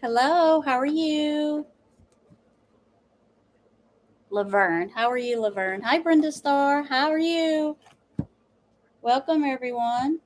Hello, how are you? Laverne, how are you, Laverne? Hi, Brenda Starr, how are you? Welcome, everyone.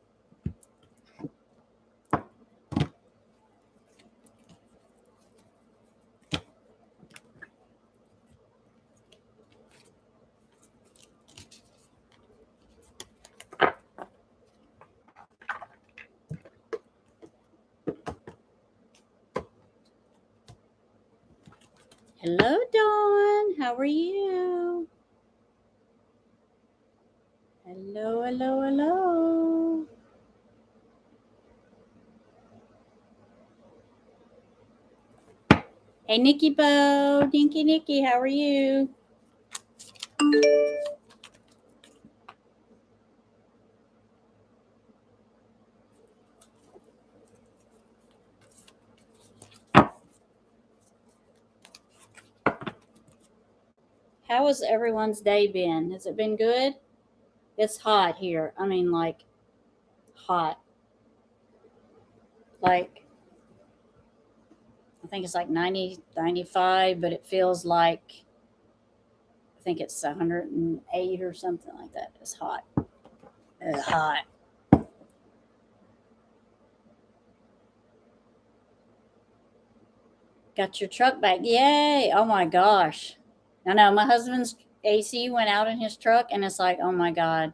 Hello, Dawn, how are you? Hello, hello, hello. Hey, Nikki Bo, Dinky Nikki, how are you? How has everyone's day been? Has it been good? It's hot here. I mean, like, hot. Like, I think it's like 90, 95, but it feels like, I think it's 108 or something like that. It's hot. It's hot. Got your truck back. Yay. Oh my gosh. I know my husband's AC went out in his truck and it's like, oh my God.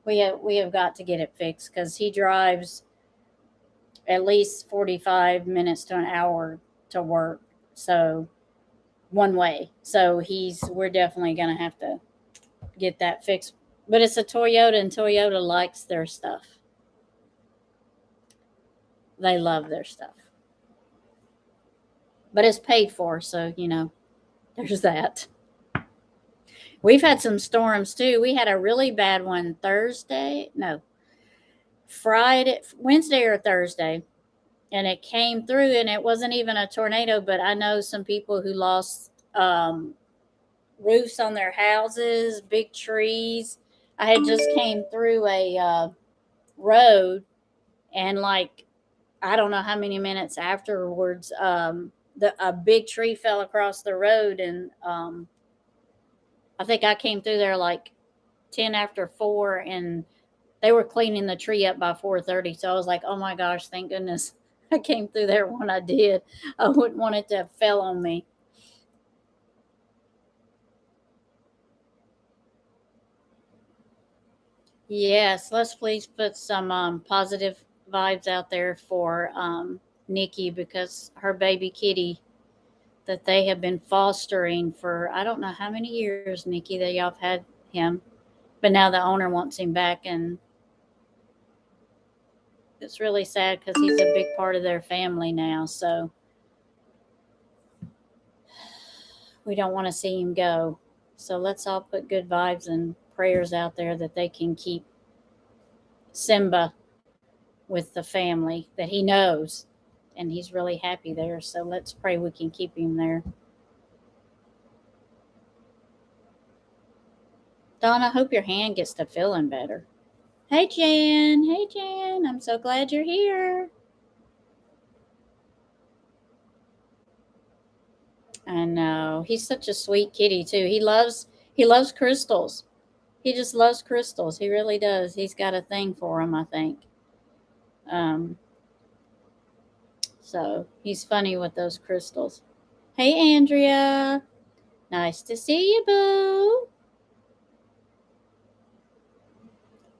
We have got to get it fixed because he drives at least 45 minutes to an hour to work. So one way. So we're definitely gonna have to get that fixed. But it's a Toyota and Toyota likes their stuff. They love their stuff. But it's paid for, so there's that. We've had some storms too. We had a really bad one Wednesday or Thursday, and it came through, and it wasn't even a tornado, but I know some people who lost roofs on their houses, big trees. I had just came through a road, and like I don't know how many minutes afterwards, a big tree fell across the road, and I think I came through there like 10 after 4, and they were cleaning the tree up by 4:30. So I was like, oh my gosh, thank goodness I came through there when I did. I wouldn't want it to have fell on me. Yes, let's please put some positive vibes out there for Nikki, because her baby kitty that they have been fostering for I don't know how many years, Nikki, that y'all have had him, but now the owner wants him back, and it's really sad because he's a big part of their family now. So we don't want to see him go. So let's all put good vibes and prayers out there that they can keep Simba with the family that he knows, and he's really happy there. So let's pray we can keep him there. Dawn, I hope your hand gets to feeling better. Hey, Jan. Hey, Jan. I'm so glad you're here. I know. He's such a sweet kitty, too. He loves crystals. He just loves crystals. He really does. He's got a thing for them, I think. Um, so he's funny with those crystals. Hey, Andrea. Nice to see you, boo.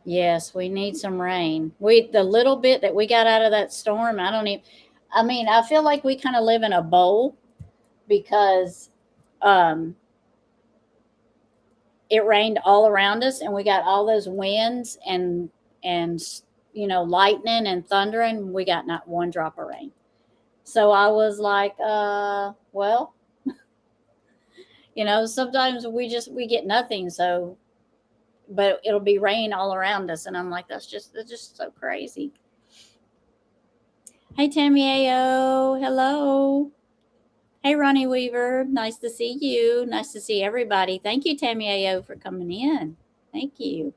Yes, we need some rain. The little bit that we got out of that storm, I feel like we kind of live in a bowl because um it rained all around us, and we got all those winds and lightning and thundering. We got not one drop of rain. So I was like, well, sometimes we get nothing. So, but it'll be rain all around us, and I'm like, that's just so crazy. Hey, Tammy Ayo, hello. Hey, Ronnie Weaver, nice to see you. Nice to see everybody. Thank you, Tammy Ayo, for coming in. Thank you.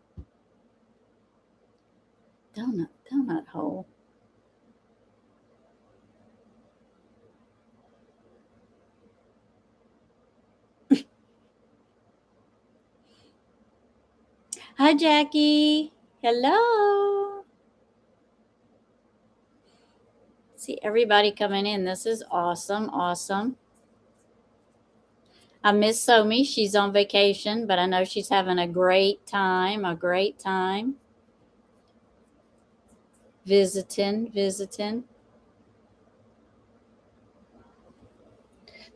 Donut hole. Hi, Jackie. Hello. See everybody coming in. This is awesome. Awesome. I miss Somi. She's on vacation, but I know she's having a great time. A great time. Visiting.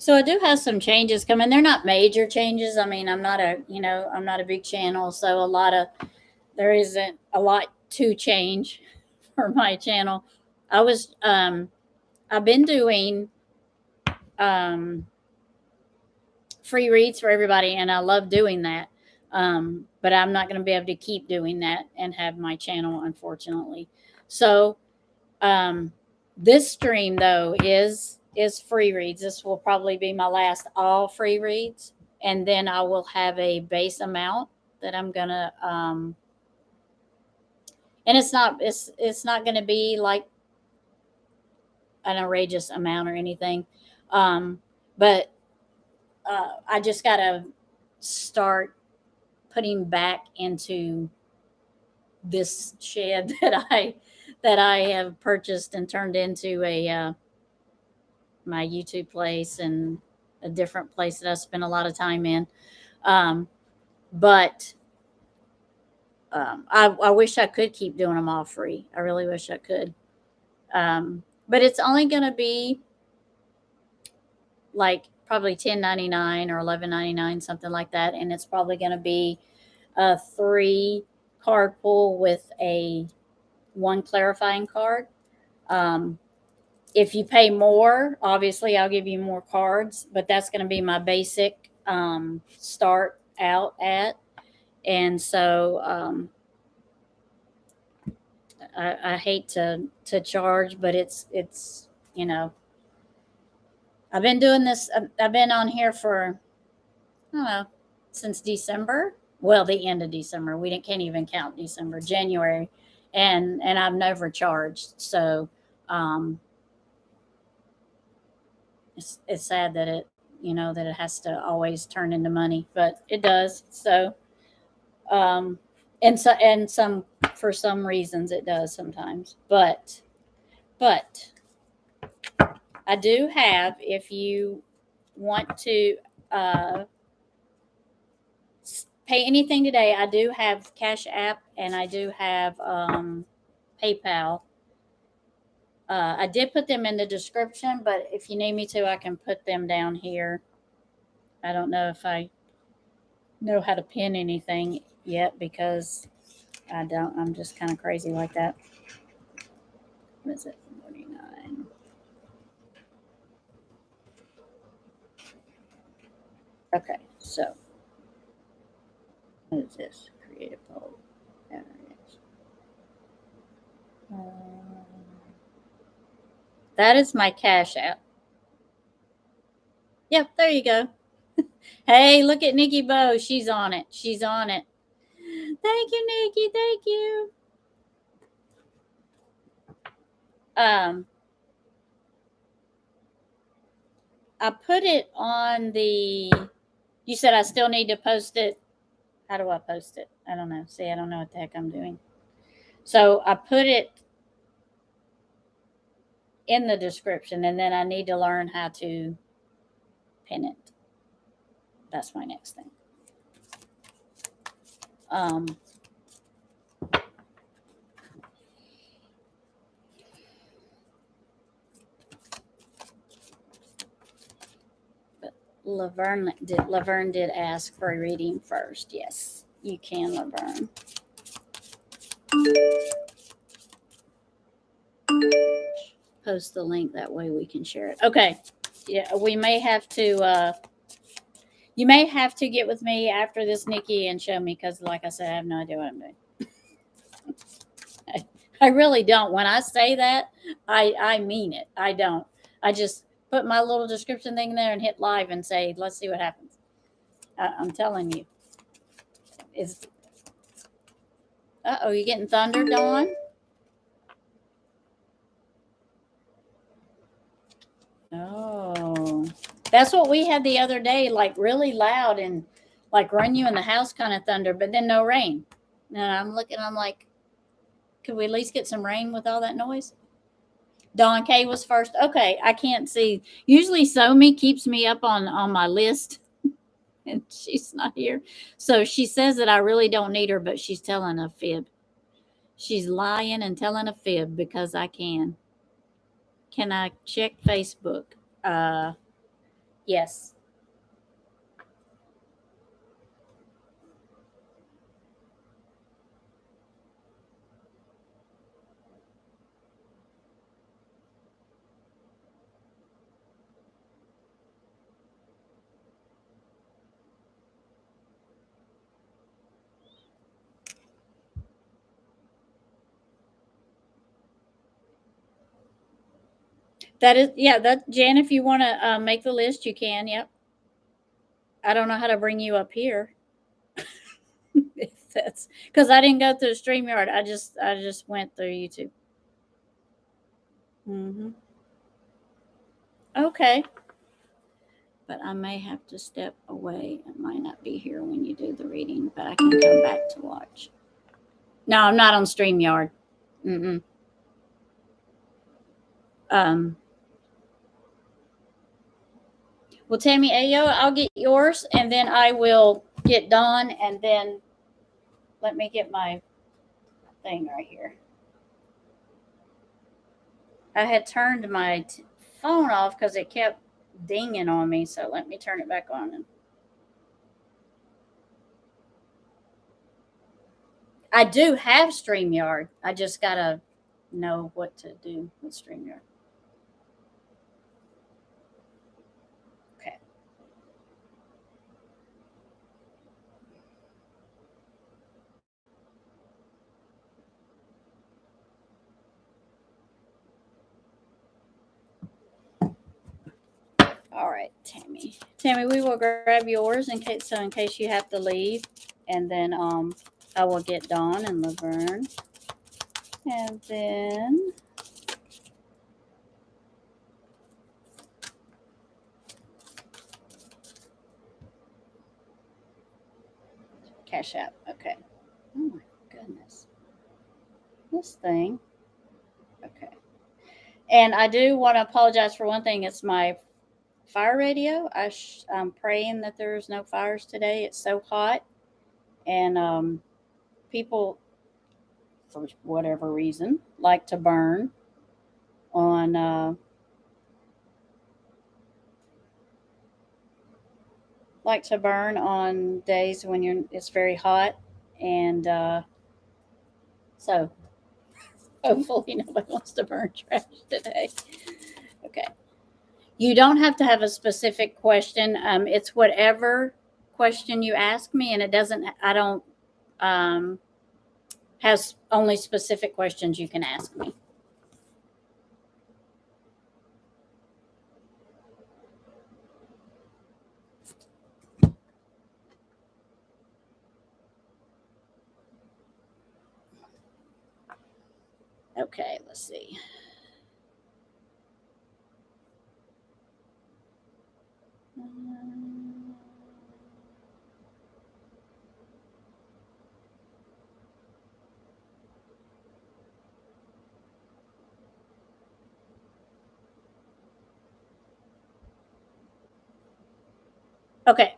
So I do have some changes coming. They're not major changes. I mean, I'm not a big channel, so there isn't a lot to change for my channel. I've been doing free reads for everybody, and I love doing that. But I'm not going to be able to keep doing that and have my channel, unfortunately. So this stream though is free reads. This will probably be my last all free reads, and then I will have a base amount that I'm gonna and it's not gonna be like an outrageous amount or anything. But I just gotta start putting back into this shed that I have purchased and turned into a my YouTube place and a different place that I spend a lot of time in. But I wish I could keep doing them all free. I really wish I could. But it's only going to be like probably $10.99 or $11.99, something like that, and it's probably going to be a 3 card pull with a 1 clarifying card. If you pay more, obviously I'll give you more cards, but that's going to be my basic start out at. And so I hate to charge, but it's I've been doing this. I've been on here for I don't know since December. Well, the end of December. Can't even count December, January, and I've never charged. So it's sad that it has to always turn into money, but it does. So and some for some reasons it does sometimes, but I do have, if you want to pay anything today, I do have Cash App and I do have PayPal. I did put them in the description, but if you need me to, I can put them down here. I don't know if I know how to pin anything yet because I don't. I'm just kind of crazy like that. What is it? 49. Okay, so what is this? Create a poll. There it is. That is my Cash App. Yep, there you go. Hey, look at Nikki Bo. She's on it. She's on it. Thank you, Nikki. Thank you. I put it on the. You said I still need to post it. How do I post it? I don't know. See, I don't know what the heck I'm doing. So I put it in the description, and then I need to learn how to pin it. That's my next thing. Laverne did ask for a reading first. Yes, you can, Laverne. Post the link, that way we can share it. Okay. Yeah, we may have to you may have to get with me after this, Nikki, and show me, because like I said, I have no idea what I'm doing. I really don't. When I say that, I mean it. I don't. I just put my little description thing there and hit live and say, let's see what happens. I'm telling you. Uh-oh, you getting thunder, Dawn? Oh, that's what we had the other day, like really loud and like run you in the house kind of thunder, but then no rain. And I'm looking, I'm like, could we at least get some rain with all that noise? Dawn K was first. Okay, I can't see. Usually Somi keeps me up on my list, and she's not here. So she says that I really don't need her, but she's telling a fib. She's lying and telling a fib because I can. Can I check Facebook? Yes. That is, yeah, that Jan, if you want to make the list, you can. Yep. I don't know how to bring you up here. If that's because I didn't go through the StreamYard. I just went through YouTube. Hmm. Okay. But I may have to step away. I might not be here when you do the reading, but I can come back to watch. No, I'm not on StreamYard. Mm-mm. Um, well, Tammy Ayo, I'll get yours, and then I will get Dawn, and then let me get my thing right here. I had turned my phone off because it kept dinging on me, so let me turn it back on. I do have StreamYard. I just gotta know what to do with StreamYard. Okay. All right, Tammy. Tammy, we will grab yours in case you have to leave, and then I will get Dawn and Laverne, and then Cash App. Okay. Oh my goodness, this thing. Okay. And I do want to apologize for one thing. It's my fire radio. I'm praying that there's no fires today. It's so hot, and people, for whatever reason, like to burn on days when it's very hot, and so hopefully nobody wants to burn trash today. Okay. You don't have to have a specific question. It's whatever question you ask me, and it doesn't. I don't has only specific questions you can ask me. Okay, let's see. Okay.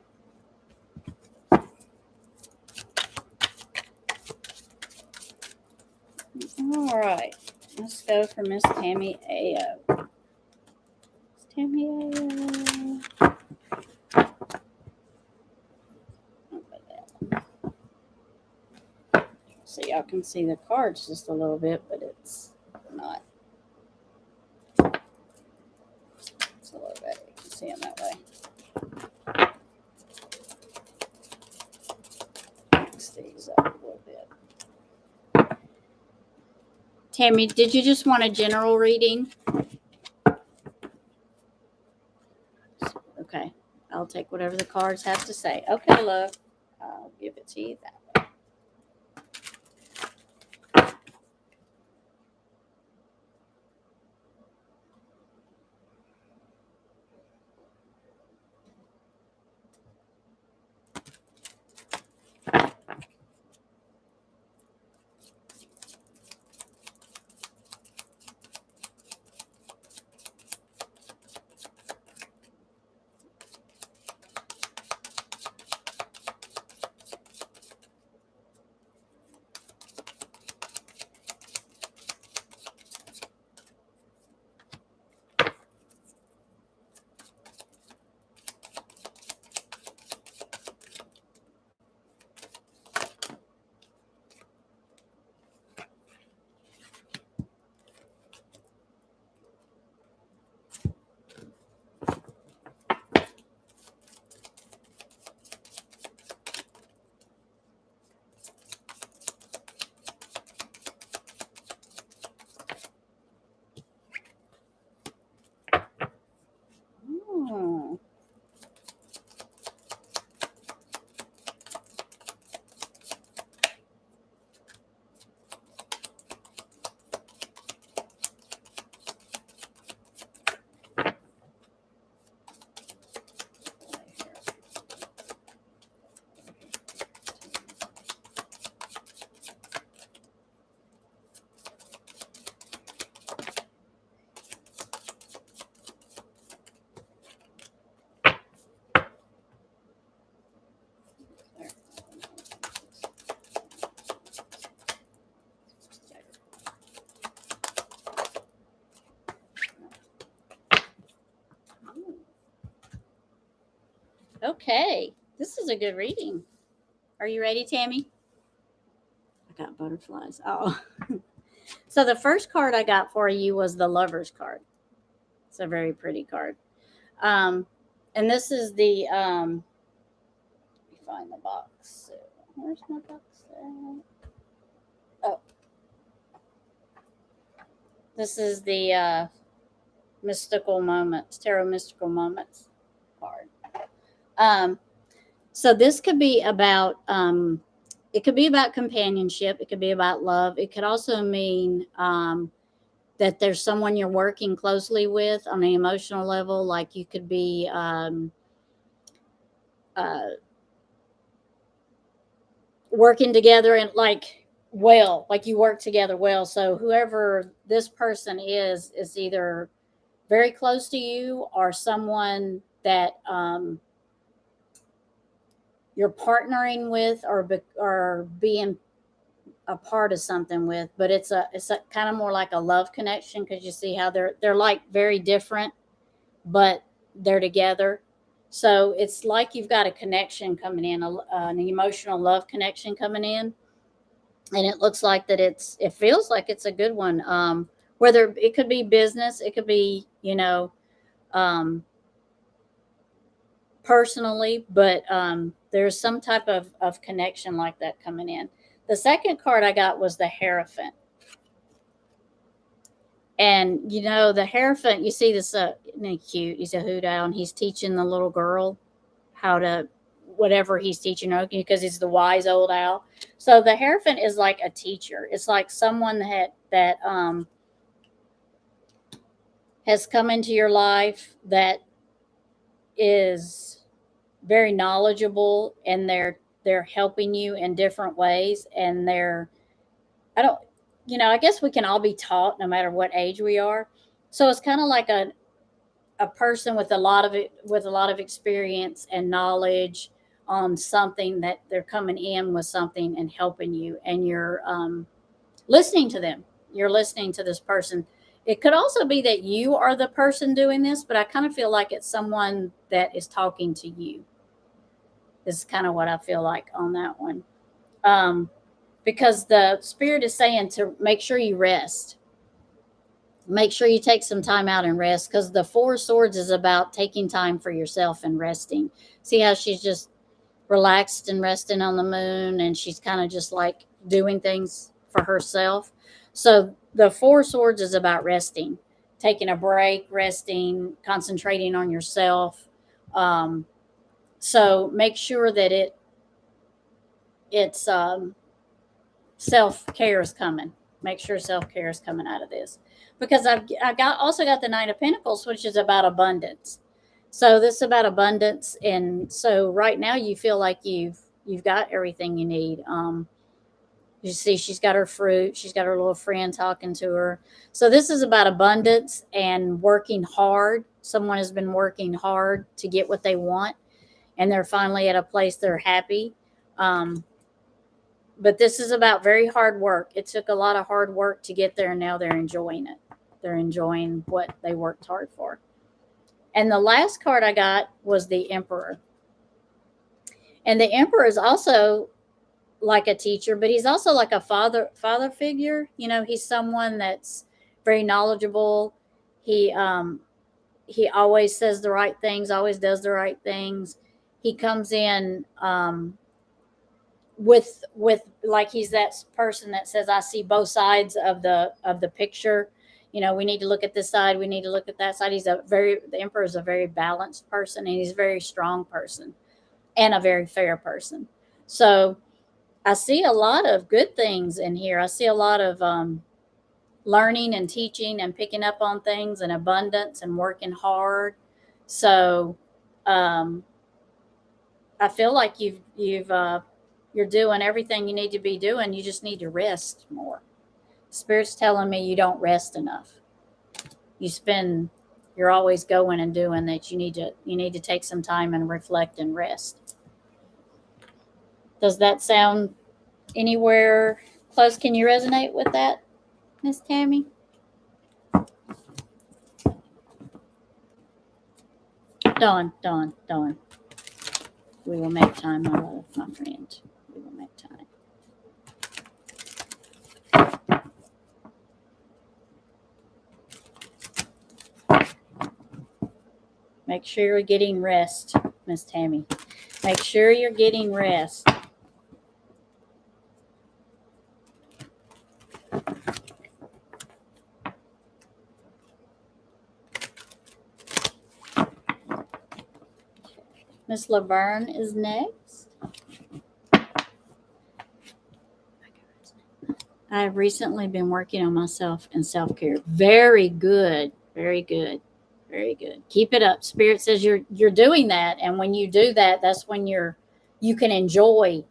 All right. Let's go for Miss Tammy Ayo. Tammy Ayo. So y'all can see the cards just a little bit, but it's not. It's a little better. You can see them that way. Mix these up a little bit. Tammy, did you just want a general reading? Okay. I'll take whatever the cards have to say. Okay, love. I'll give it to you that way. Okay, this is a good reading. Are you ready, Tammy? I got butterflies. Oh. So the first card I got for you was the Lover's card. It's a very pretty card. And this is the, let me find the box. Where's my box at? Oh. This is the Mystical Moments, Tarot Mystical Moments card. So this could be about, it could be about companionship. It could be about love. It could also mean that there's someone you're working closely with on an emotional level. Like you could be working together and like you work together well. So whoever this person is either very close to you or someone that you're partnering with or being a part of something with. But it's a kind of more like a love connection, because you see how they're like very different, but they're together. So it's like you've got a connection coming in, an emotional love connection coming in, and it looks like that it feels like it's a good one. Whether it could be business, it could be um, personally, but there's some type of connection like that coming in. The second card I got was the Hierophant. And the Hierophant, you see this, isn't he cute? He's a hoot owl, and he's teaching the little girl how to, whatever he's teaching her, because he's the wise old owl. So the Hierophant is like a teacher. It's like someone that has come into your life that is very knowledgeable, and they're helping you in different ways, and I don't I guess we can all be taught no matter what age we are. So it's kind of like a person with a lot of experience and knowledge on something, that they're coming in with something and helping you, and you're listening to them. You're listening to this person. It could also be that you are the person doing this, but I kind of feel like it's someone that is talking to you. This is kind of what I feel like on that one. Because the Spirit is saying to make sure you rest. Make sure you take some time out and rest, because the Four of Swords is about taking time for yourself and resting. See how she's just relaxed and resting on the moon, and she's kind of just like doing things for herself. So the Four of Swords is about resting, taking a break, resting, concentrating on yourself. So make sure that it's self-care is coming. Make sure self-care is coming out of this, because I also got the Nine of Pentacles, which is about abundance. So this is about abundance, and so right now you feel like you've got everything you need. You see, she's got her fruit. She's got her little friend talking to her. So this is about abundance and working hard. Someone has been working hard to get what they want, and they're finally at a place they're happy. But this is about very hard work. It took a lot of hard work to get there, and now they're enjoying it. They're enjoying what they worked hard for. And the last card I got was the Emperor. And the Emperor is also like a teacher, but he's also like a father figure. He's someone that's very knowledgeable. He always says the right things, always does the right things. He comes in with like, he's that person that says, I see both sides of the picture. We need to look at this side, we need to look at that side. The Emperor is a very balanced person, and he's a very strong person and a very fair person. So I see a lot of good things in here. I see a lot of learning and teaching and picking up on things, and abundance and working hard. So I feel like you're doing everything you need to be doing. You just need to rest more. Spirit's telling me you don't rest enough. You're always going and doing that. You need to take some time and reflect and rest. Does that sound anywhere close? Can you resonate with that, Miss Tammy? Dawn. We will make time, my love, my friend. We will make time. Make sure you're getting rest, Miss Tammy. Make sure you're getting rest. Miss Laverne is next. I have recently been working on myself and self-care. Very good. Very good. Very good. Keep it up. Spirit says you're doing that. And when you do that, that's when you can enjoy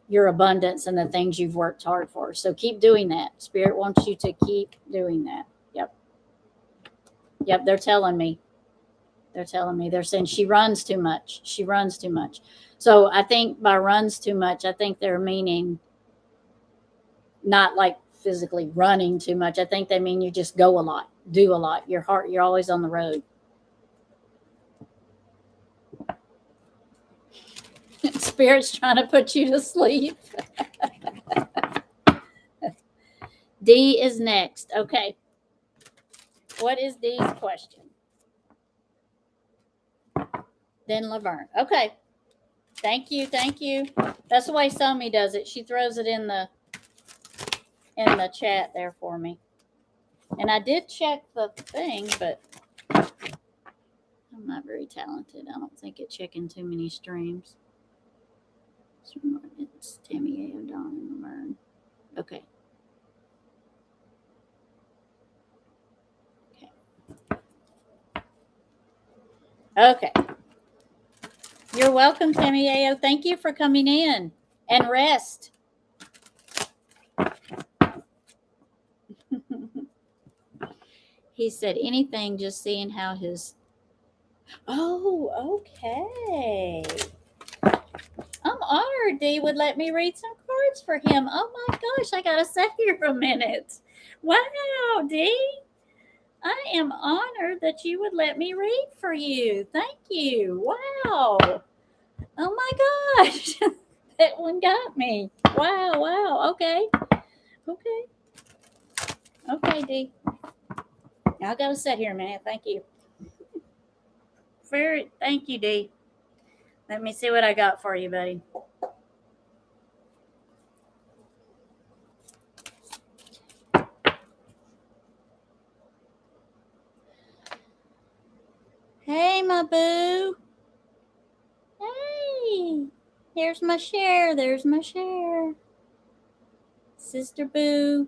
your abundance and the things you've worked hard for. So keep doing that. Spirit wants you to keep doing that. Yep. Yep. They're telling me. They're saying she runs too much. She runs too much. So I think by runs too much, I think they're meaning not like physically running too much. I think they mean you just go a lot, do a lot. You're always on the road. Spirit's trying to put you to sleep. D is next. Okay. What is D's question? Then Laverne. Okay. Thank you. Thank you. That's the way Somi does it. She throws it in the chat there for me. And I did check the thing, but I'm not very talented. I don't think it's checking too many streams. It's Tammy A. O'Donnell and Laverne. Okay. Okay. You're welcome, Tammy A.O. Thank you for coming in. And rest. He said anything, just seeing how his... Oh, okay. I'm honored D would let me read some cards for him. Oh my gosh, I gotta sit here for a minute. Wow, D. I am honored that you would let me read for you. Thank you. Wow. Oh my gosh. That one got me. Wow. Okay. Okay, D. I gotta sit here a minute. Thank you. Thank you, D. Let me see what I got for you, buddy. Hey, my boo. Hey. There's my share. Sister Boo.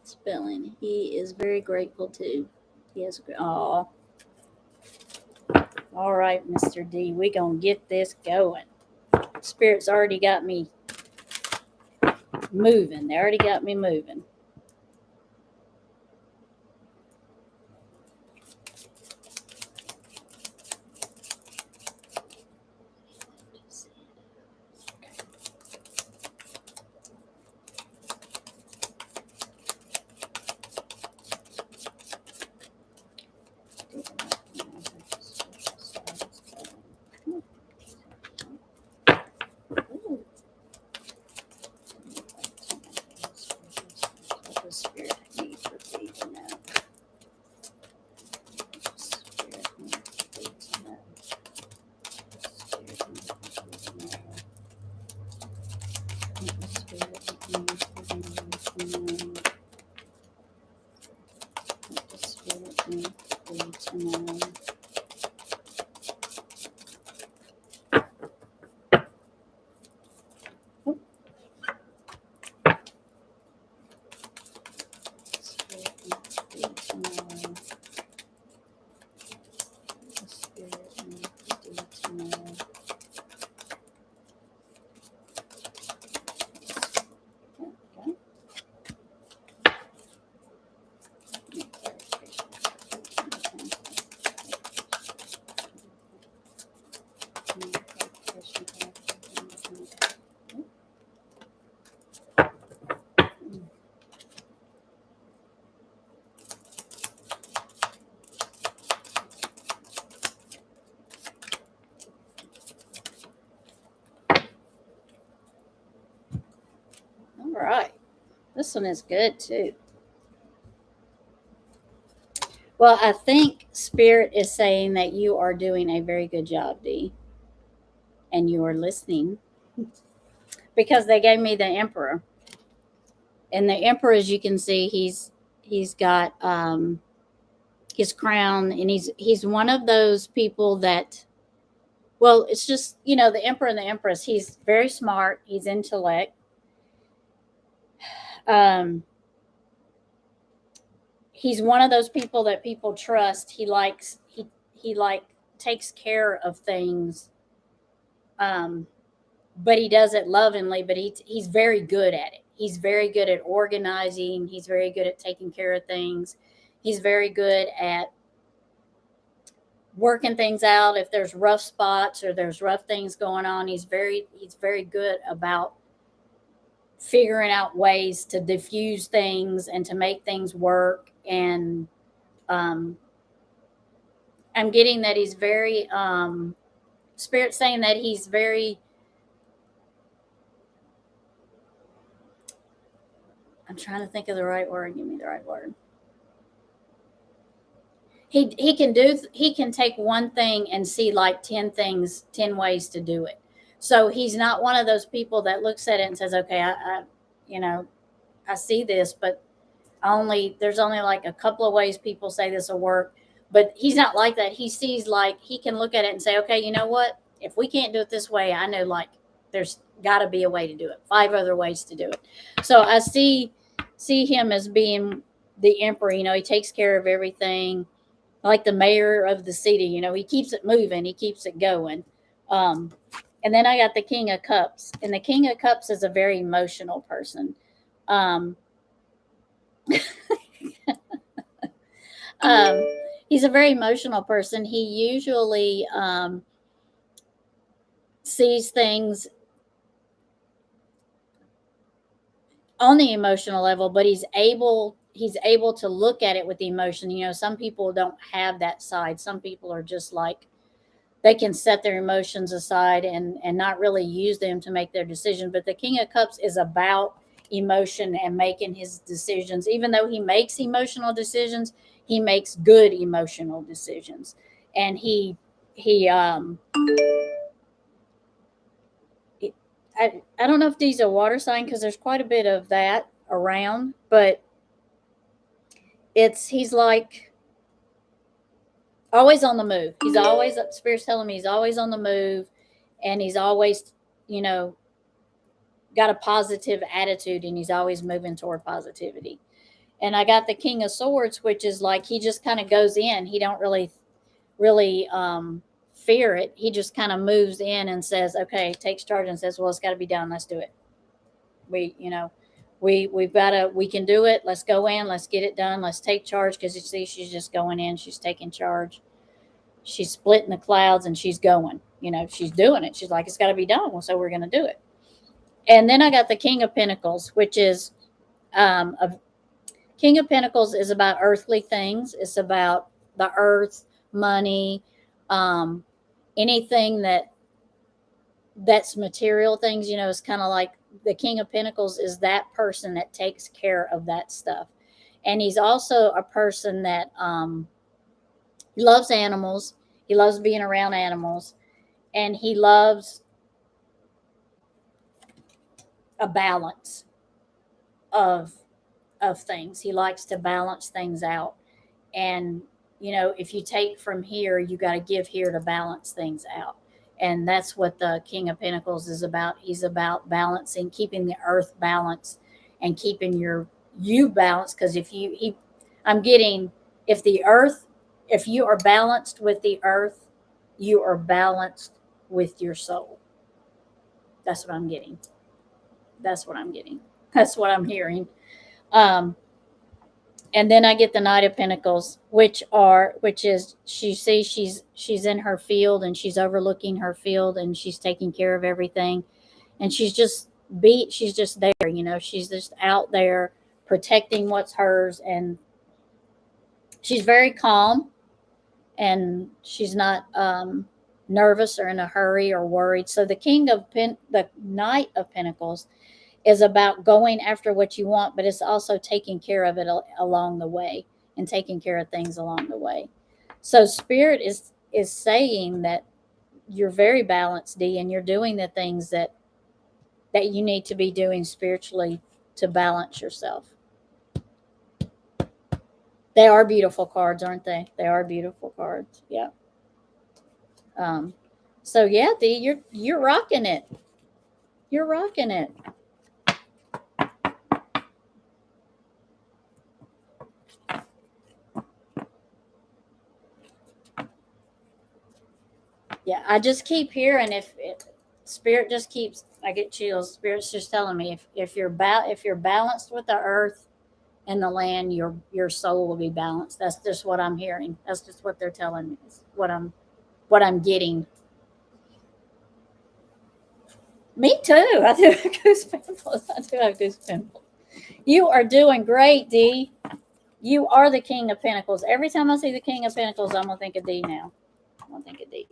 Spelling. He is very grateful too. He has all right, Mr. D. We gonna get this going. Spirit's already got me moving. They already got me moving. This one is good too. Well, I think Spirit is saying that you are doing a very good job, Dee, and you are listening because they gave me the Emperor, and the Emperor, as you can see, he's got his crown, and he's one of those people that, well, it's just, the Emperor and the Empress. He's very smart. He's intellect. Um, he's one of those people that people trust. He like takes care of things, but he does it lovingly. But he's very good at it. He's very good at organizing. He's very good at taking care of things. He's very good at working things out. If there's rough spots or there's rough things going on, he's very good about figuring out ways to diffuse things and to make things work. And I'm getting that he's very Spirit saying that he's very, I'm trying to think of the right word. Give me the right word. He can take one thing and see like 10 things, 10 ways to do it. So he's not one of those people that looks at it and says, okay, I see this, but there's only like a couple of ways people say this will work. But he's not like that. He sees, like, he can look at it and say, okay, you know what? If we can't do it this way, I know, like, there's got to be a way to do it. 5 other ways to do it. So I see him as being the Emperor. He takes care of everything, like the mayor of the city. He keeps it moving. He keeps it going. And then I got the King of Cups. And the King of Cups is a very emotional person. He's a very emotional person. He usually sees things on the emotional level, but he's able to look at it with emotion. Some people don't have that side. Some people are just like, they can set their emotions aside and not really use them to make their decision. But the King of Cups is about emotion and making his decisions. Even though he makes emotional decisions, he makes good emotional decisions. And I don't know if these are water sign, because there's quite a bit of that around, but he's like always on the move. He's always, Spirit's telling me, he's always on the move, and he's always, got a positive attitude, and he's always moving toward positivity. And I got the King of Swords, which is like, he just kind of goes in. He don't really fear it. He just kind of moves in and says, okay, takes charge and says, well, it's got to be done. Let's do it. We can do it. Let's go in. Let's get it done. Let's take charge. Because you see, she's just going in. She's taking charge. She's splitting the clouds, and she's going. She's doing it. She's like, it's got to be done. Well, so we're going to do it. And then I got the King of Pentacles, which is King of Pentacles is about earthly things. It's about the earth, money, anything that's material things. It's kind of like the King of Pentacles is that person that takes care of that stuff. And he's also a person that he loves animals. He loves being around animals, and he loves a balance of things. He likes to balance things out. And if you take from here, you got to give here to balance things out. And that's what the King of Pentacles is about. He's about balancing, keeping the earth balanced, and keeping you balanced. Because if you are balanced with the earth, you are balanced with your soul. That's what I'm getting. That's what I'm hearing. And then I get the Knight of Pentacles, which is she's in her field, and she's overlooking her field, and she's taking care of everything, and she's just there. She's just out there protecting what's hers, and she's very calm, and she's not nervous or in a hurry or worried. So the Knight of Pentacles is about going after what you want, but it's also taking care of it along the way and taking care of things along the way. So Spirit is saying that you're very balanced, D, and you're doing the things that you need to be doing spiritually to balance yourself. They are beautiful cards, aren't they? They are beautiful cards. Yeah. So yeah, D, you're rocking it. You're rocking it. Yeah, I just keep hearing if Spirit just keeps, I get chills. Spirit's just telling me if you're balanced with the earth and the land, your soul will be balanced. That's just what I'm hearing. That's just what they're telling me. It's what I'm getting. Me too. I do have goose pimples. I do have goose pimples. You are doing great, D. You are the King of Pentacles. Every time I see the King of Pentacles, I'm gonna think of D now. I'm gonna think of D.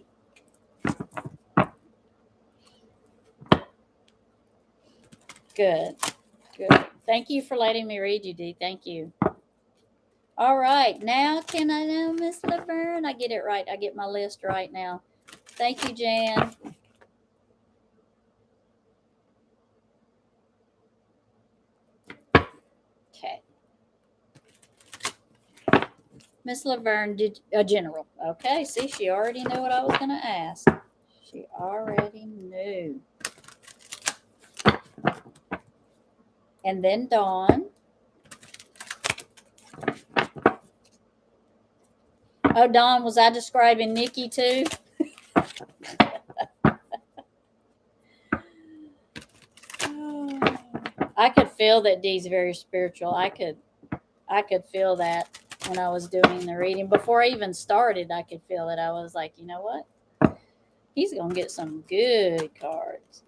Good. Good. Thank you for letting me read you, D. Thank you. All right. Now can I know, Miss Laverne? I get it right. I get my list right now. Thank you, Jan. Okay. Miss Laverne did a general. Okay. See, she already knew what I was gonna ask. She already knew. And then Dawn. Oh, Dawn, was I describing Nikki too? I could feel that Dee's very spiritual. I could feel that when I was doing the reading. Before I even started, I could feel it. I was like, you know what? He's gonna get some good cards.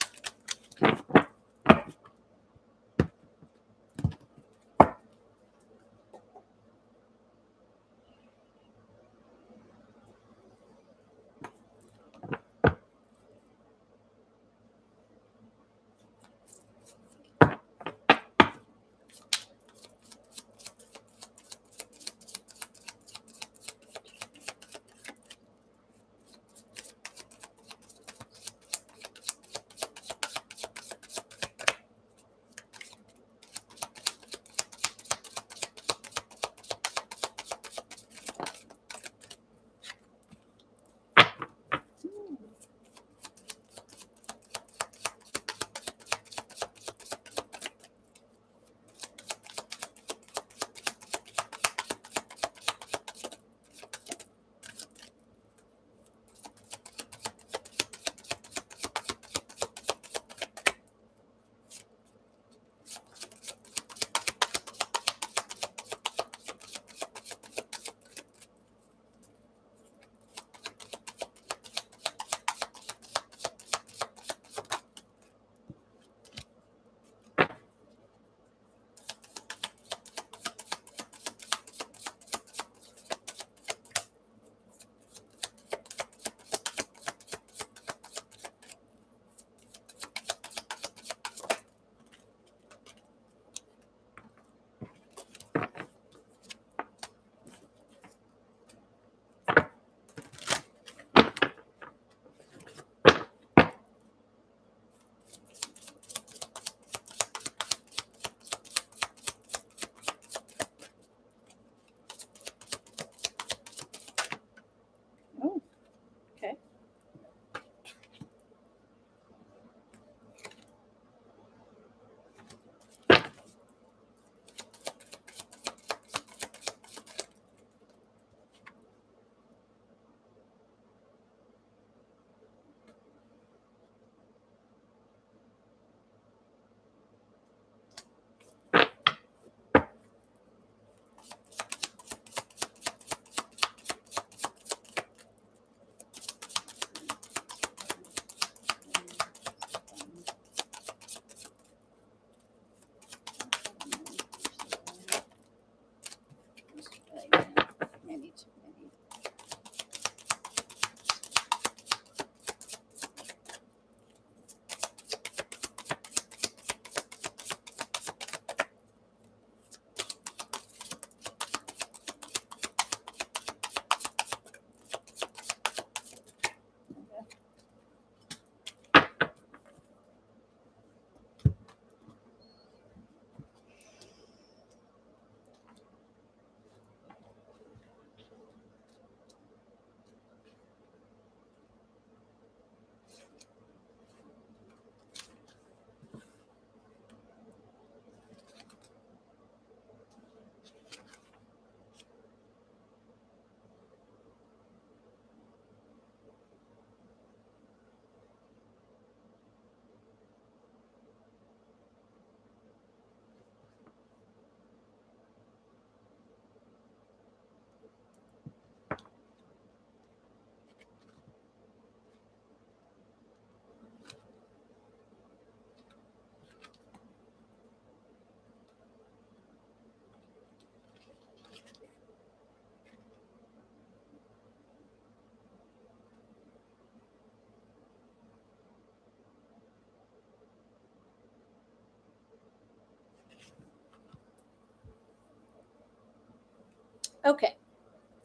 Okay.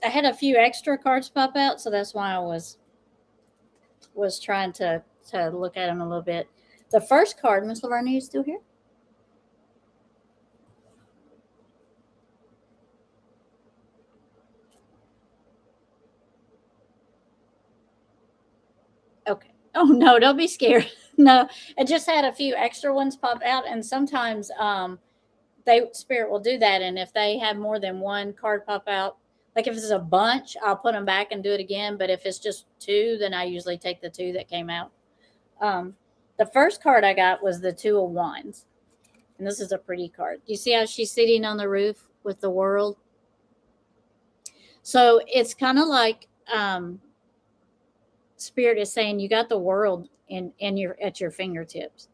I had a few extra cards pop out, so that's why I was trying to look at them a little bit. The first card, Miss Laverne, are you still here? Okay. Oh no, don't be scared. No, I just had a few extra ones pop out, and sometimes they spirit will do that. And if they have more than one card pop out, like if it's a bunch, I'll put them back and do it again. But if it's just two, then I usually take the two that came out. Um, the first card I got was the Two of Wands, and this is a pretty card. You see how she's sitting on the roof with the world? So it's kind of like Spirit is saying you got the world in your at your fingertips.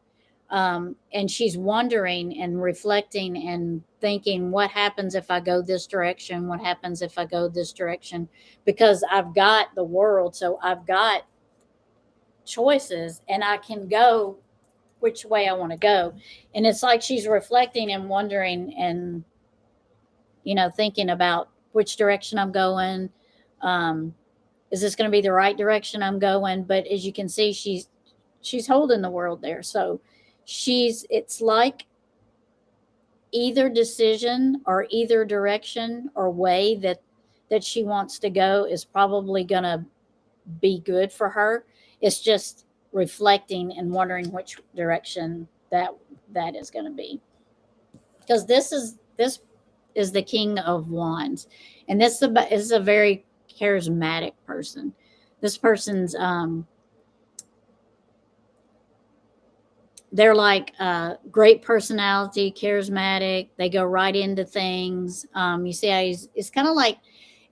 And she's wondering and reflecting and thinking, what happens if I go this direction? What happens if I go this direction? Because I've got the world, so I've got choices and I can go which way I want to go. And it's like she's reflecting and wondering and, thinking about which direction I'm going. Um, is this going to be the right direction I'm going? But as you can see, she's holding the world there. So it's like either decision or either direction or way that she wants to go is probably going to be good for her. It's just reflecting and wondering which direction that is going to be, because this is the King of Wands, and this is a very charismatic person. This person's they're like great personality, charismatic. They go right into things. You see how it's kind of like,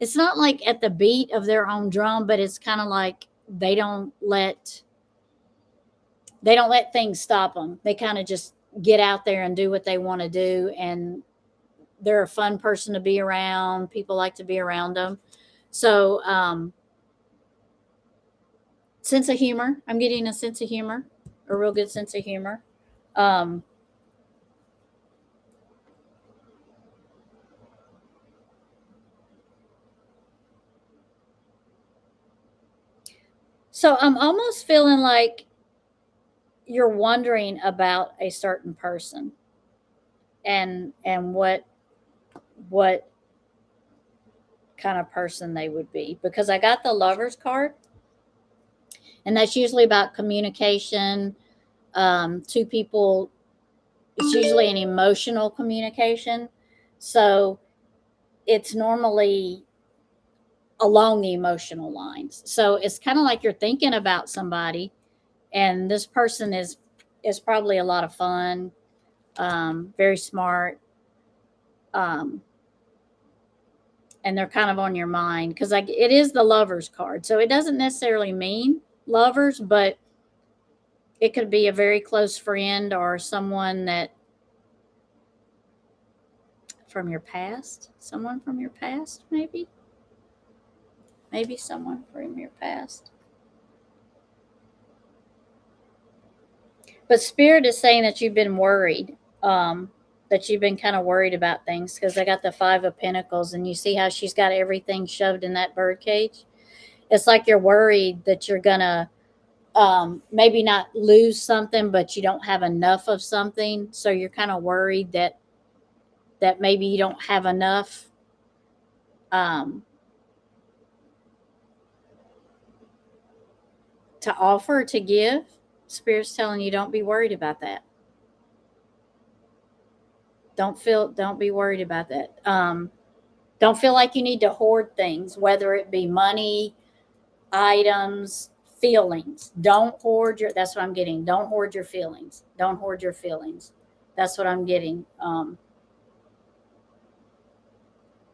it's not like at the beat of their own drum, but it's kind of like they don't let things stop them. They kind of just get out there and do what they want to do, and they're a fun person to be around. People like to be around them. So, sense of humor. I'm getting a sense of humor, a real good sense of humor. Um, so I'm almost feeling like you're wondering about a certain person and what kind of person they would be, because I got the Lovers card, and that's usually about communication. Two people, it's usually an emotional communication, so it's normally along the emotional lines. So it's kind of like you're thinking about somebody, and this person is probably a lot of fun, very smart, um, and they're kind of on your mind, because like it is the Lovers card, so it doesn't necessarily mean lovers, but it could be a very close friend or someone that from your past, someone from your past, maybe someone from your past. But Spirit is saying that you've been worried, that you've been kind of worried about things, because I got the Five of Pentacles, and you see how she's got everything shoved in that bird cage. It's like you're worried that you're gonna maybe not lose something, but you don't have enough of something, so you're kind of worried that maybe you don't have enough. Um, to offer, to give. Spirit's telling you don't be worried about that. Don't be worried about that. Don't feel like you need to hoard things, whether it be money, items, feelings. Don't hoard that's what I'm getting. Don't hoard your feelings. Don't hoard your feelings. That's what I'm getting.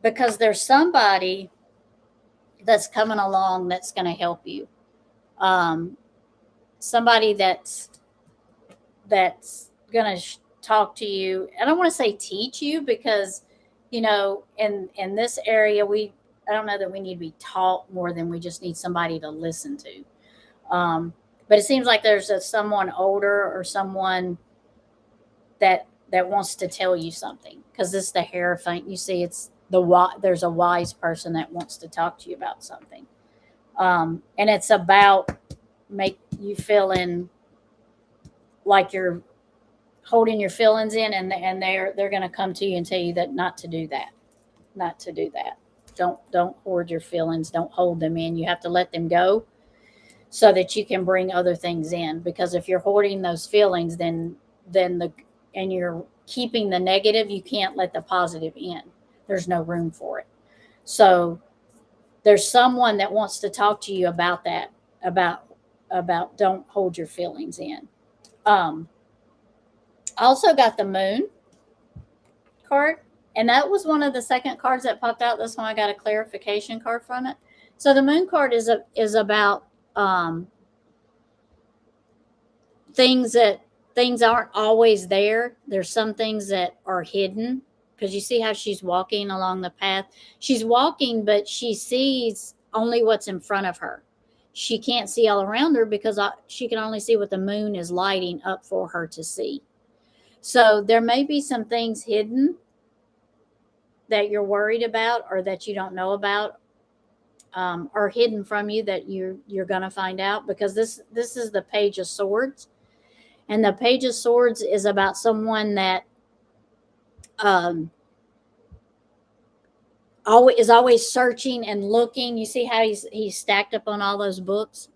Because there's somebody that's coming along that's going to help you. Um, Somebody that's going to talk to you. I don't want to say teach you, because in this area, I don't know that we need to be taught more than we just need somebody to listen to. But it seems like there's someone older or someone that wants to tell you something, because this the Hierophant. You see, it's there's a wise person that wants to talk to you about something. And it's about make you feeling like you're holding your feelings in, and they're going to come to you and tell you that not to do that, not to do that. Don't hoard your feelings. Don't hold them in. You have to let them go so that you can bring other things in. Because if you're hoarding those feelings, and you're keeping the negative, you can't let the positive in. There's no room for it. So there's someone that wants to talk to you about that, about don't hold your feelings in. I also got the moon card, and that was one of the second cards that popped out. This one I got a clarification card from it. So the moon card is about things aren't always there. There's some things that are hidden, because you see how she's walking along the path. She's walking, but she sees only what's in front of her. She can't see all around her because she can only see what the moon is lighting up for her to see. So there may be some things hidden that you're worried about, or that you don't know about, or hidden from you, that you're going to find out, because this is the Page of Swords. And the Page of Swords is about someone that always searching and looking. You see how he's stacked up on all those books?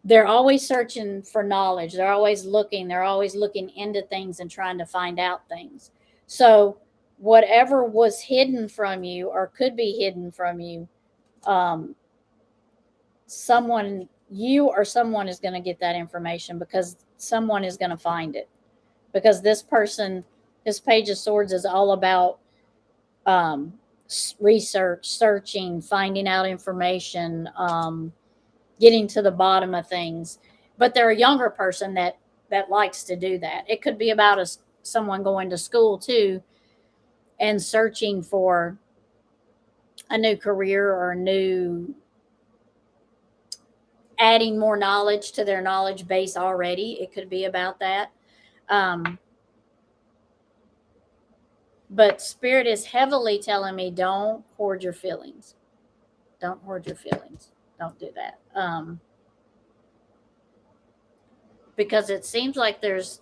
They're always searching for knowledge. They're always looking. They're always looking into things and trying to find out things. So whatever was hidden from you, or could be hidden from you, someone is going to get that information, because someone is going to find it. Because this Page of Swords is all about research, searching, finding out information, getting to the bottom of things. But they're a younger person that likes to do that. It could be about someone going to school too, and searching for a new career, or adding more knowledge to their knowledge base already. It could be about that. But Spirit is heavily telling me, don't hoard your feelings. Don't hoard your feelings. Don't do that. Because it seems like there's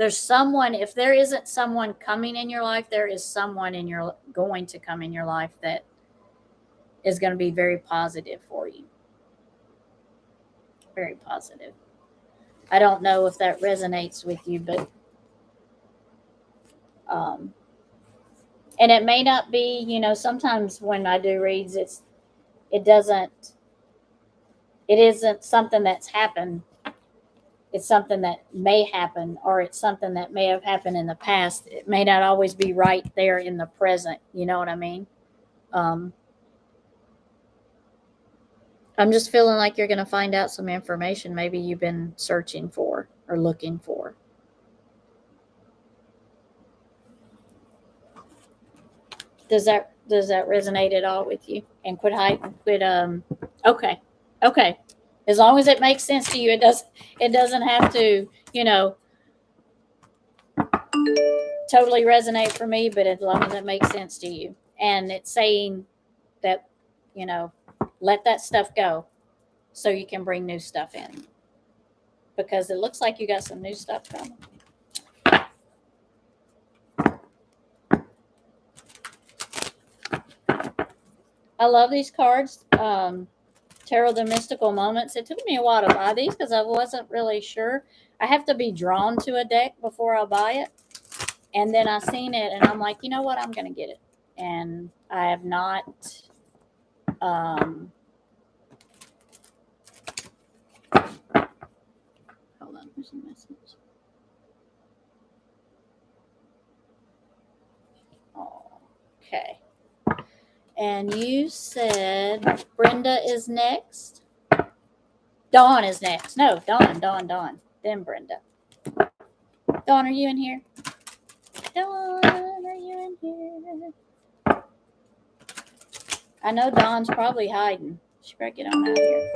someone, if there isn't someone coming in your life, there is someone going to come in your life that is going to be very positive for you. Very positive. I don't know if that resonates with you, but and it may not be, sometimes when I do reads, it isn't something that's happened. It's something that may happen, or it's something that may have happened in the past. It may not always be right there in the present. You know what I mean? I'm just feeling like you're going to find out some information maybe you've been searching for or looking for. Does that resonate at all with you? And okay. As long as it makes sense to you, it doesn't have to, totally resonate for me, but as long as it makes sense to you. And it's saying that, let that stuff go so you can bring new stuff in. Because it looks like you got some new stuff coming. I love these cards. Tarot the Mystical Moments. It took me a while to buy these because I wasn't really sure. I have to be drawn to a deck before I buy it. And then I seen it and I'm like, you know what? I'm going to get it. And I have not. Hold on. There's a message. Okay. And you said Brenda is next. Dawn is next. No, Dawn. Then Brenda. Dawn, are you in here? Dawn, are you in here? I know Dawn's probably hiding. She better get on out of here.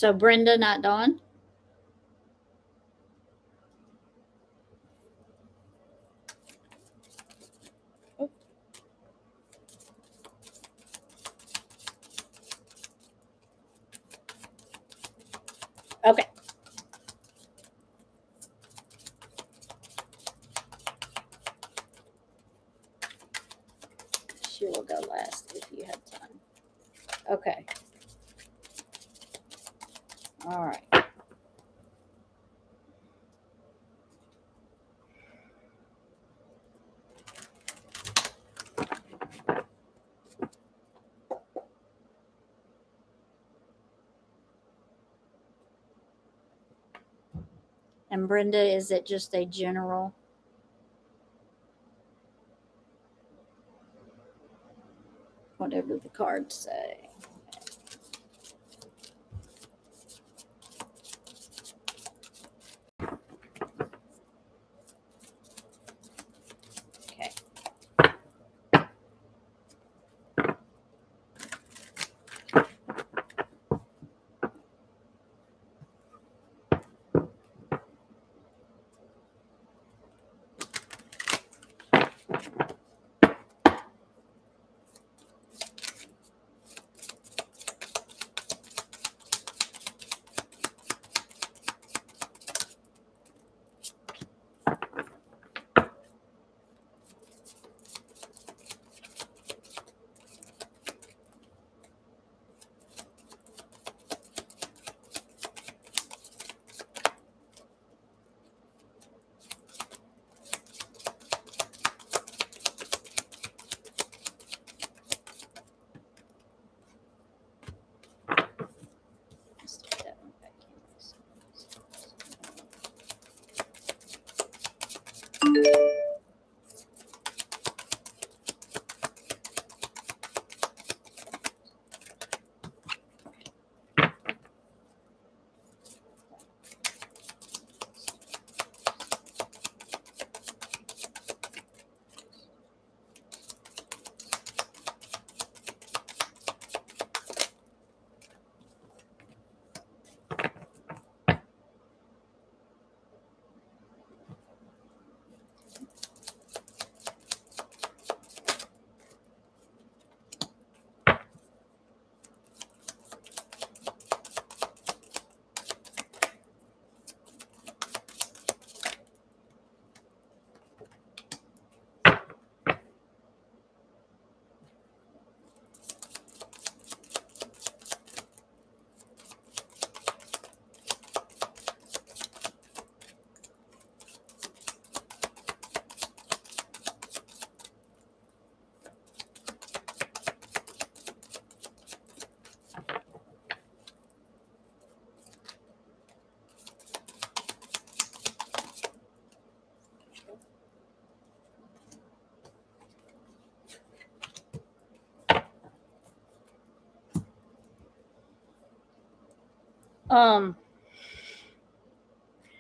So Brenda, not Dawn? Okay. She will go last if you have time. Okay. All right. And Brenda, is it just a general? Whatever the cards say. Okay. Let's take that one back in.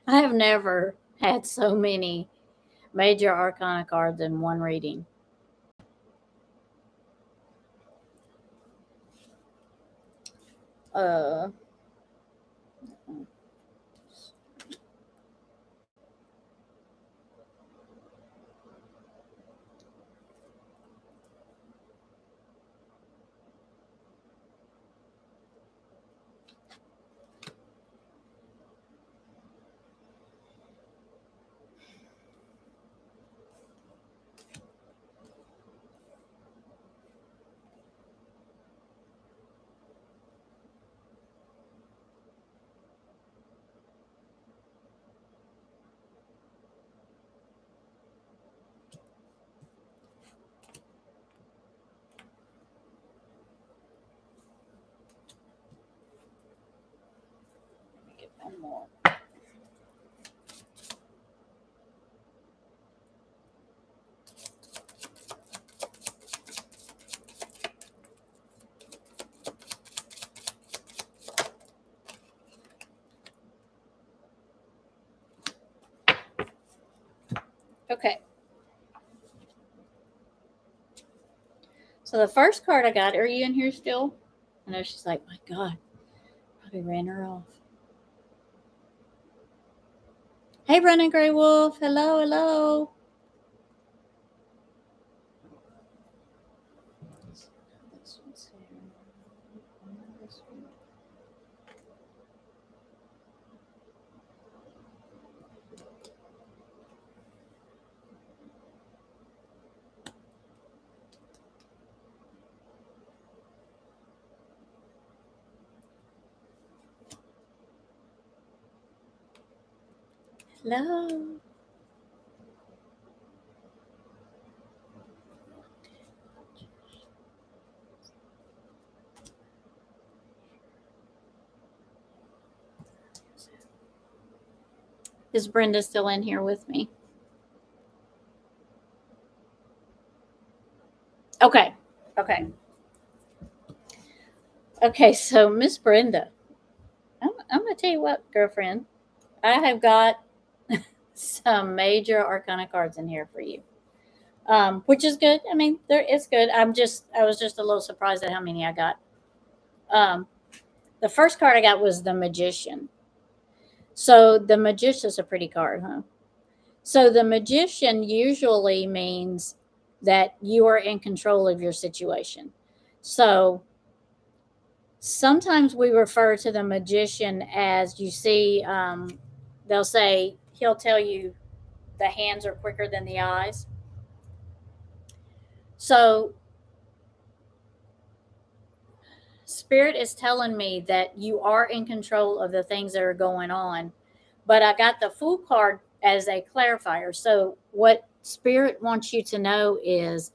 I have never had so many major arcana cards in one reading. Uh, get one more. Okay. So the first card I got, are you in here still? I know she's like, my God, He ran her off. Hey, Running Grey Wolf. Hello, hello. Hello. Is Brenda still in here with me? Okay. Okay. Okay, so Miss Brenda, I'm going to tell you what, girlfriend. I have got some major arcana cards in here for you, which is good. I mean, it's good. I was just a little surprised at how many I got. The first card I got was the Magician. So the Magician's a pretty card, huh? So the Magician usually means that you are in control of your situation. So sometimes we refer to the Magician as, you see, they'll say, he'll tell you the hands are quicker than the eyes. So Spirit is telling me that you are in control of the things that are going on. But I got the Fool card as a clarifier. So what Spirit wants you to know is,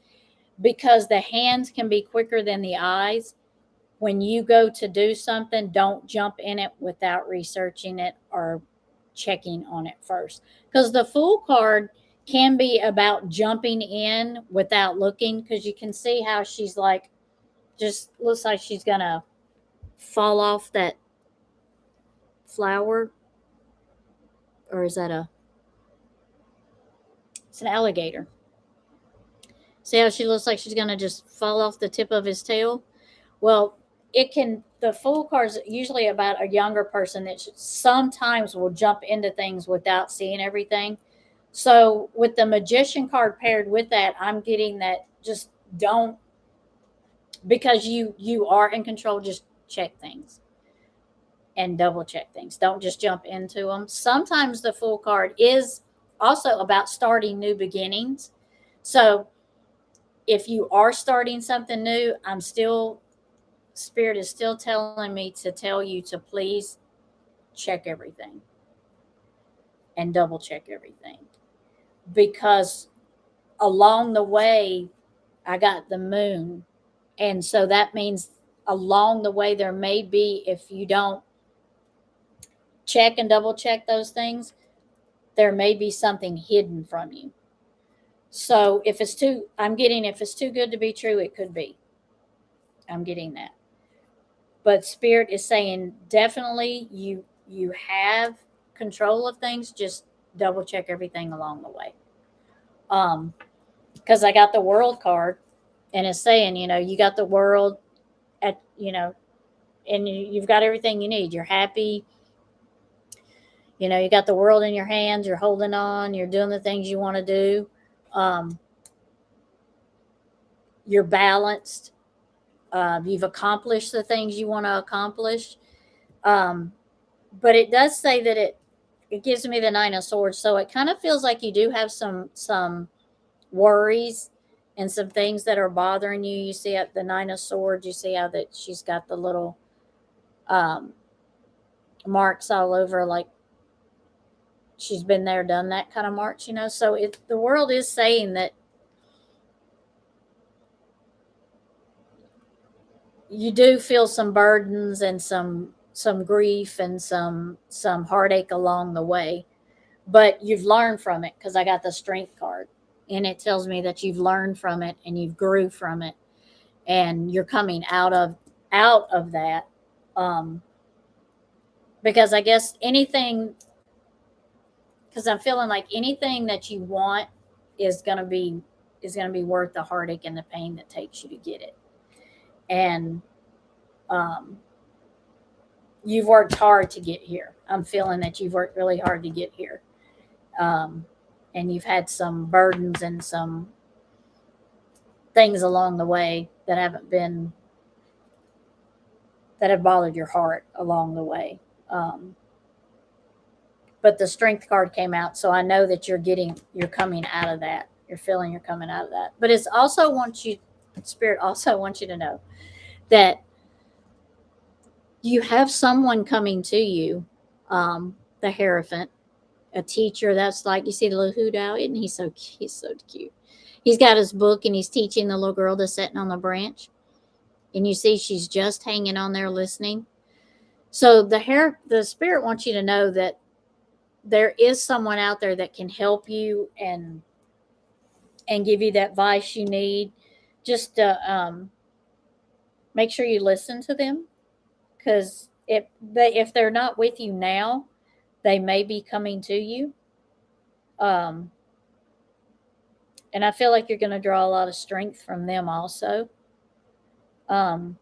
because the hands can be quicker than the eyes, when you go to do something, don't jump in it without researching it or checking on it first. Because the Fool card can be about jumping in without looking, because you can see how she's like, just looks like she's going to fall off that flower. Or is that it's an alligator. See how she looks like she's going to just fall off the tip of his tail? Well, the Fool card is usually about a younger person that sometimes will jump into things without seeing everything. So with the Magician card paired with that, I'm getting that, just don't, because you are in control, just check things and double check things. Don't just jump into them. Sometimes the Fool card is also about starting new beginnings. So if you are starting something new, Spirit is still telling me to tell you to please check everything and double check everything. Because along the way, I got the Moon. And so that means along the way, there may be, if you don't check and double check those things, there may be something hidden from you. So if it's too good to be true, it could be. I'm getting that. But Spirit is saying definitely you have control of things, just double check everything along the way. Because I got the World card, and it's saying, you got the world at, and you've got everything you need. You're happy. You got the world in your hands. You're holding on. You're doing the things you want to do. You're balanced. You've accomplished the things you want to accomplish. But it does say that it gives me the Nine of Swords, so it kind of feels like you do have some worries and some things that are bothering you. You see at the Nine of Swords, you see how that she's got the little marks all over, like she's been there, done that kind of marks, So the world is saying that you do feel some burdens and some grief and some heartache along the way, but you've learned from it, because I got the Strength card, and it tells me that you've learned from it and you've grew from it, and you're coming out of that. Because I guess because I'm feeling like anything that you want is gonna be worth the heartache and the pain that takes you to get it. And you've worked hard to get here. I'm feeling that you've worked really hard to get here. And you've had some burdens and some things along the way that have bothered your heart along the way. But the strength card came out, so I know that you're coming out of that. You're feeling you're coming out of that. But Spirit also wants you to know that you have someone coming to you, the Hierophant, a teacher that's like, you see the little hoot owl, isn't he he's so cute. He's got his book and he's teaching the little girl that's sitting on the branch. And you see she's just hanging on there listening. So the Spirit wants you to know that there is someone out there that can help you and give you that advice you need. Just make sure you listen to them, because if they're not with you now, they may be coming to you. And I feel like you're going to draw a lot of strength from them also. And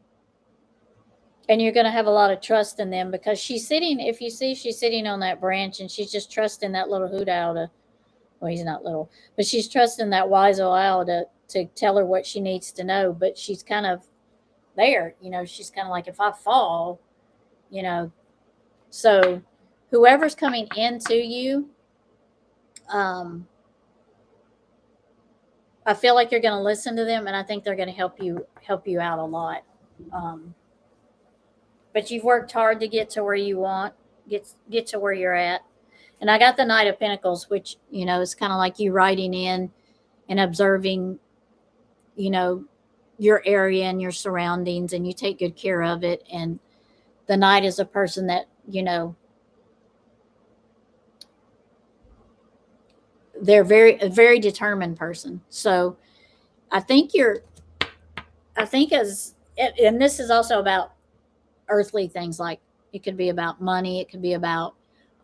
you're going to have a lot of trust in them, because she's sitting on that branch and she's just trusting that little hoot owl well, he's not little, but she's trusting that wise old owl to tell her what she needs to know. But she's kind of there, she's kind of like, if I fall, so whoever's coming into you, I feel like you're going to listen to them, and I think they're going to help you out a lot. But you've worked hard to get to where you want, get to where you're at. And I got the Knight of Pentacles, which, is kind of like you riding in and observing, your area and your surroundings, and you take good care of it. And the Knight is a person that, they're a very determined person. So I think and this is also about earthly things, like it could be about money, it could be about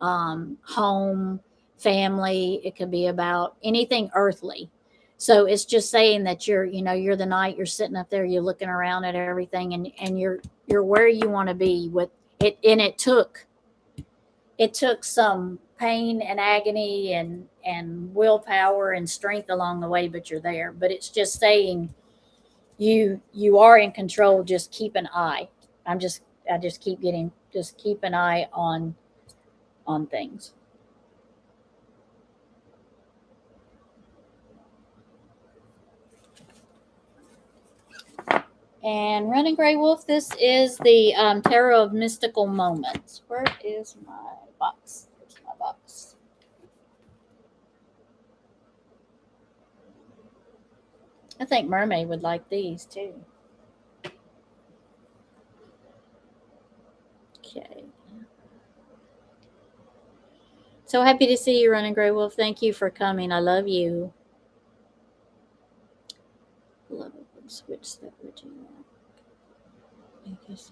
home, family, it could be about anything earthly. So it's just saying that you're the Knight, you're sitting up there, you're looking around at everything, and you're where you want to be with it. And it took some pain and agony and willpower and strength along the way, but you're there. But it's just saying you are in control. Just keep an eye. I just keep an eye on things. And Running Gray Wolf, this is the Tarot of Mystical Moments. Where is my box? Here's my box. I think Mermaid would like these too. Okay. So happy to see you, Running Gray Wolf. Thank you for coming. I love you. Love it. Switch that with you. Thank you so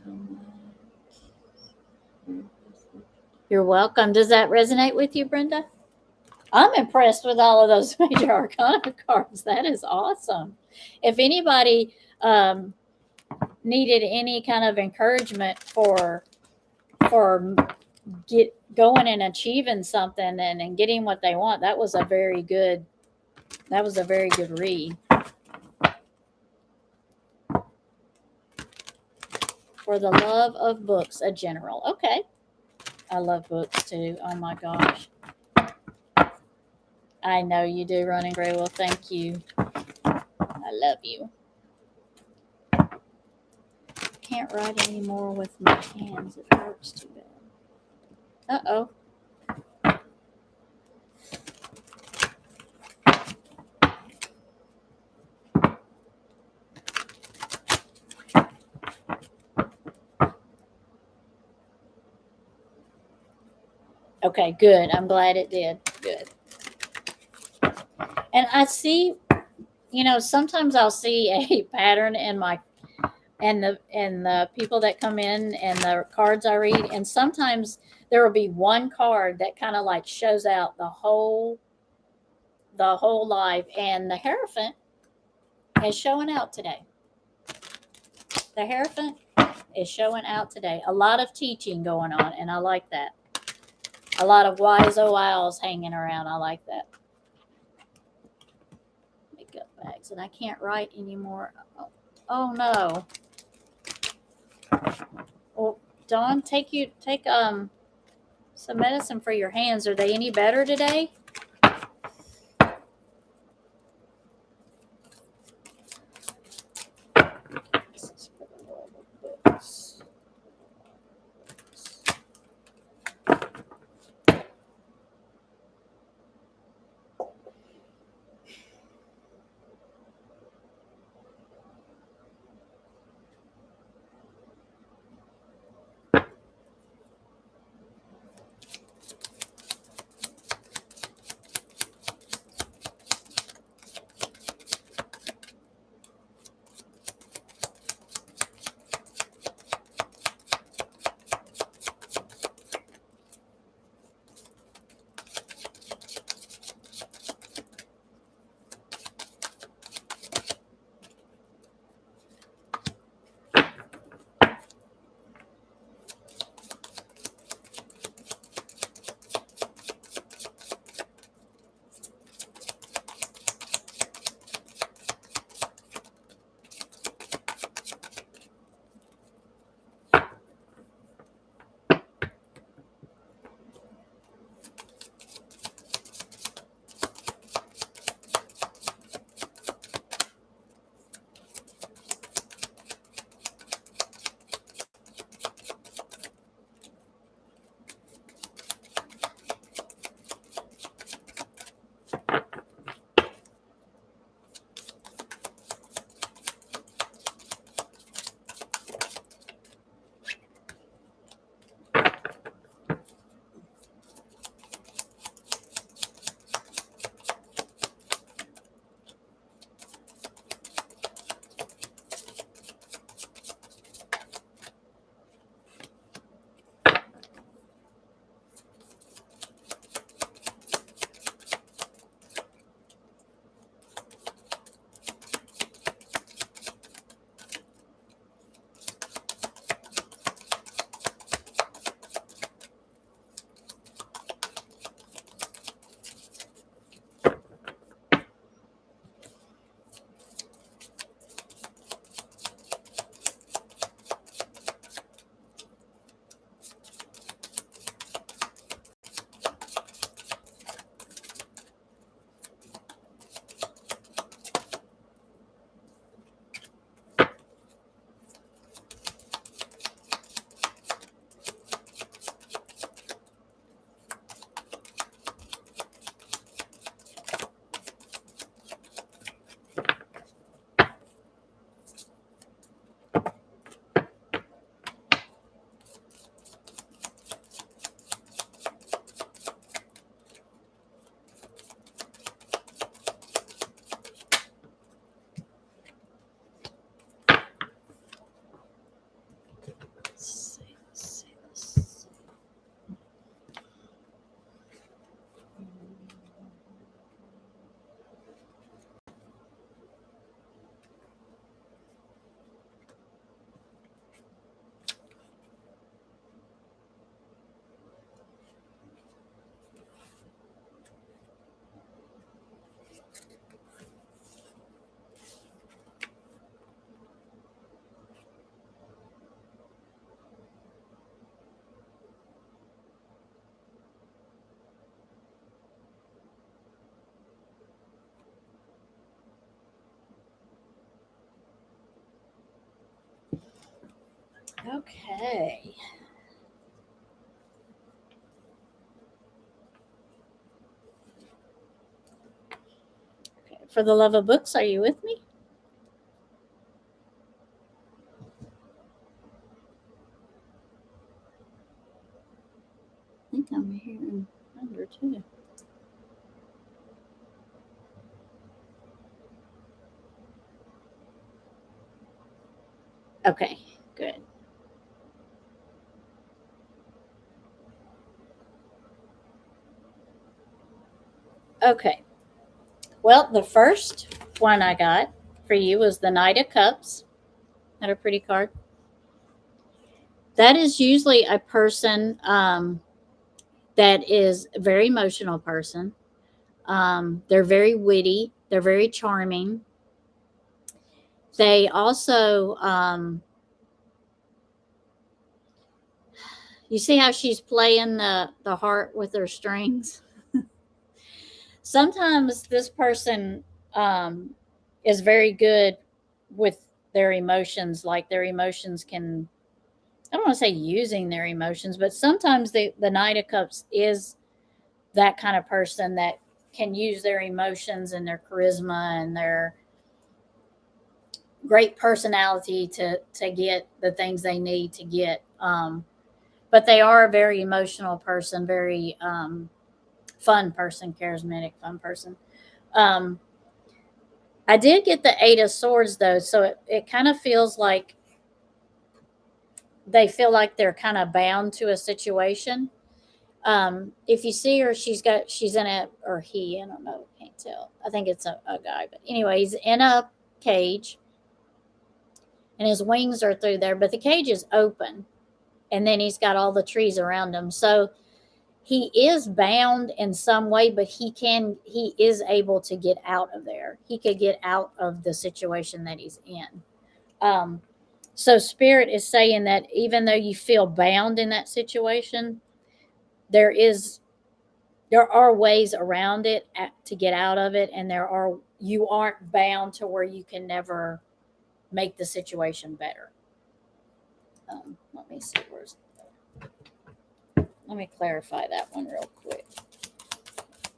much. You're welcome. Does that resonate with you, Brenda? I'm impressed with all of those Major Arcana cards. That is awesome. If anybody needed any kind of encouragement for going and achieving something and getting what they want, that was a very good read. For the love of books, a general. Okay. I love books too. Oh my gosh. I know you do, Running Gray. Well, thank you. I love you. Can't write anymore with my hands. It hurts too bad. Uh-oh. Okay, good. I'm glad it did. Good. And I see, sometimes I'll see a pattern in the people that come in and the cards I read, and sometimes there will be one card that kind of like shows out the whole life, and the Hierophant is showing out today. The Hierophant is showing out today. A lot of teaching going on, and I like that. A lot of wise owls hanging around. I like that. Makeup bags, and I can't write anymore. Oh no. Well, Dawn, take some medicine for your hands. Are they any better today? This is for the love of books. Let's see. Okay. Okay. For the love of books, are you with me? I think I'm hearing under too. Okay, good. Okay. Well, the first one I got for you was the Knight of Cups. Not a pretty card. that is usually a person that is a very emotional person. They're very witty. They're very charming. They also, you see how she's playing the heart with her strings? Sometimes this person is very good with their emotions. Like their emotions can, I don't want to say using their emotions, but sometimes the Knight of Cups is that kind of person that can use their emotions and their charisma and their great personality to get the things they need to get. But they are a very emotional person, very fun person, charismatic, fun person. I did get the Eight of Swords though, so it kind of feels like they feel like they're kind of bound to a situation. If you see her, she's in a, or he, I don't know, can't tell. I think it's a guy, but anyway, he's in a cage and his wings are through there, but the cage is open and then he's got all the trees around him. So he is bound in some way, but he is able to get out of there. He could get out of the situation that he's in. So Spirit is saying that even though you feel bound in that situation, there are ways around it to get out of it, and you aren't bound to where you can never make the situation better. Let me see let me clarify that one real quick.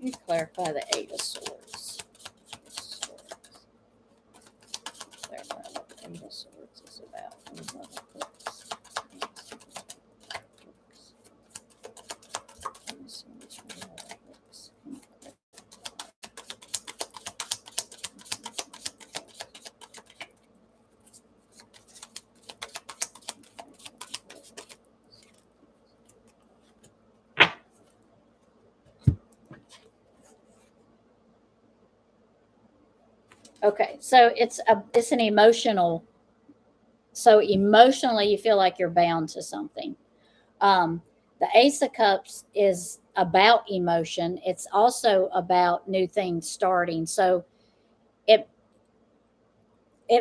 Let me clarify the Eight of Swords. Clarify what the Eight of Swords is about. Okay, so it's an emotional. So emotionally, you feel like you're bound to something. The Ace of Cups is about emotion. It's also about new things starting. So it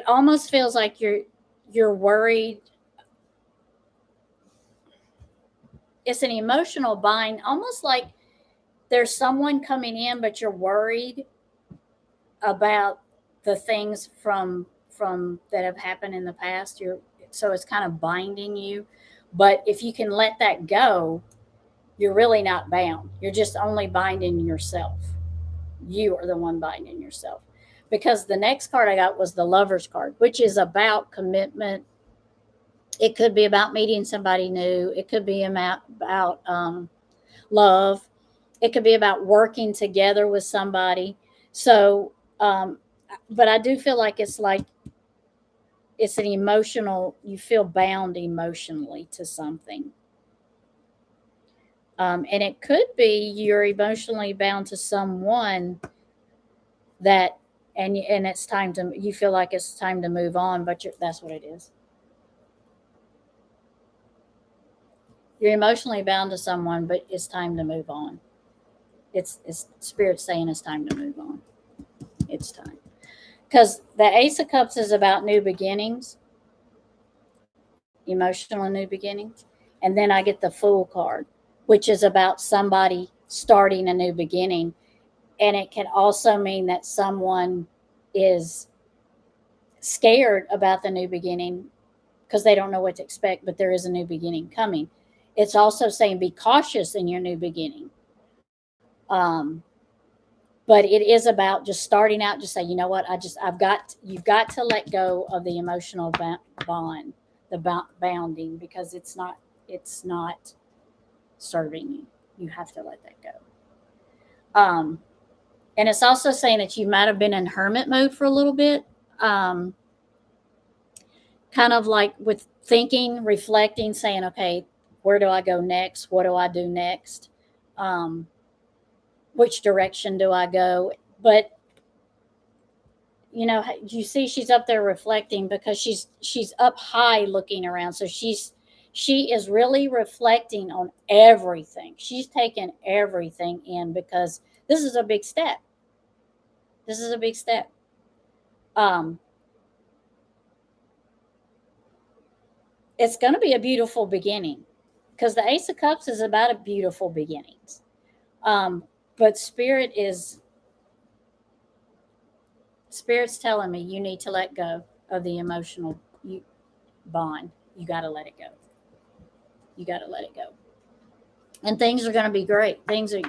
almost feels like you're worried. It's an emotional bind, almost like there's someone coming in, but you're worried about the things from that have happened in the past. So it's kind of binding you. But if you can let that go, you're really not bound. You're just only binding yourself. You are the one binding yourself. Because the next card I got was the Lover's card, which is about commitment. It could be about meeting somebody new. It could be about love. It could be about working together with somebody. So, but I do feel like it's an emotional, you feel bound emotionally to something. And it could be you're emotionally bound to someone that, and it's time to, you feel like it's time to move on, but that's what it is. You're emotionally bound to someone, but it's time to move on. It's Spirit saying it's time to move on. It's time. Because the Ace of Cups is about new beginnings, emotional new beginnings. And then I get the Fool card, which is about somebody starting a new beginning. And it can also mean that someone is scared about the new beginning because they don't know what to expect, but there is a new beginning coming. It's also saying be cautious in your new beginning. But it is about just starting out, just say, you know what, you've got to let go of the emotional bond, the bounding, because it's not serving you. You have to let that go. And it's also saying that you might have been in hermit mode for a little bit, kind of like with thinking, reflecting, saying, okay, where do I go next? What do I do next? Which direction do I go? But you see she's up there reflecting because she's up high looking around. So she's She is really reflecting on everything. She's taken everything in because this is a big step. This is a big step. It's going to be a beautiful beginning because the Ace of Cups is about a beautiful beginnings. But Spirit's telling me you need to let go of the emotional bond. You got to let it go. You got to let it go. And things are going to be great.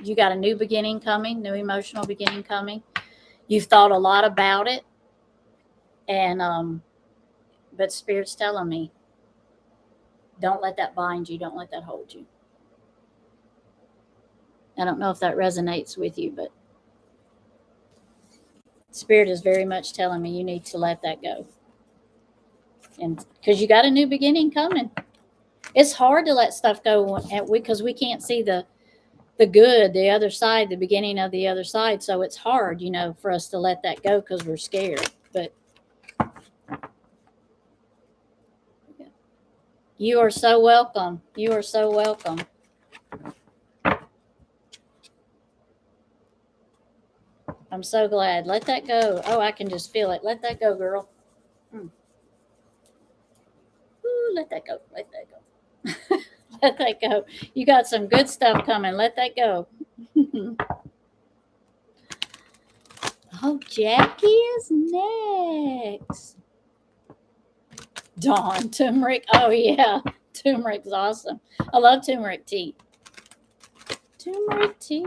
You got a new beginning coming, new emotional beginning coming. You've thought a lot about it. And, but Spirit's telling me, don't let that bind you. Don't let that hold you. I don't know if that resonates with you, but Spirit is very much telling me you need to let that go. And because you got a new beginning coming. It's hard to let stuff go because we can't see the good, the other side, the beginning of the other side. So it's hard, for us to let that go because we're scared. But you are so welcome. You are so welcome. I'm so glad. Let that go. Oh, I can just feel it. Let that go, girl. Ooh, let that go. Let that go. Let that go. You got some good stuff coming. Let that go. Oh, Jackie is next. Dawn, turmeric. Oh, yeah. Turmeric's awesome. I love turmeric tea. Turmeric tea.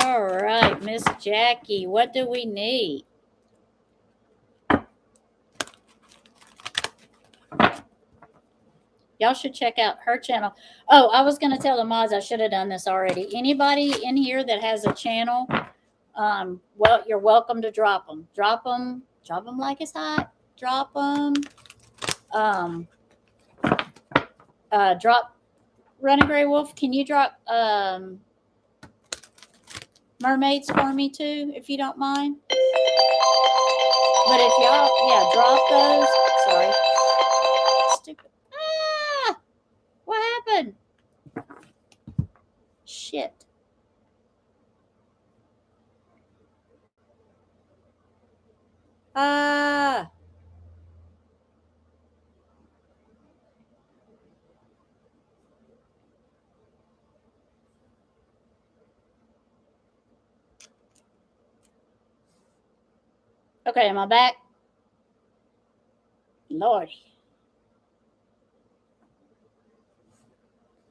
All right, Miss Jackie, what do we need? Y'all should check out her channel. Oh, I was going to tell the mods I should have done this already. Anybody in here that has a channel, well, you're welcome to drop them. Drop them like it's hot. Drop them. Drop Running Gray Wolf. Can you drop mermaids for me too, if you don't mind? But if y'all, drop those. Sorry. Stupid. Ah! What happened? Shit. Ah. Okay, am I back? Lordy.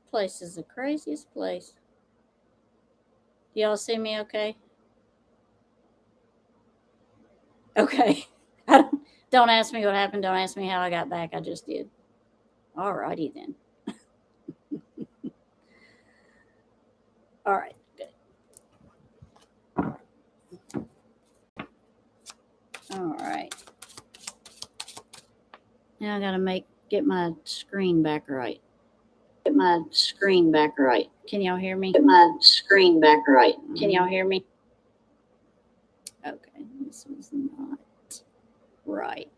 Place is the craziest place. Y'all see me okay? Okay. Don't ask me what happened. Don't ask me how I got back. I just did. Alrighty then. All right. Good. All right. Now I gotta get my screen back right. Get my screen back right. Can y'all hear me? Get my screen back right. Can y'all hear me? Okay, this was not right.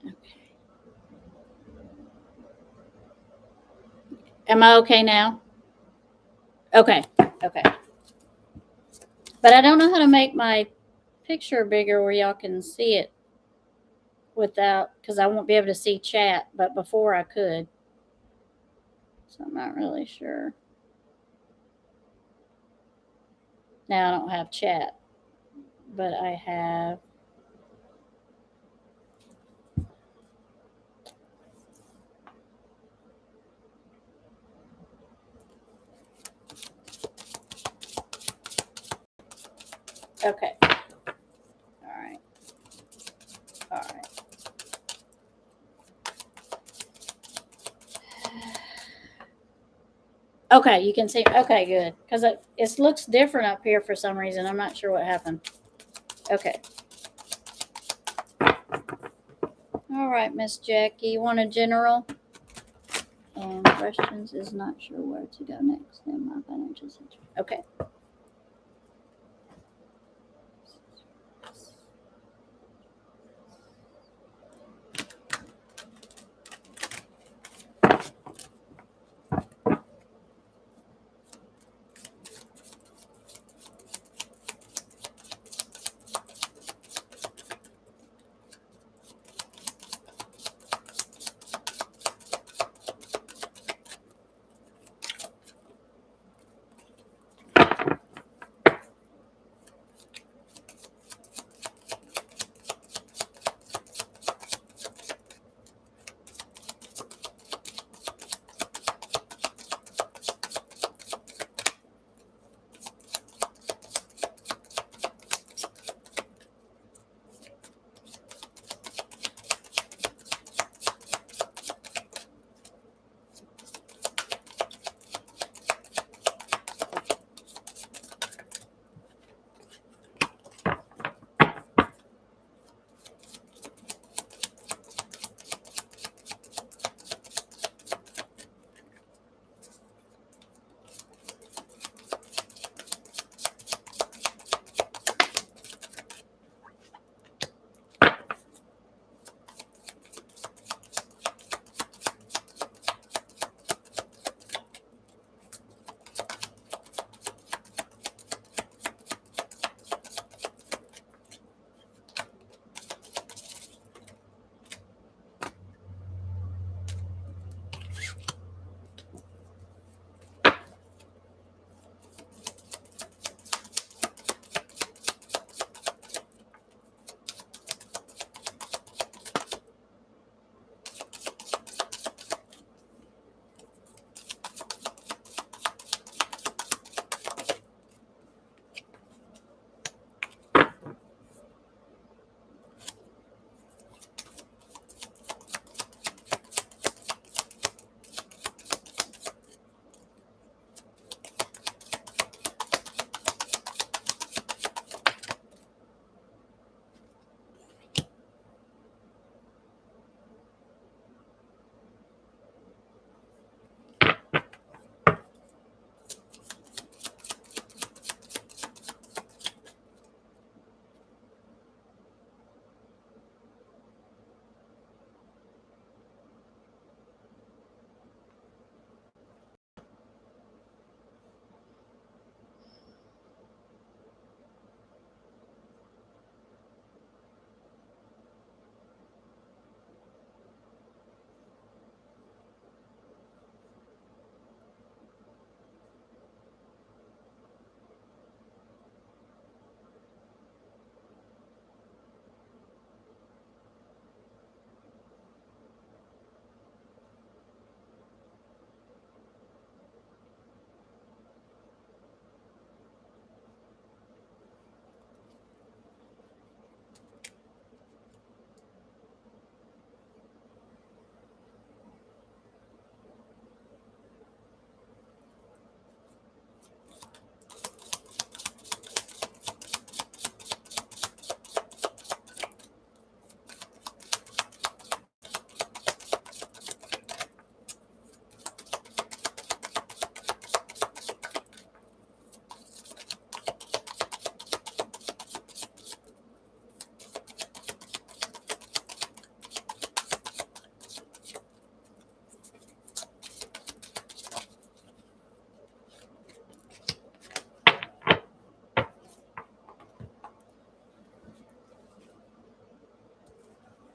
Okay. Am I okay now? Okay. Okay. But I don't know how to make my picture bigger where y'all can see it without, because I won't be able to see chat, but before I could. So I'm not really sure. Now I don't have chat, but I have. Okay. All right. All right. Okay, you can see. Okay, good. Because it looks different up here for some reason. I'm not sure what happened. Okay. All right, Miss Jackie. You want a general? And questions is not sure where to go next in my financial situation. Okay.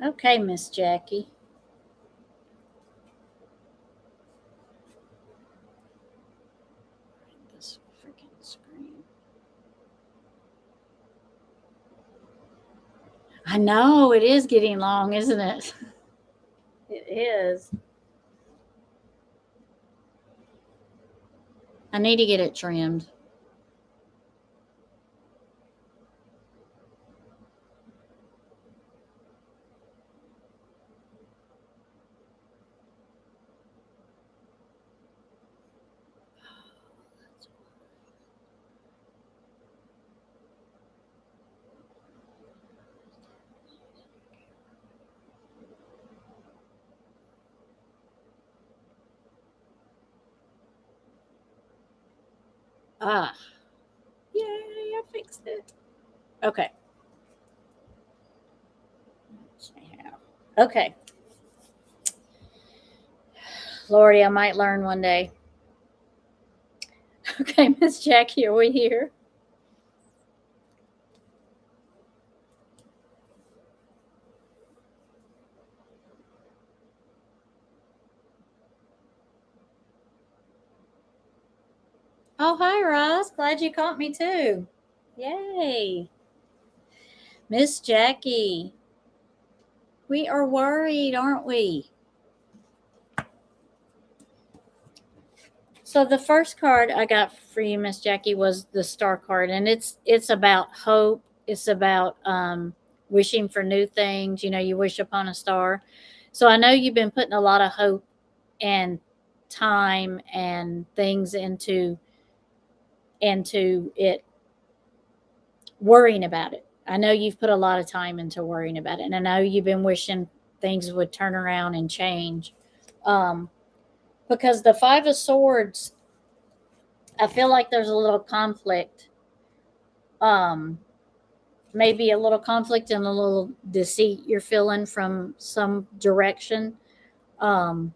Okay, Miss Jackie. This freaking screen. I know it is getting long, isn't it? It is. I need to get it trimmed. Ah, yay, I fixed it. Okay. Okay. Lordy, I might learn one day. Okay, Miss Jackie, are we here? Oh, hi, Ross. Glad you caught me too. Yay. Miss Jackie, we are worried, aren't we? So the first card I got for you, Miss Jackie, was the Star card, and it's about hope. It's about wishing for new things. You know, you wish upon a star. So I know you've been putting a lot of hope and time and things into it, worrying about it. I know you've put a lot of time into worrying about it, and I know you've been wishing things would turn around and change. Um, because the Five of Swords, I feel like there's a little conflict. Um, Maybe a little conflict and a little deceit you're feeling from some direction. Um,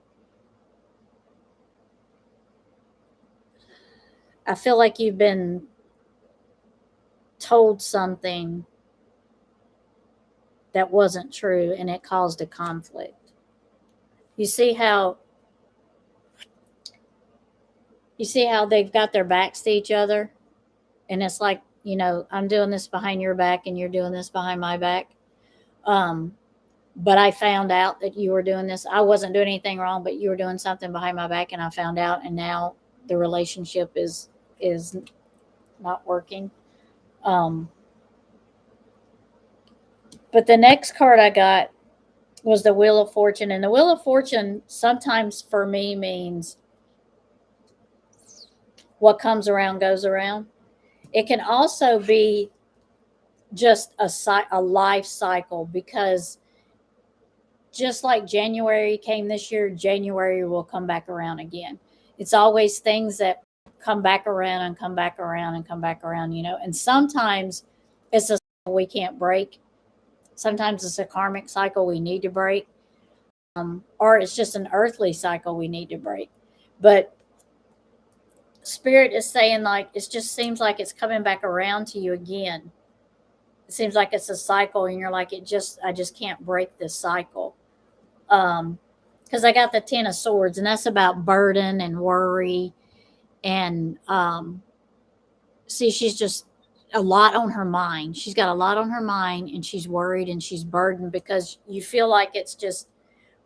I feel like you've been told something that wasn't true and it caused a conflict. You see how they've got their backs to each other, and it's like, you know, I'm doing this behind your back and you're doing this behind my back. Um, but I found out that you were doing this. I wasn't doing anything wrong, but you were doing something behind my back, and I found out, and now the relationship is not working. Um, but the next card I got was the Wheel of Fortune, and the Wheel of Fortune sometimes for me means what comes around goes around. It can also be just a life cycle, because just like January came this year, January will come back around again. It's always things that come back around and come back around and come back around, you know. And sometimes it's a cycle we can't break. Sometimes it's a karmic cycle we need to break, or it's just an earthly cycle we need to break. But Spirit is saying, like, it just seems like it's coming back around to you again. It seems like it's a cycle, and you're like, I just can't break this cycle. Because I got the Ten of Swords, and that's about burden and worry. And see, she's just a lot on her mind. She's got a lot on her mind, and she's worried and she's burdened, because you feel like it's just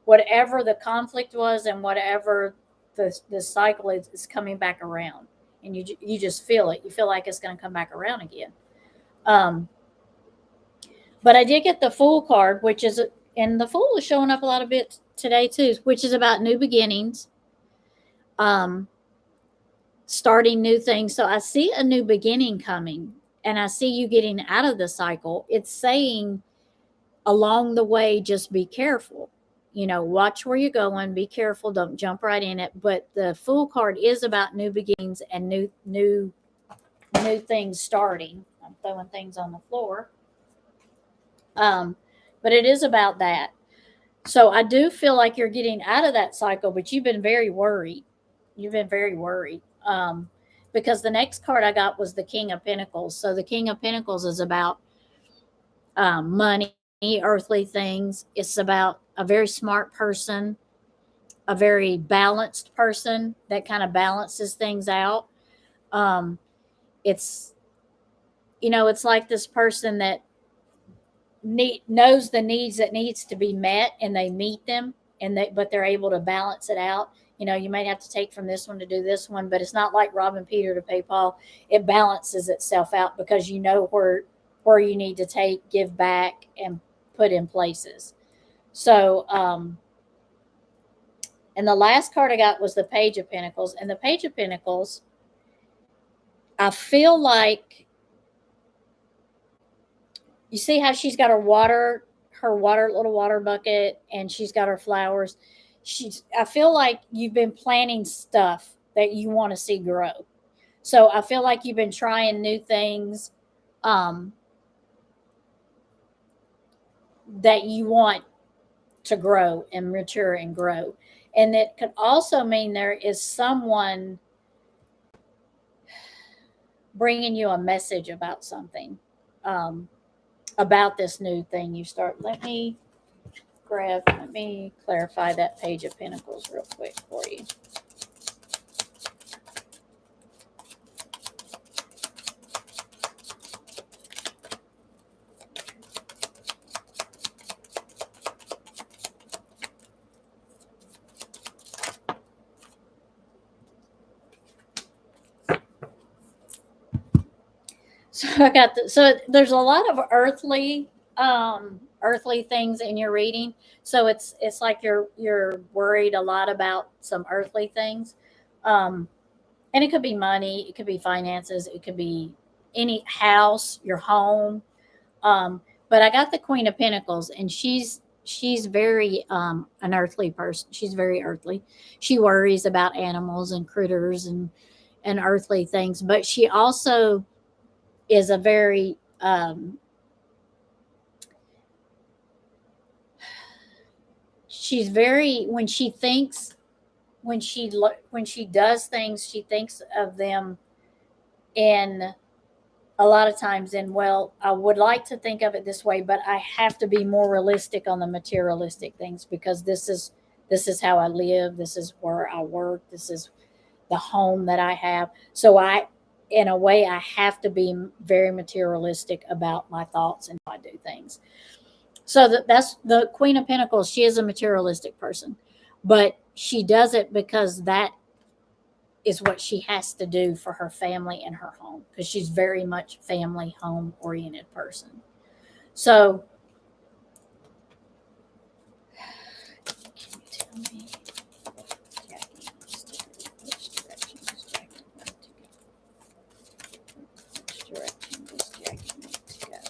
whatever the conflict was and whatever the cycle is coming back around. And you just feel it. You feel like it's going to come back around again. Um, but I did get the Fool card, which is, and the Fool is showing up a lot of bit today too, which is about new beginnings, um, starting new things. So I see a new beginning coming, and I see you getting out of the cycle. It's saying along the way, just be careful. You know, watch where you're going, be careful, don't jump right in it. But the Fool card is about new beginnings and new things starting. I'm throwing things on the floor. Um, but it is about that. So I do feel like you're getting out of that cycle, but you've been very worried. You've been very worried. Because the next card I got was the King of Pentacles. So the King of Pentacles is about money, earthly things. It's about a very smart person, a very balanced person that kind of balances things out. Um, it's, you know, it's like this person that knows the needs that needs to be met, and they meet them, but they're able to balance it out. You know, you might have to take from this one to do this one, but it's not like robbing Peter to pay Paul. It balances itself out, because you know where you need to take, give back, and put in places. So and the last card I got was the Page of Pentacles, and the Page of Pentacles, I feel like, you see how she's got her little water bucket, and she's got her flowers. I feel like you've been planting stuff that you want to see grow. So I feel like you've been trying new things that you want to grow and mature and grow. And it could also mean there is someone bringing you a message about something, about this new thing you start. Let me clarify that Page of Pentacles real quick for you. So so there's a lot of earthly things in your reading. So it's like you're worried a lot about some earthly things. And it could be money, it could be finances, it could be any house, your home. But I got the Queen of Pentacles, and she's very an earthly person. She's very earthly. She worries about animals and critters and earthly things, but she also is a very she's very when she does things, she thinks of them in a lot of times in, well, I would like to think of it this way, but I have to be more realistic on the materialistic things because this is how I live, this is where I work, this is the home that I have. So in a way, I have to be very materialistic about my thoughts and how I do things. So that's the Queen of Pentacles. She is a materialistic person, but she does it because that is what she has to do for her family and her home, because she's very much family home oriented person. So can you tell me, Jackie, which direction does Jackie need to go? Which direction does Jackie need to go?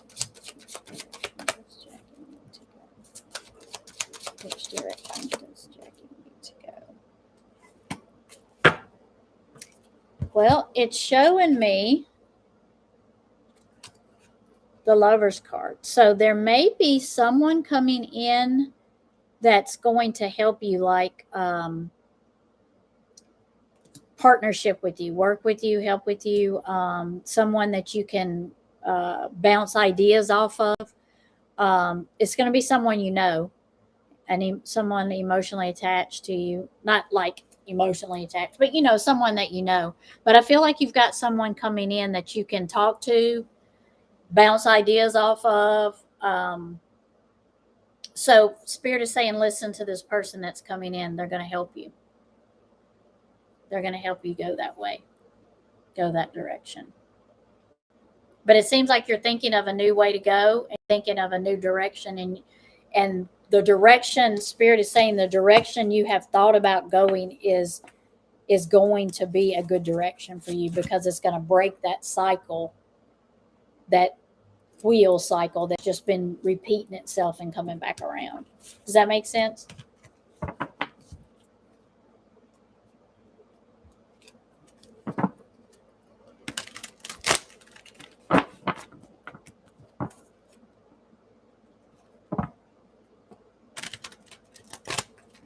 Which direction does Jackie need to go? Well, it's showing me the Lover's card. So there may be someone coming in that's going to help you, like partnership with you, work with you, help with you, someone that you can bounce ideas off of. It's going to be someone you know, and someone emotionally attached to you. Not like emotionally attached, but someone that you know. But I feel like you've got someone coming in that you can talk to, bounce ideas off of. So Spirit is saying, listen to this person that's coming in. They're going to help you. They're going to help you go that way, go that direction. But it seems like you're thinking of a new way to go and thinking of a new direction. And the direction, Spirit is saying, the direction you have thought about going is going to be a good direction for you, because it's going to break that cycle, that wheel cycle that's just been repeating itself and coming back around. Does that make sense?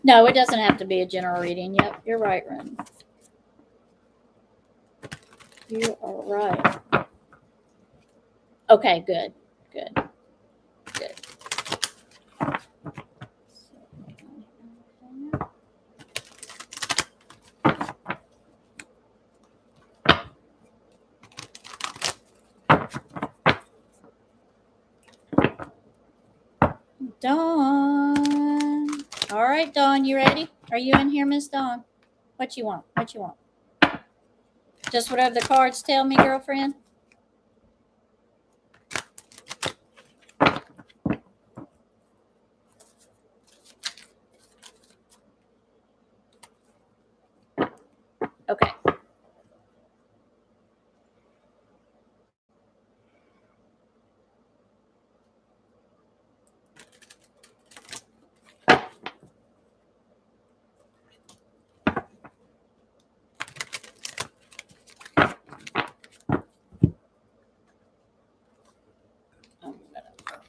No, it doesn't have to be a general reading. Yep, you're right, Ren. You are right. Okay, good. Good. Good. Dawn. All right, Dawn, you ready? Are you in here, Miss Dawn? What you want? What you want? Just whatever the cards tell me, girlfriend. Okay.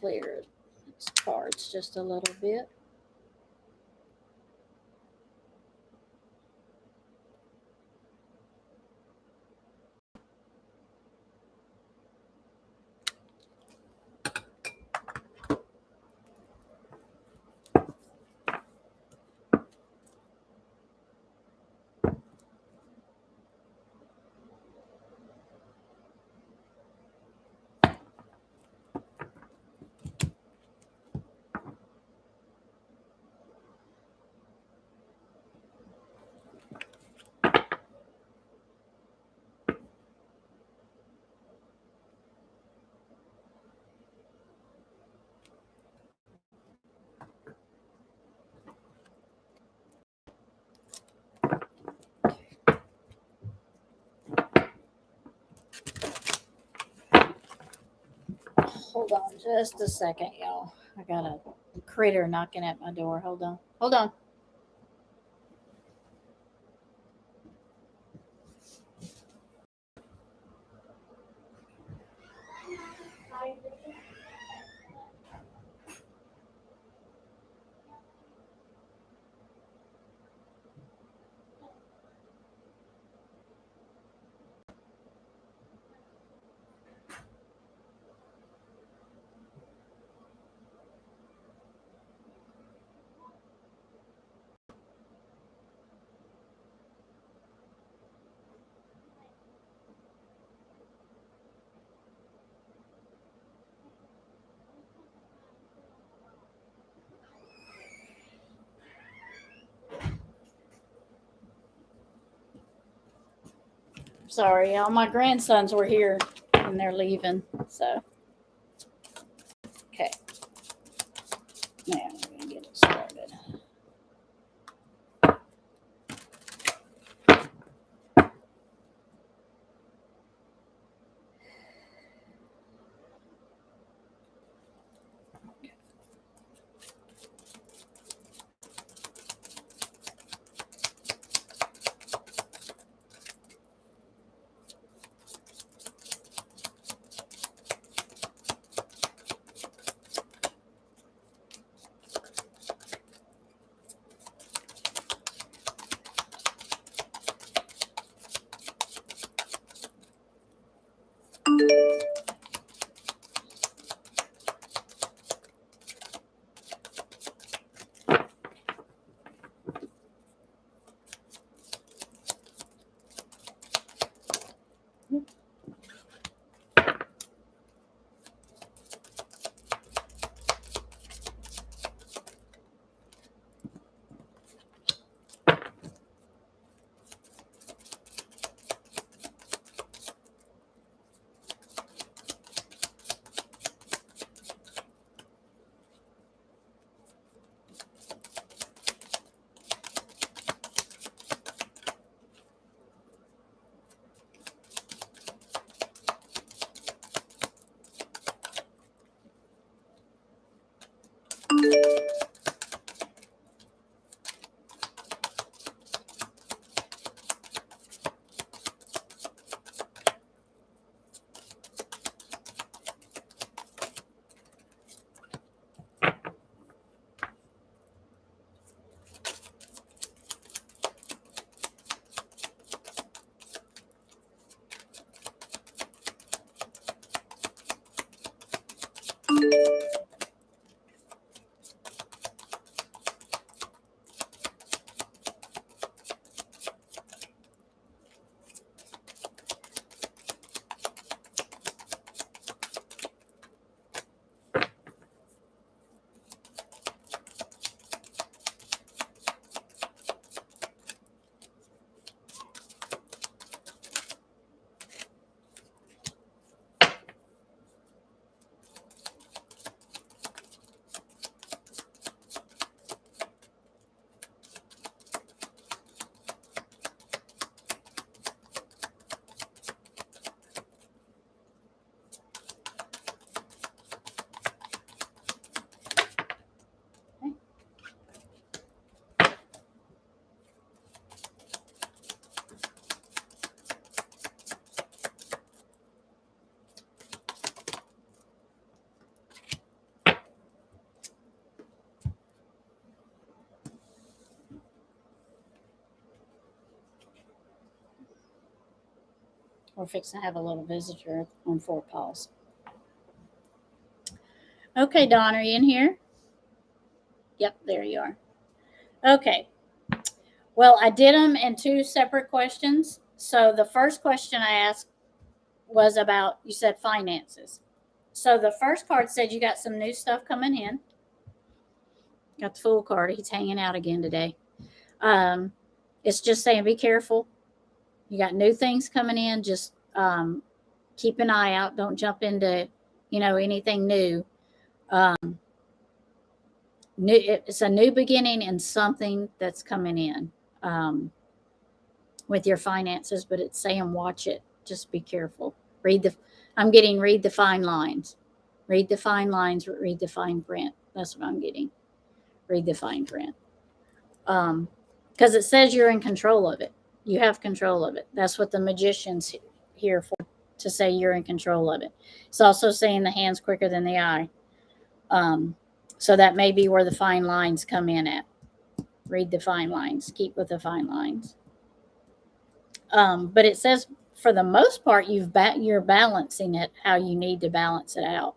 clear these cards just a little bit. Hold on just a second, y'all. I got a critter knocking at my door. Hold on. Hold on. Sorry, y'all. My grandsons were here and they're leaving. So, okay. Now we're going to get it started. We're fixing to have a little visitor on 4 Paws. Okay, Dawn, are you in here? Yep, there you are. Okay. Well, I did them in 2 separate questions. So the first question I asked was about, you said finances. So the first card said you got some new stuff coming in. Got the Fool card. He's hanging out again today. It's just saying be careful. You got new things coming in. Just keep an eye out. Don't jump into, anything new. It's a new beginning and something that's coming in with your finances, but it's saying watch it. Just be careful. Read the fine lines. Read the fine lines, read the fine print. That's what I'm getting. Read the fine print. Because it says you're in control of it. You have control of it. That's what the magician's here for, to say you're in control of it. It's also saying the hand's quicker than the eye. So that may be where the fine lines come in at. Read the fine lines. Keep with the fine lines. But it says for the most part, you're balancing it how you need to balance it out.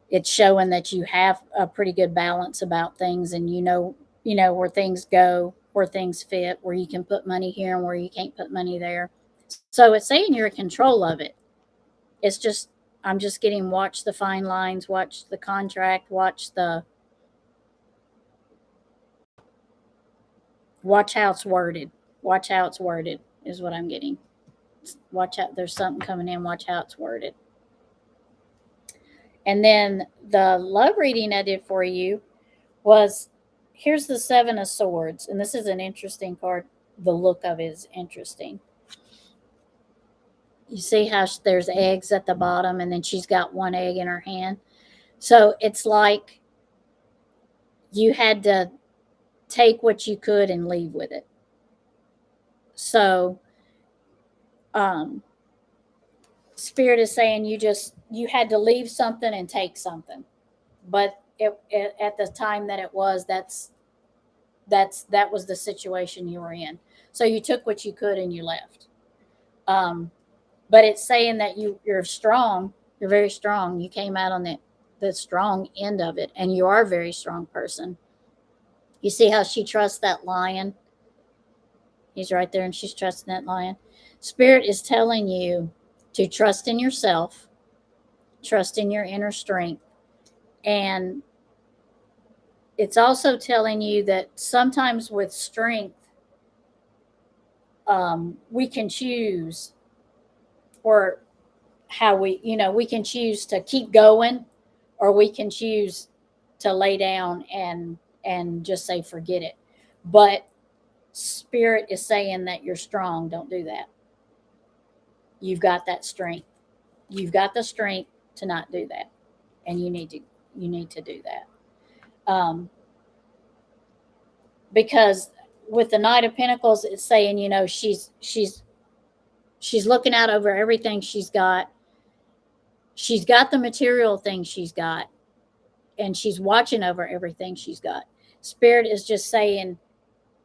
It's showing that you have a pretty good balance about things, and you know where things go, where things fit, where you can put money here and where you can't put money there. So it's saying you're in control of it. It's just, I'm just getting, watch the fine lines, watch the contract, watch how it's worded. Watch how it's worded is what I'm getting. Watch out, there's something coming in, watch how it's worded. And then the love reading I did for you was, here's the 7 of Swords. And this is an interesting card. The look of it is interesting. You see how there's eggs at the bottom, and then she's got 1 egg in her hand. So it's like you had to take what you could and leave with it. So Spirit is saying you had to leave something and take something. But at the time that it was, that was the situation you were in. So you took what you could and you left. But it's saying that you're strong. You're very strong. You came out on the strong end of it, and you are a very strong person. You see how she trusts that lion? He's right there, and she's trusting that lion. Spirit is telling you to trust in yourself, trust in your inner strength, and it's also telling you that sometimes with strength, we can choose, or how we can choose to keep going, or we can choose to lay down and just say forget it. But Spirit is saying that you're strong. Don't do that. You've got that strength. You've got the strength to not do that, and you need to do that. Because with the Knight of Pentacles, it's saying she's looking out over everything she's got. She's got the material things she's got, and she's watching over everything she's got. Spirit is just saying,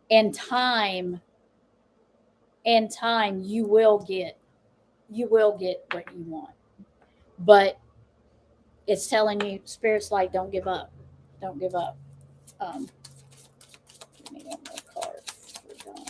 in time, you will get what you want. But it's telling you, Spirit's like, don't give up. Don't give up. Give me one more card for Dawn.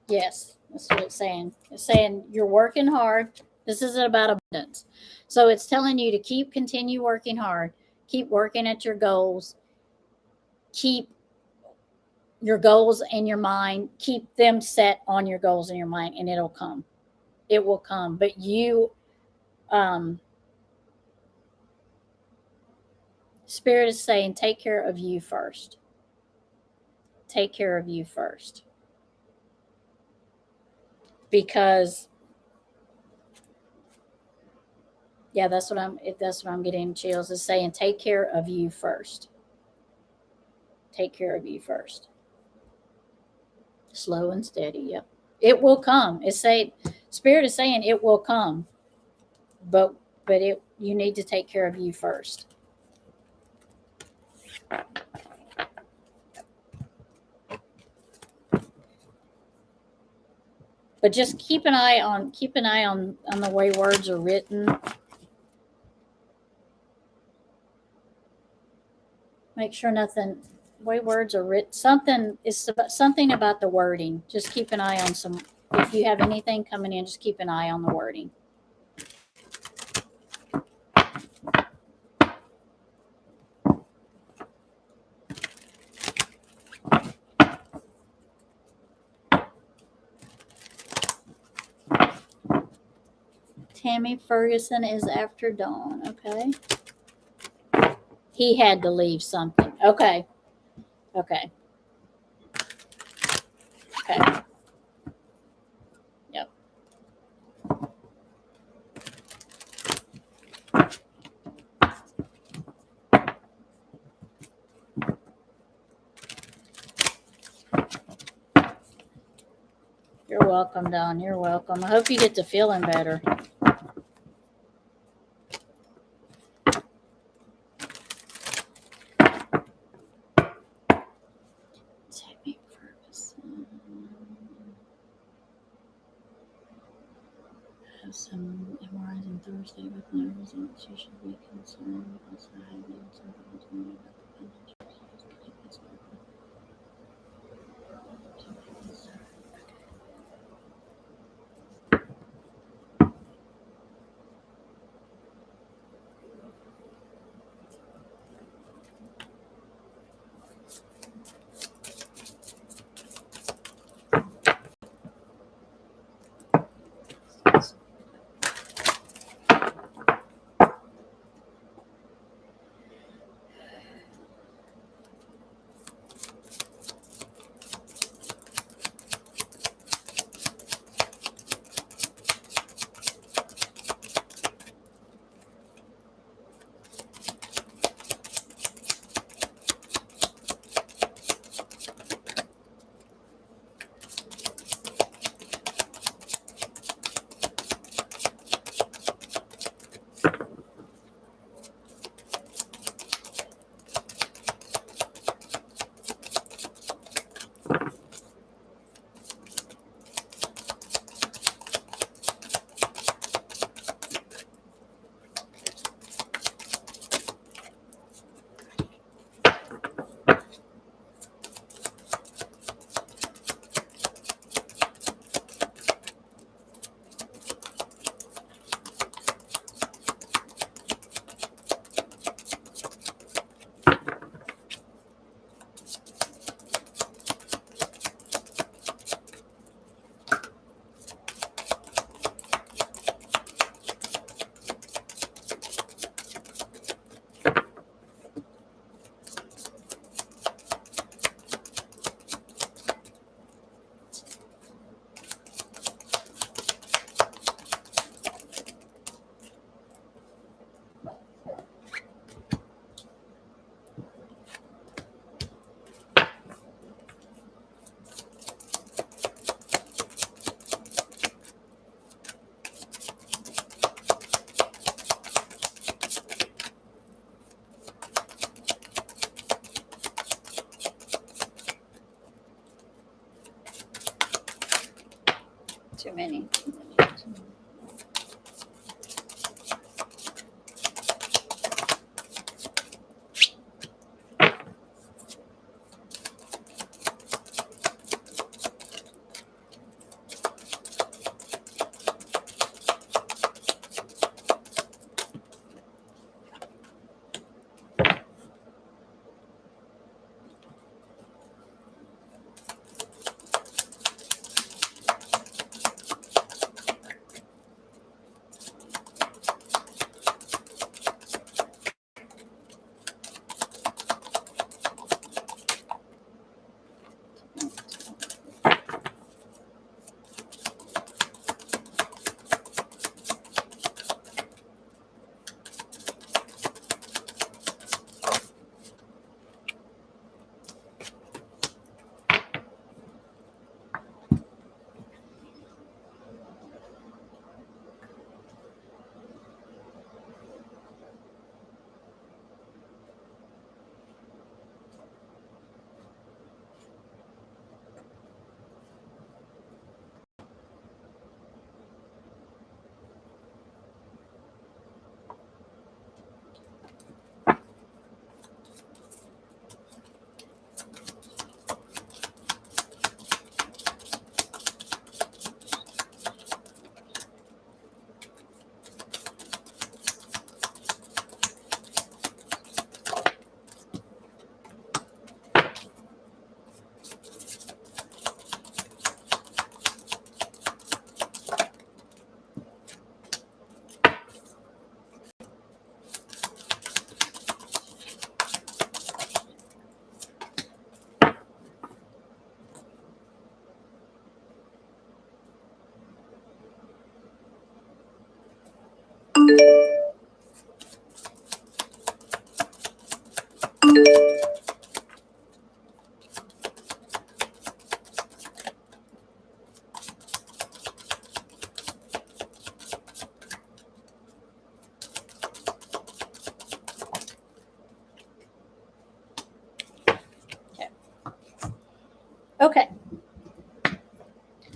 Yes, that's what it's saying. It's saying you're working hard. This isn't about abundance. So it's telling you to continue working hard. Keep working at your goals. Keep your goals in your mind. Keep them set on your goals in your mind, and it'll come. It will come. But Spirit is saying, take care of you first. Take care of you first. Because that's what I'm getting chills, is saying take care of you first. Take care of you first. Slow and steady. Yep. It will come. Spirit is saying it will come. But you need to take care of you first. But just keep an eye on the way words are written. Make sure nothing way words are written. Something about the wording. Just keep an eye on some. If you have anything coming in, just keep an eye on the wording. Tammy Ferguson is after Dawn. Okay. He had to leave something. Okay. Okay. Okay. Yep. You're welcome, Dawn. You're welcome. I hope you get to feeling better. Tammy Ferguson. Have some MRIs on Thursday with no results. You should be concerned. Also, having some problems about the appendage.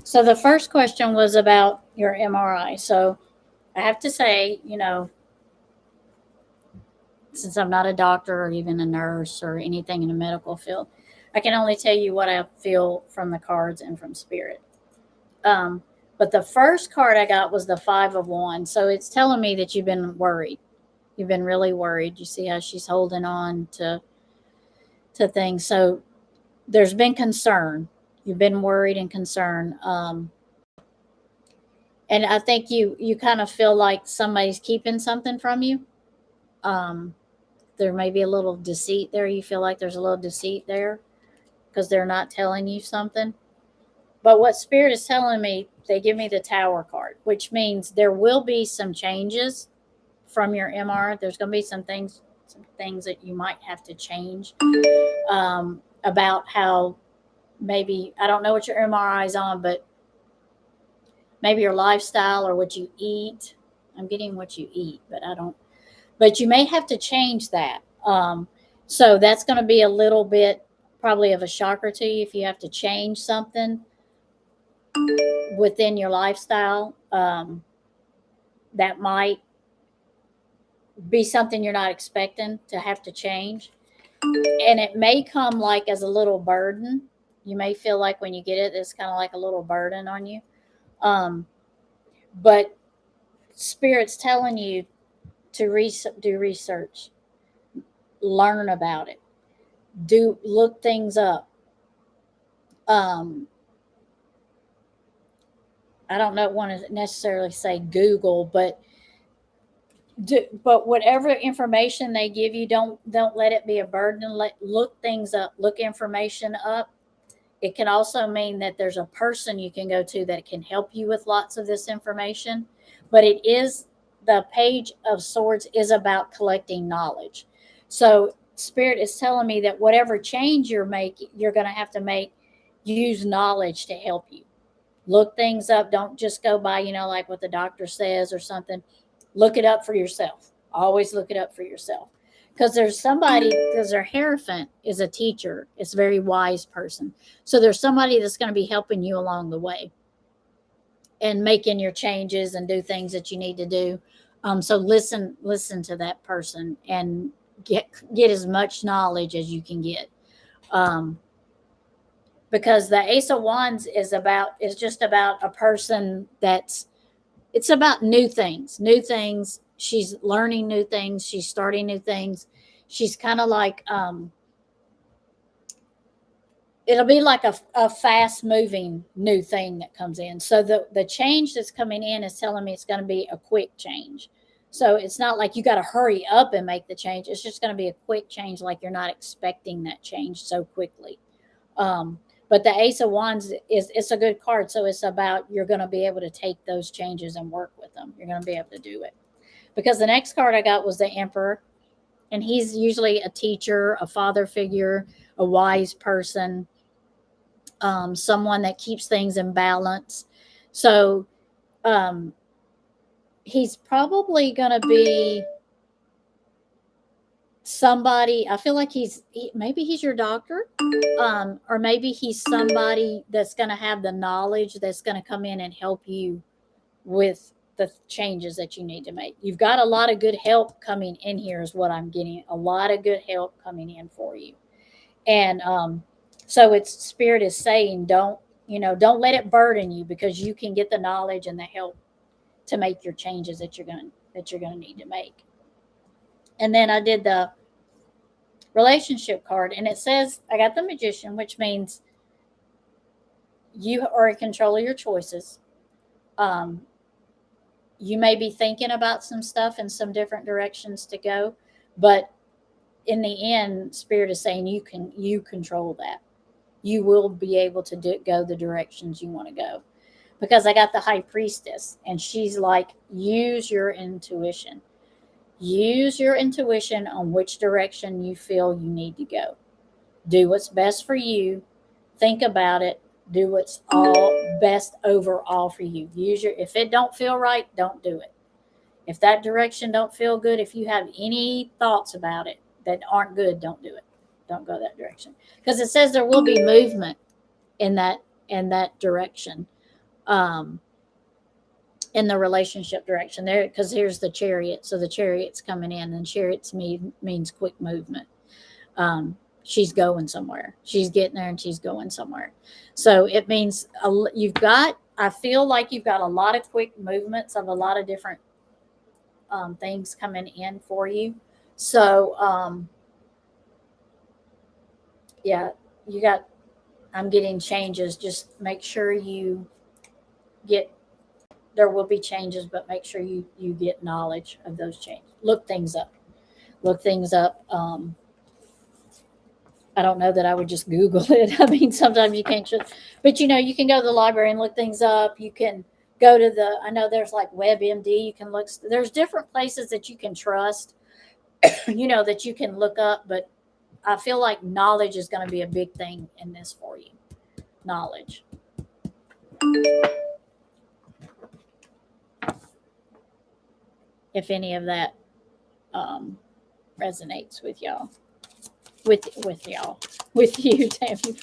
So the first question was about your MRI. So I have to say, since I'm not a doctor or even a nurse or anything in the medical field, I can only tell you what I feel from the cards and from spirit. Um, but the first card I got was the Five of Wands. So it's telling me that you've been worried. You've been really worried. You see how she's holding on to things. So there's been concern. You've been worried and concerned. And I think you kind of feel like somebody's keeping something from you. Um, there may be a little deceit there. You feel like there's a little deceit there because they're not telling you something. But what Spirit is telling me, they give me the Tower card, which means there will be some changes from your MR. There's going to be some things that you might have to change about how maybe, I don't know what your MRI is on, but maybe your lifestyle or what you eat. I'm getting what you eat, but I don't. But you may have to change that. So that's going to be a little bit probably of a shocker to you if you have to change something within your lifestyle. That might be something you're not expecting to have to change. And it may come like as a little burden. You may feel like when you get it, it's kind of like a little burden on you. But Spirit's telling you to do research, learn about it, look things up. I don't know, want to necessarily say Google, but whatever information they give you, don't let it be a burden. Look things up, look information up. It can also mean that there's a person you can go to that can help you with lots of this information. But the Page of Swords is about collecting knowledge. So Spirit is telling me that whatever change you're making, you're going to have to make, use knowledge to help you. Look things up. Don't just go by, like what the doctor says or something. Look it up for yourself. Always look it up for yourself. Because their Hierophant is a teacher. It's a very wise person. So there's somebody that's going to be helping you along the way and making your changes and do things that you need to do. So listen to that person and get as much knowledge as you can get. Because the Ace of Wands is just about a person it's about new things. She's learning new things. She's starting new things. She's kind of like, it'll be like a fast moving new thing that comes in. So the change that's coming in is telling me it's going to be a quick change. So it's not like you got to hurry up and make the change. It's just going to be a quick change, like you're not expecting that change so quickly. But the Ace of Wands it's a good card. So it's about, you're going to be able to take those changes and work with them. You're going to be able to do it. Because the next card I got was the Emperor. And he's usually a teacher, a father figure, a wise person, someone that keeps things in balance. So he's probably going to be somebody, I feel like maybe he's your doctor, or maybe he's somebody that's going to have the knowledge that's going to come in and help you with the changes that you need to make. You've got a lot of good help coming in here is what I'm getting. A lot of good help coming in for you. And so Spirit is saying, don't let it burden you, because you can get the knowledge and the help to make your changes that you're going to need to make. And then I did the relationship card, and it says I got the Magician, which means you are in control of your choices. You may be thinking about some stuff in some different directions to go, but in the end, Spirit is saying you control that. You will be able to go the directions you want to go. Because I got the High Priestess, and she's like, use your intuition. Use your intuition on which direction you feel you need to go. Do what's best for you. Think about it. Do what's all best overall for you. If it don't feel right, don't do it. If that direction don't feel good, if you have any thoughts about it that aren't good, don't do it. Don't go that direction. Because it says there will be movement in that direction. in the relationship direction there, because here's the Chariot. So the Chariot's coming in, and Chariots means quick movement. She's going somewhere. She's getting there and she's going somewhere. So it means I feel like you've got a lot of quick movements of a lot of different things coming in for you. So, yeah, I'm getting changes. Just make sure there will be changes, but make sure you get knowledge of those changes. Look things up. I don't know that I would just Google it. I mean, sometimes you can't but you can go to the library and look things up. You can go to I know there's like WebMD. You can there's different places that you can trust, that you can look up. But I feel like knowledge is going to be a big thing in this for you. Knowledge. If any of that resonates with y'all. With you, Tammy.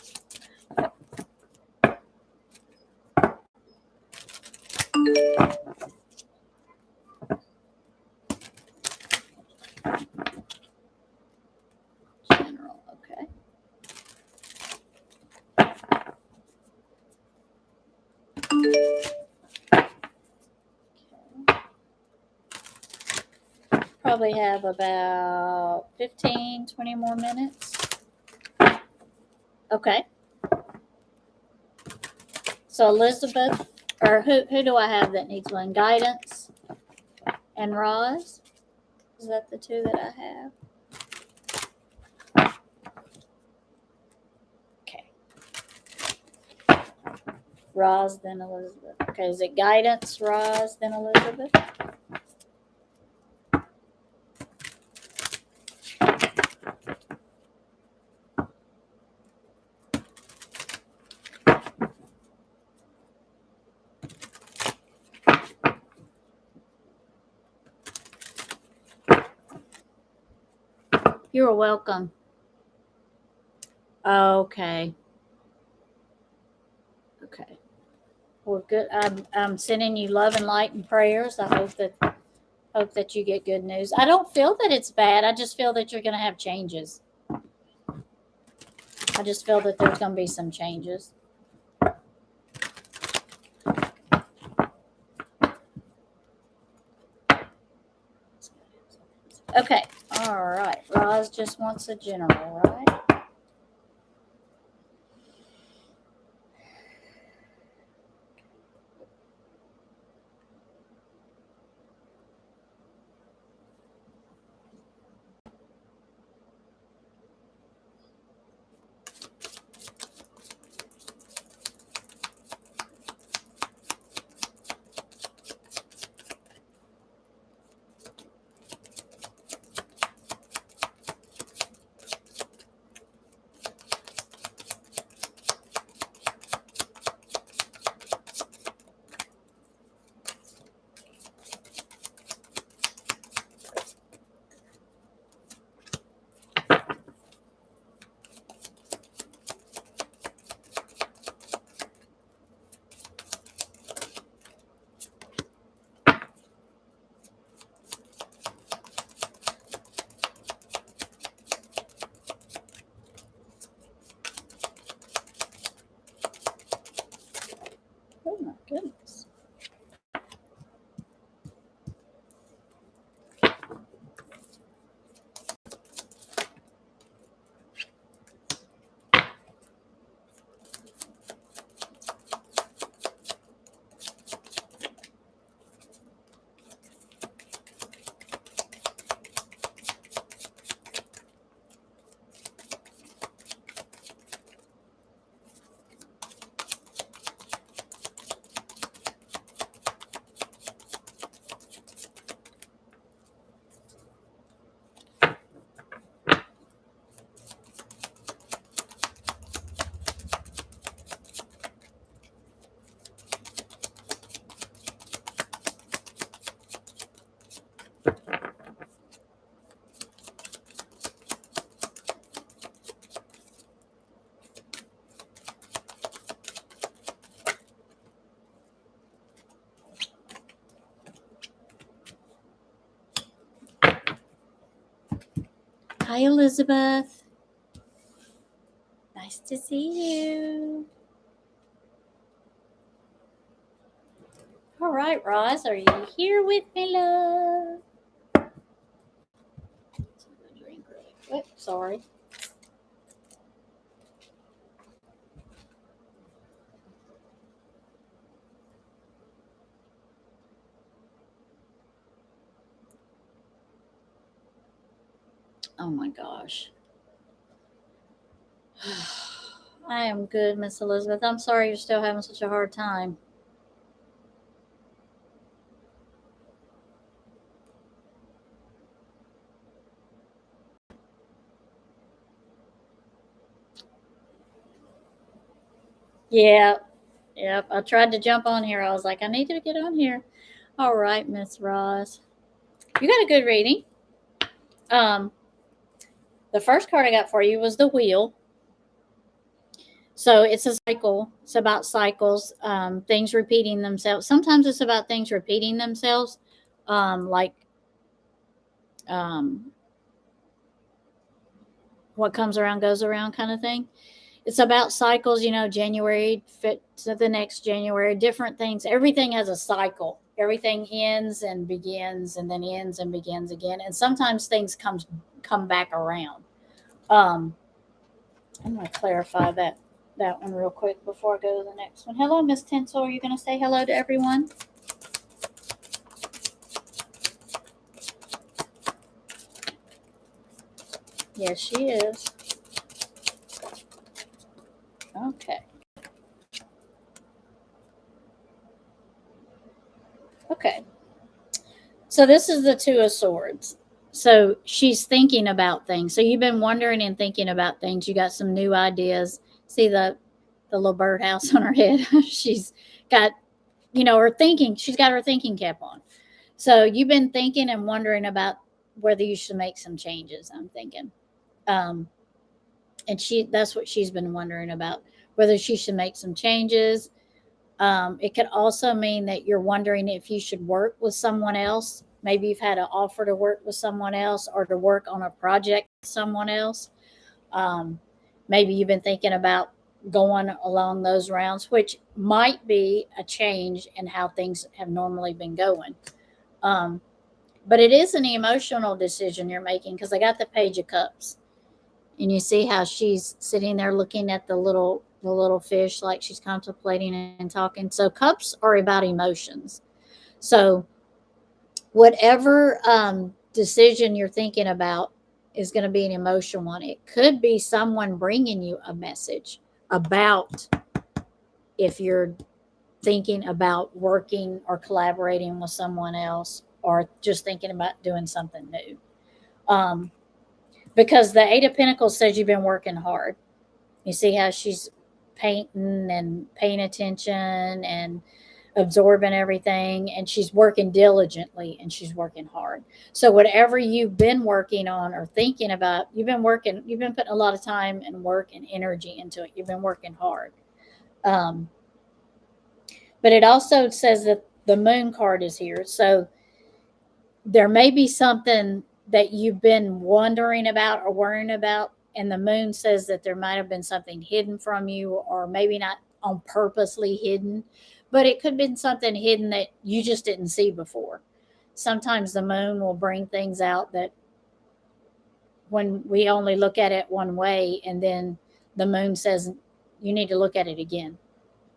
General, okay. Probably have about 15, 20 more minutes. Okay. So Elizabeth, or who do I have that needs one? Guidance and Roz? Is that the two that I have? Okay. Roz, then Elizabeth. Okay, is it Guidance, Roz, then Elizabeth? You're welcome. Okay. Okay. Well, good. I'm sending you love and light and prayers. I hope that you get good news. I don't feel that it's bad. I just feel that you're going to have changes. I just feel that there's going to be some changes. Okay. All right. Roz just wants a general, right? Hi, Elizabeth. Nice to see you. All right, Roz, are you here with me, love? Drink really quick. Sorry. Oh my gosh. I am good, Miss Elizabeth. I'm sorry you're still having such a hard time. Yeah. Yep. I tried to jump on here. I was like, I need to get on here. All right, Miss Roz. You got a good reading. Um, the first card I got for you was the wheel. So it's a cycle. It's about cycles, things repeating themselves. Sometimes it's about things repeating themselves, like um, what comes around goes around kind of thing. It's about cycles, January fit to the next January, different things. Everything has a cycle. Everything ends and begins and then ends and begins again. And sometimes things come back around. I'm going to clarify that one real quick before I go to the next one. Hello, Miss Tinsel. Are you going to say hello to everyone? Yes, she is. Okay. Okay. So this is the Two of Swords. So she's thinking about things. So you've been wondering and thinking about things. You got some new ideas. See the little birdhouse on her head. She's got, her thinking. She's got her thinking cap on. So you've been thinking and wondering about whether you should make some changes. I'm thinking, and that's what she's been wondering about, whether she should make some changes. It could also mean that you're wondering if you should work with someone else. Maybe you've had an offer to work with someone else or to work on a project with someone else. Maybe you've been thinking about going along those rounds, which might be a change in how things have normally been going. But it is an emotional decision you're making because I got the Page of Cups. And you see how she's sitting there looking at the little fish, like she's contemplating and talking. So cups are about emotions. So whatever decision you're thinking about is going to be an emotional one. It could be someone bringing you a message about if you're thinking about working or collaborating with someone else or just thinking about doing something new. Because the Eight of Pentacles says you've been working hard. You see how she's painting and paying attention and absorbing everything, and she's working diligently and she's working hard. So whatever you've been working on or thinking about, you've been putting a lot of time and work and energy into it. You've been working hard. But it also says that the Moon card is here. So there may be something that you've been wondering about or worrying about, and the Moon says that there might have been something hidden from you, or maybe not on purposely hidden, but it could have been something hidden that you just didn't see before. Sometimes the Moon will bring things out that when we only look at it one way, and then the Moon says you need to look at it again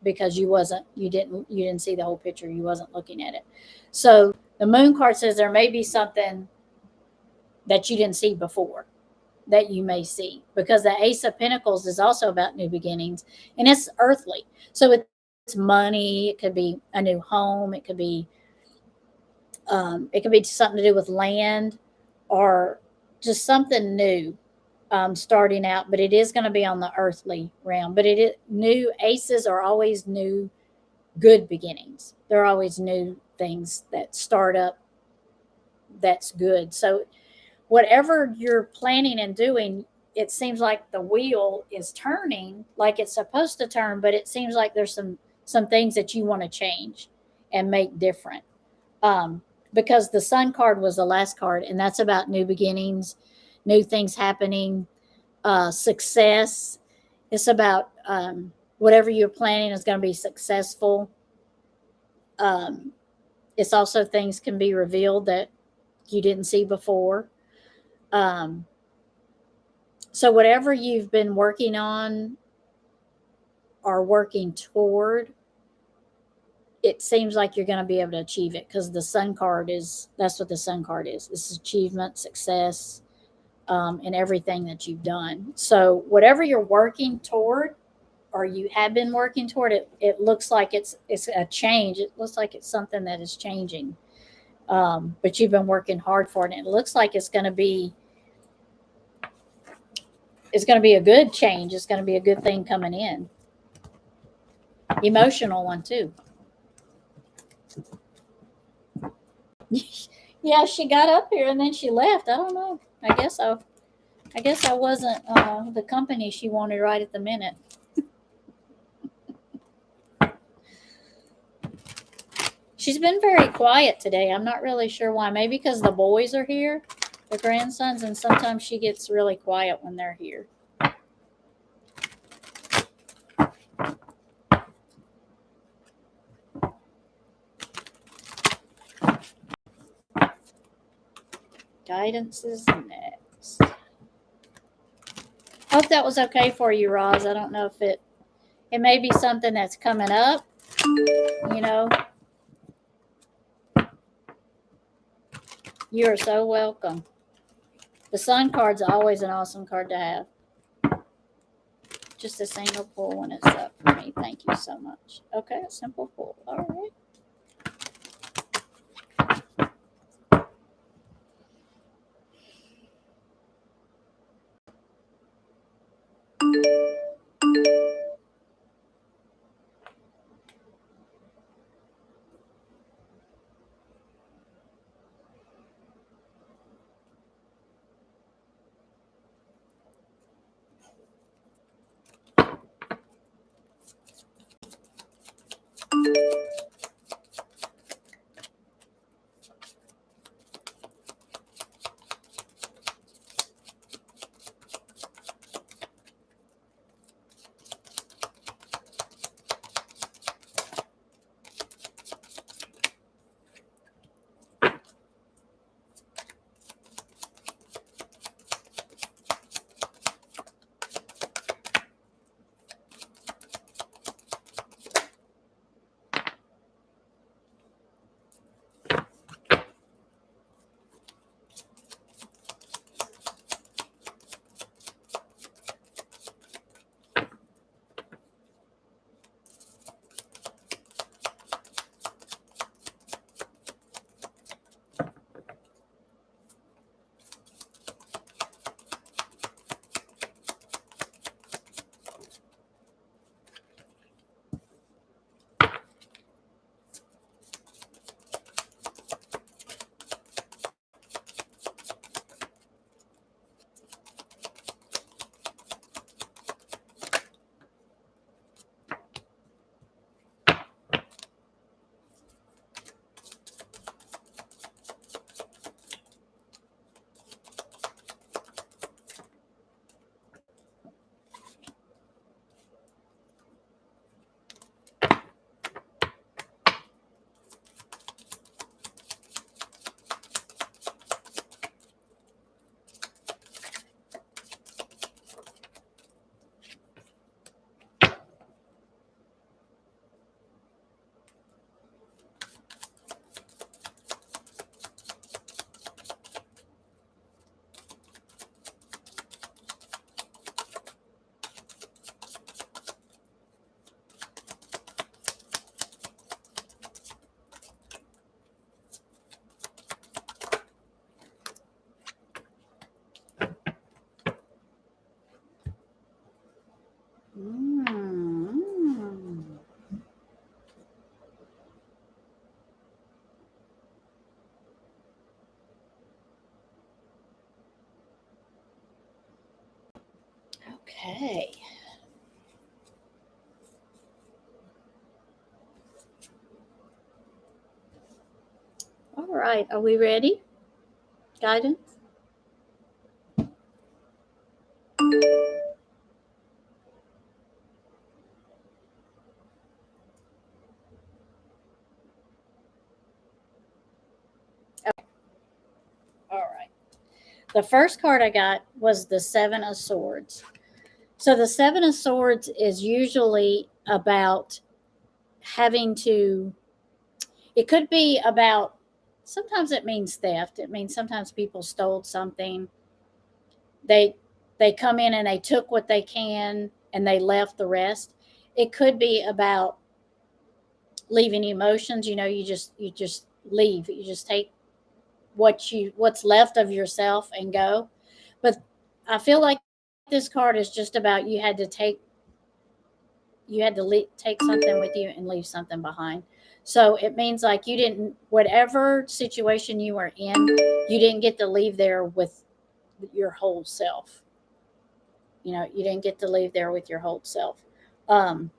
because you didn't see the whole picture. You wasn't looking at it. So the Moon card says there may be something that you didn't see before that you may see, because the Ace of Pentacles is also about new beginnings, and it's earthly. So it's money. It could be a new home. It could be something to do with land or just something new starting out. But it is going to be on the earthly realm. But it is new. Aces are always new, good beginnings. They're always new things that start up. That's good. So whatever you're planning and doing, it seems like the wheel is turning like it's supposed to turn, but it seems like there's some things that you want to change and make different. Because the Sun card was the last card, and that's about new beginnings, new things happening, success. It's about whatever you're planning is going to be successful. Um, it's also things can be revealed that you didn't see before. Um, so, whatever you've been working on or working toward, it seems like you're going to be able to achieve it because the sun card that's what the sun card is. This is achievement, success, in everything that you've done. So, whatever you're working toward, or you have been working toward it, it looks like it's a change. It looks like it's something that is changing. But you've been working hard for it, and it looks like it's going to be a good change. It's going to be a good thing coming in. Emotional one too. Yeah, she got up here and then she left. I don't know. I guess I wasn't the company she wanted right at the minute. She's been very quiet today. I'm not really sure why. Maybe because the boys are here, the grandsons, and sometimes she gets really quiet when they're here. Guidance is next. Hope that was okay for you, Roz. I don't know if it may be something that's coming up, you know. You are so welcome. The sun card's always an awesome card to have. Just a single pull when it's up for me. Thank you so much. Okay, a simple pull. All right. Okay. All right. Are we ready? Guidance? All right. The first card I got was the Seven of Swords. So the Seven of Swords is usually about having to, it could be about, sometimes it means theft. It means sometimes people stole something. They they come in and they took what they can and they left the rest. It could be about leaving emotions. You just leave. You just take what's left of yourself and go. But I feel like this card is just about take something with you and leave something behind. So it means like you didn't, whatever situation you were in, you didn't get to leave there with your whole self. You didn't get to leave there with your whole self. Um,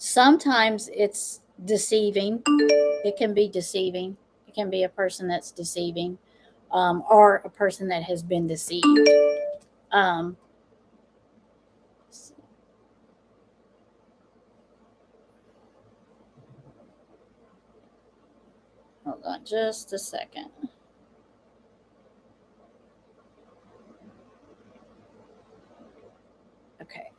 Sometimes it's deceiving. It can be deceiving. It can be a person that's deceiving, or a person that has been deceived. Um, Hold on just a second. Okay.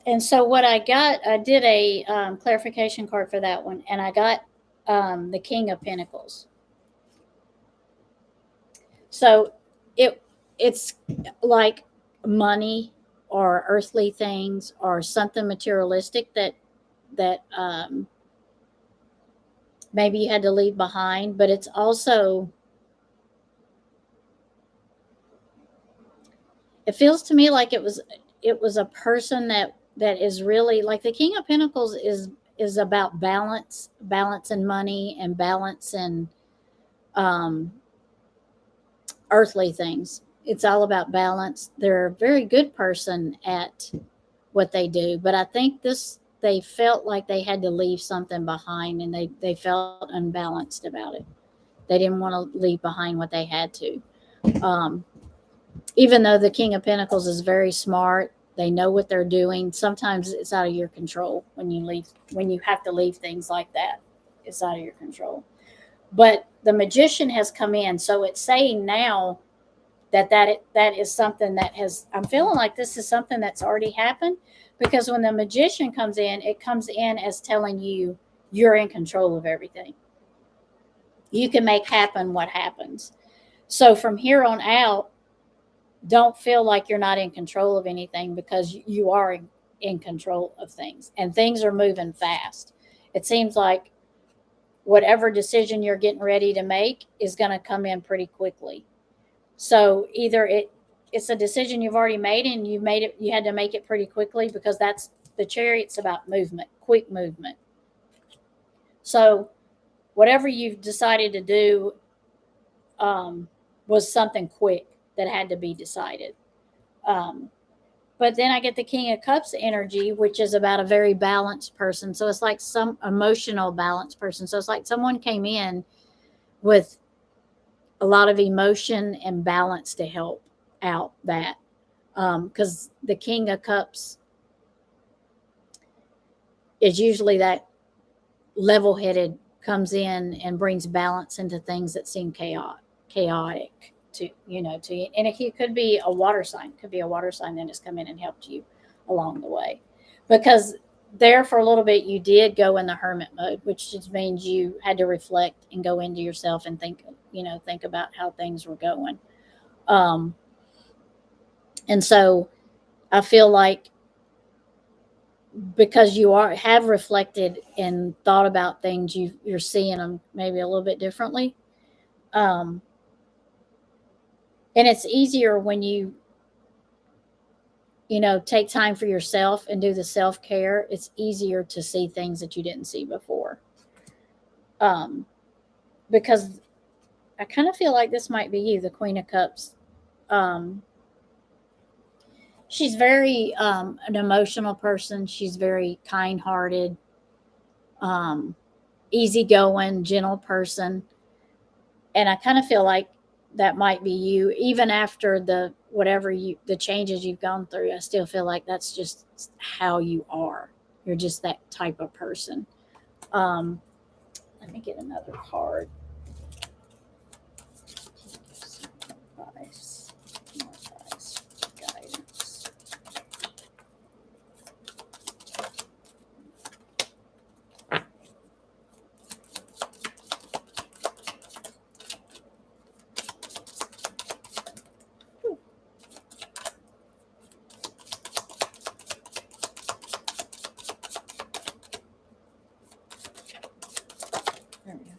And so what I got, I did a clarification card for that one, and I got the King of Pentacles. So it's like money or earthly things or something materialistic that maybe you had to leave behind, but it's also, it feels to me like it was a person that is really like the King of Pentacles is about balance and money and balance and um earthly things. It's all about balance. They're a very good person at what they do, but I think they felt like they had to leave something behind, and they felt unbalanced about it. They didn't want to leave behind what they had to. Um, Even though the King of Pentacles is very smart, they know what they're doing. Sometimes it's out of your control when you have to leave things like that. It's out of your control. But the Magician has come in, so it's saying now that is something that has. I'm feeling like this is something that's already happened, because when the Magician comes in, it comes in as telling you you're in control of everything. You can make happen what happens. So from here on out, don't feel like you're not in control of anything, because you are in control of things, and things are moving fast. It seems like whatever decision you're getting ready to make is going to come in pretty quickly. So either it's a decision you've already made, and you had to make it pretty quickly, because that's the Chariot's about movement, quick movement. So whatever you've decided to do was something quick that had to be decided. Um, but then I get the King of Cups energy, which is about a very balanced person. So it's like some emotional balanced person. So it's like someone came in with a lot of emotion and balance to help out that. Because the King of Cups is usually that level headed, comes in and brings balance into things that seem chaotic to you. And it could be a water sign, could be a water sign that has come in and helped you along the way. Because there for a little bit you did go in the hermit mode, which just means you had to reflect and go into yourself and think about how things were going. Um, and so I feel like, because have reflected and thought about things, you're seeing them maybe a little bit differently. Um, and it's easier when you take time for yourself and do the self-care. It's easier to see things that you didn't see before. Um, because I kind of feel like this might be you, the Queen of Cups. Um, she's very an emotional person. She's very kind-hearted, um, easygoing, gentle person. And I kind of feel like that might be you, even after the changes you've gone through. I still feel like that's just how you are. You're just that type of person. Let me get another card. Advice, guidance. There we go.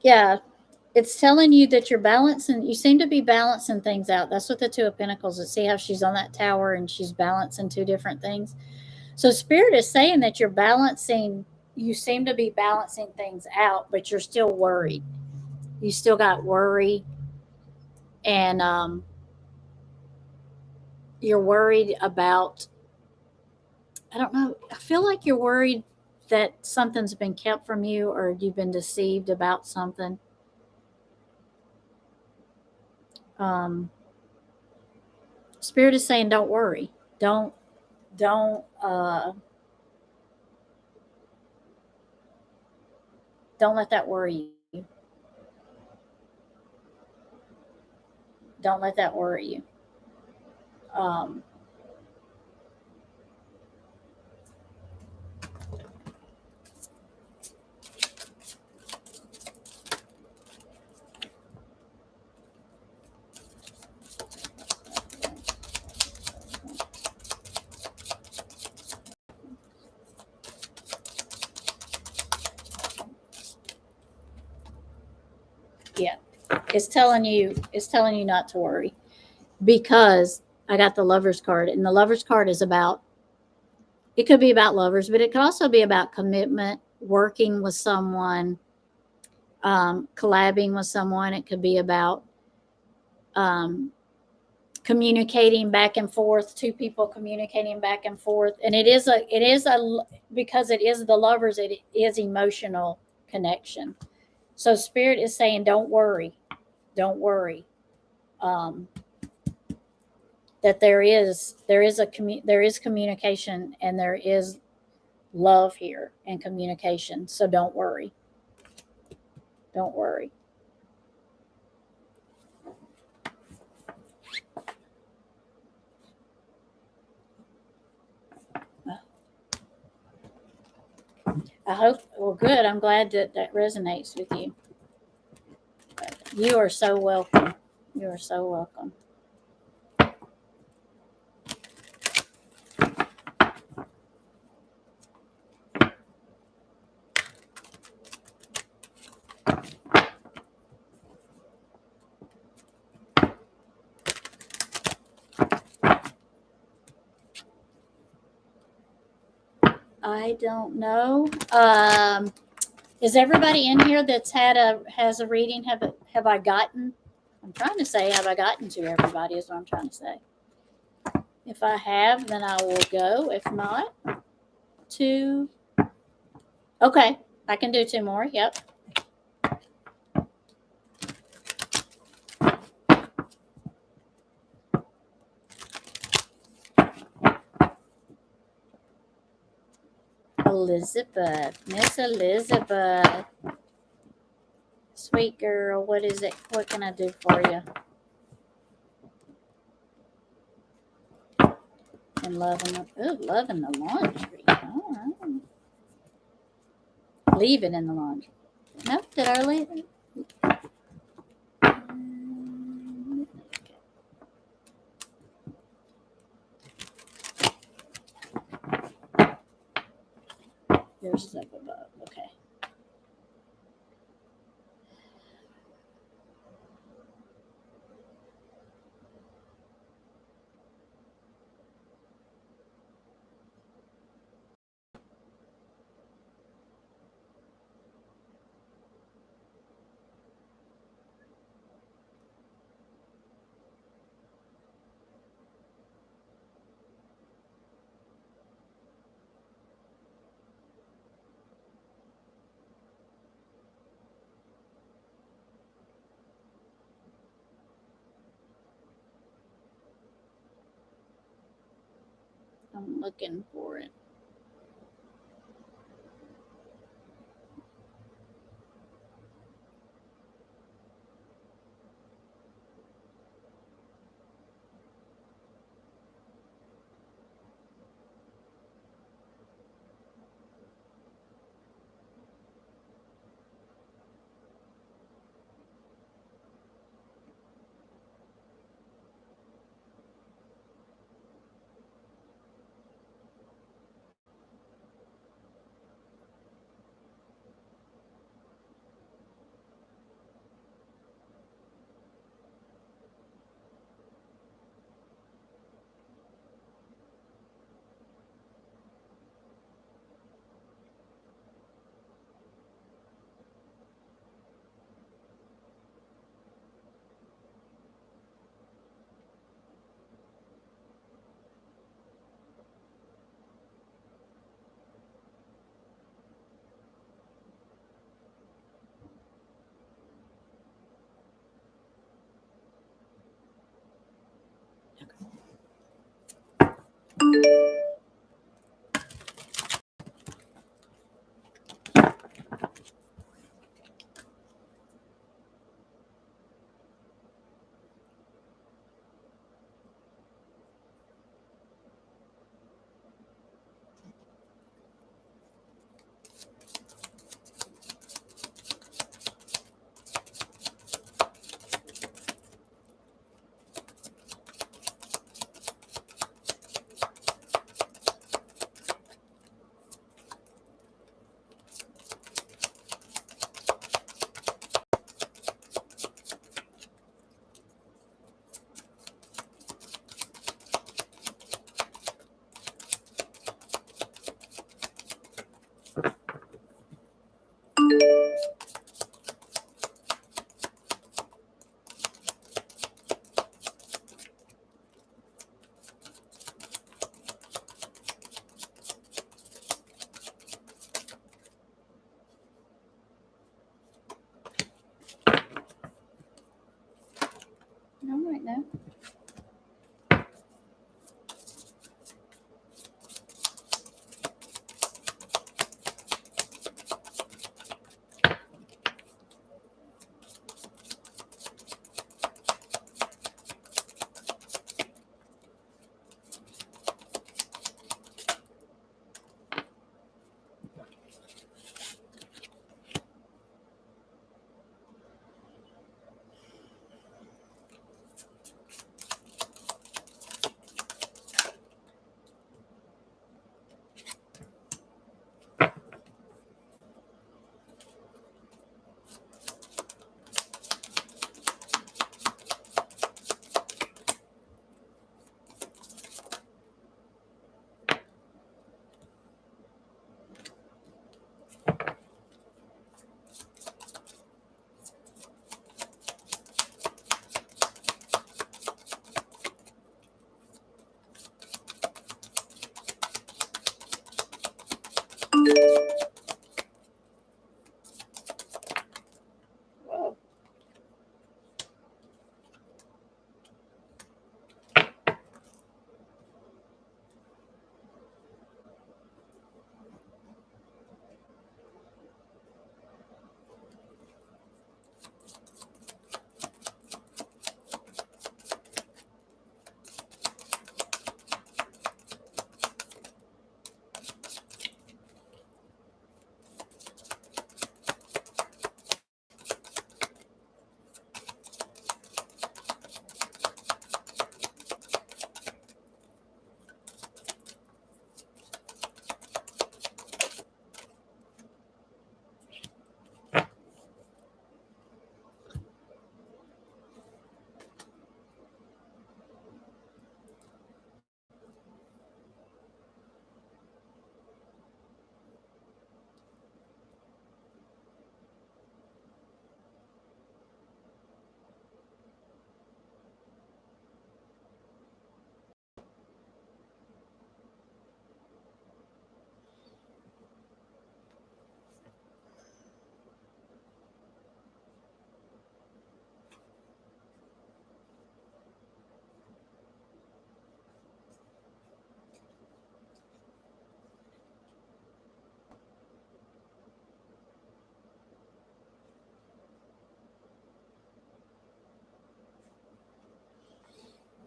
Yeah, it's telling you that you're balancing. You seem to be balancing things out. That's what the Two of Pentacles is. See how she's on that tower and she's balancing two different things. So Spirit is saying that you're balancing. You seem to be balancing things out, but you're still worried. You still got worry, and you're worried about. I don't know. I feel like you're worried that something's been kept from you, or you've been deceived about something. Spirit is saying, don't worry. Don't don't let that worry you. Don't let that worry you. Um, yeah, it's telling you not to worry, because I got the Lovers card, and the Lovers card is about. It could be about lovers, but it could also be about commitment, working with someone, collabing with someone. It could be about um, communicating back and forth, two people communicating back and forth. And because it is the Lovers, it is emotional connection. So Spirit is saying, don't worry. Don't worry. Um, that there is communication, and there is love here and communication. So don't worry. Don't worry. I hope, well, good. I'm glad that that resonates with you. You are so welcome. You are so welcome. I don't know. Is everybody in here that's has a reading? Have I gotten? I'm trying to say, have I gotten to everybody? Is what I'm trying to say. If I have, then I will go. If not, two. Okay, I can do two more. Yep. Elizabeth, Miss Elizabeth, sweet girl. What is it? What can I do for you? And loving the laundry. All right. Leave it in the laundry. Nope. Did I leave it? Yours is up above. Okay. I'm looking for it.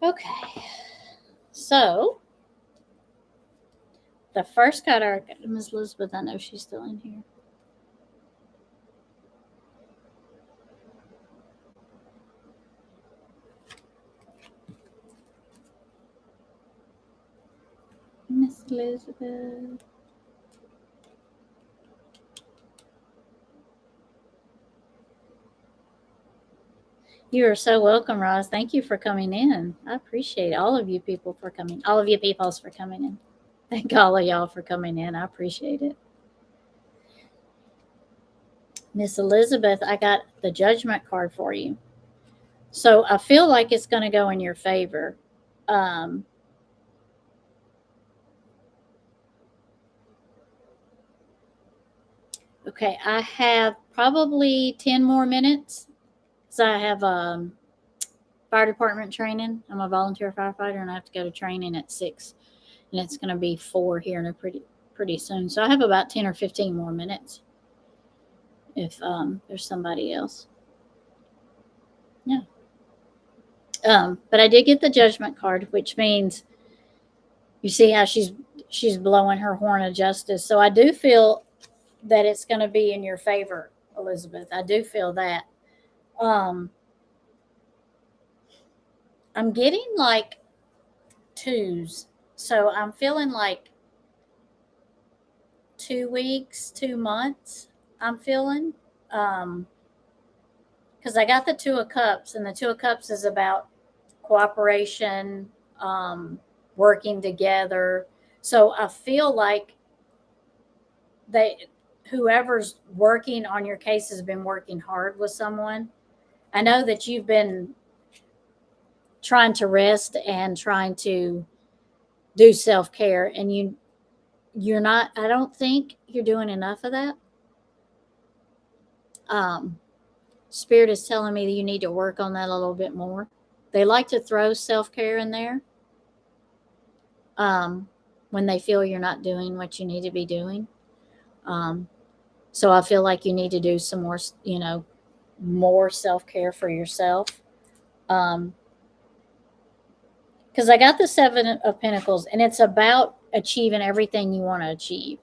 Okay. So, the first card I got, Miss Elizabeth, I know she's still in here. Miss Elizabeth. You are so welcome, Roz. Thank you for coming in. I appreciate all of you people for coming. All of you peoples for coming in. Thank all of y'all for coming in. I appreciate it. Miss Elizabeth, I got the judgment card for you. So I feel like it's going to go in your favor. Okay, I have probably 10 more minutes because I have fire department training. I'm a volunteer firefighter and I have to go to training at 6, and it's going to be 4 here in a pretty soon. So I have about 10 or 15 more minutes if there's somebody else. Yeah. But I did get the judgment card, which means you see how she's blowing her horn of justice. So I do feel that it's going to be in your favor, Elizabeth. I do feel that. I'm getting like 2s. So I'm feeling like 2 weeks, 2 months. I'm feeling. Because I got the 2 of Cups, and the 2 of Cups is about cooperation, working together. So I feel like whoever's working on your case has been working hard with someone. I know that you've been trying to rest and trying to do self-care, and you're not, I don't think you're doing enough of that. Spirit is telling me that you need to work on that a little bit more. They like to throw self-care in there when they feel you're not doing what you need to be doing. So I feel like you need to do some more, more self-care for yourself. Because I got the 7 of Pentacles, and it's about achieving everything you want to achieve.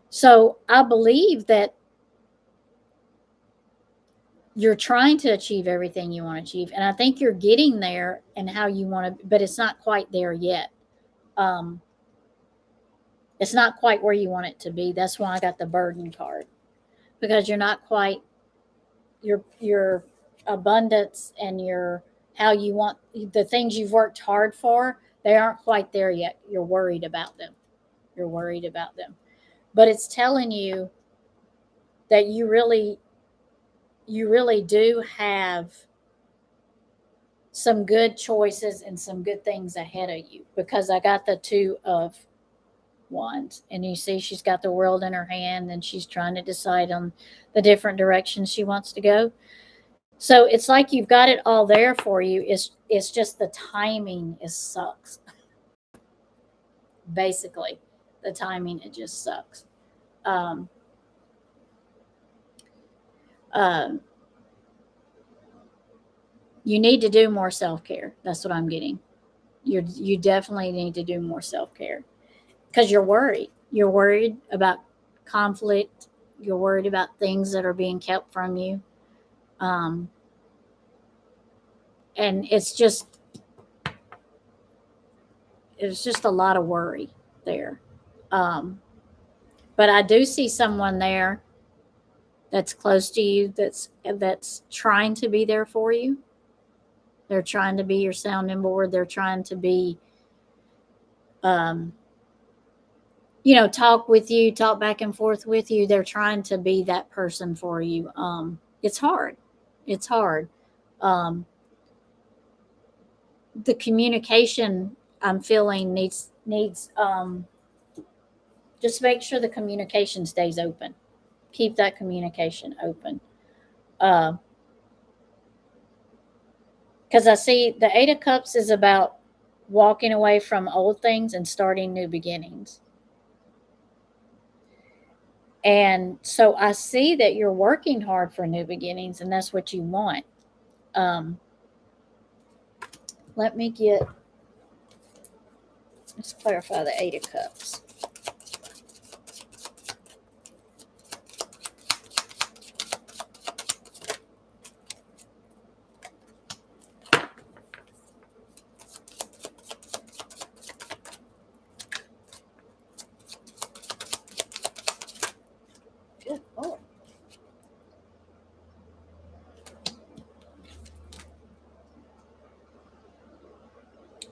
So I believe that you're trying to achieve everything you want to achieve, and I think you're getting there and how you want to, but it's not quite there yet. It's not quite where you want it to be. That's why I got the burden card, because you're not quite your abundance and your how you want the things you've worked hard for. They aren't quite there yet. You're worried about them. You're worried about them, but it's telling you that you really do have some good choices and some good things ahead of you, because I got the 2 of Wands, and you see she's got the world in her hand and she's trying to decide on the different directions she wants to go. So it's like you've got it all there for you. It's just the timing sucks. Basically, the timing, it just sucks. Um, you need to do more self-care. That's what I'm getting. You definitely need to do more self-care because you're worried. You're worried about conflict. You're worried about things that are being kept from you. And it's just a lot of worry there. But I do see someone there that's close to you that's trying to be there for you. They're trying to be your sounding board. They're trying to be, talk with you, talk back and forth with you. They're trying to be that person for you. It's hard. It's hard. The communication I'm feeling needs just make sure the communication stays open. Keep that communication open. Because I see the 8 of Cups is about walking away from old things and starting new beginnings. And so I see that you're working hard for new beginnings, and that's what you want. let's clarify the Eight of Cups. Good Lord.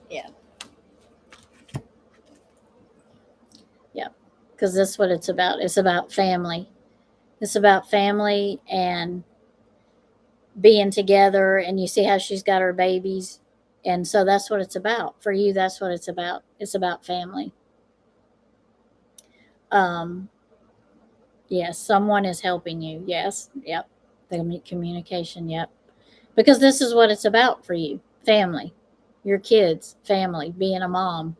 Yeah. Yeah. Because that's what it's about. It's about family. It's about family and being together. And you see how she's got her babies. And so that's what it's about. For you, that's what it's about. It's about family. Yes, someone is helping you. Yes. Yep. The communication. Yep. Because this is what it's about for you. Family. Your kids, family, being a mom.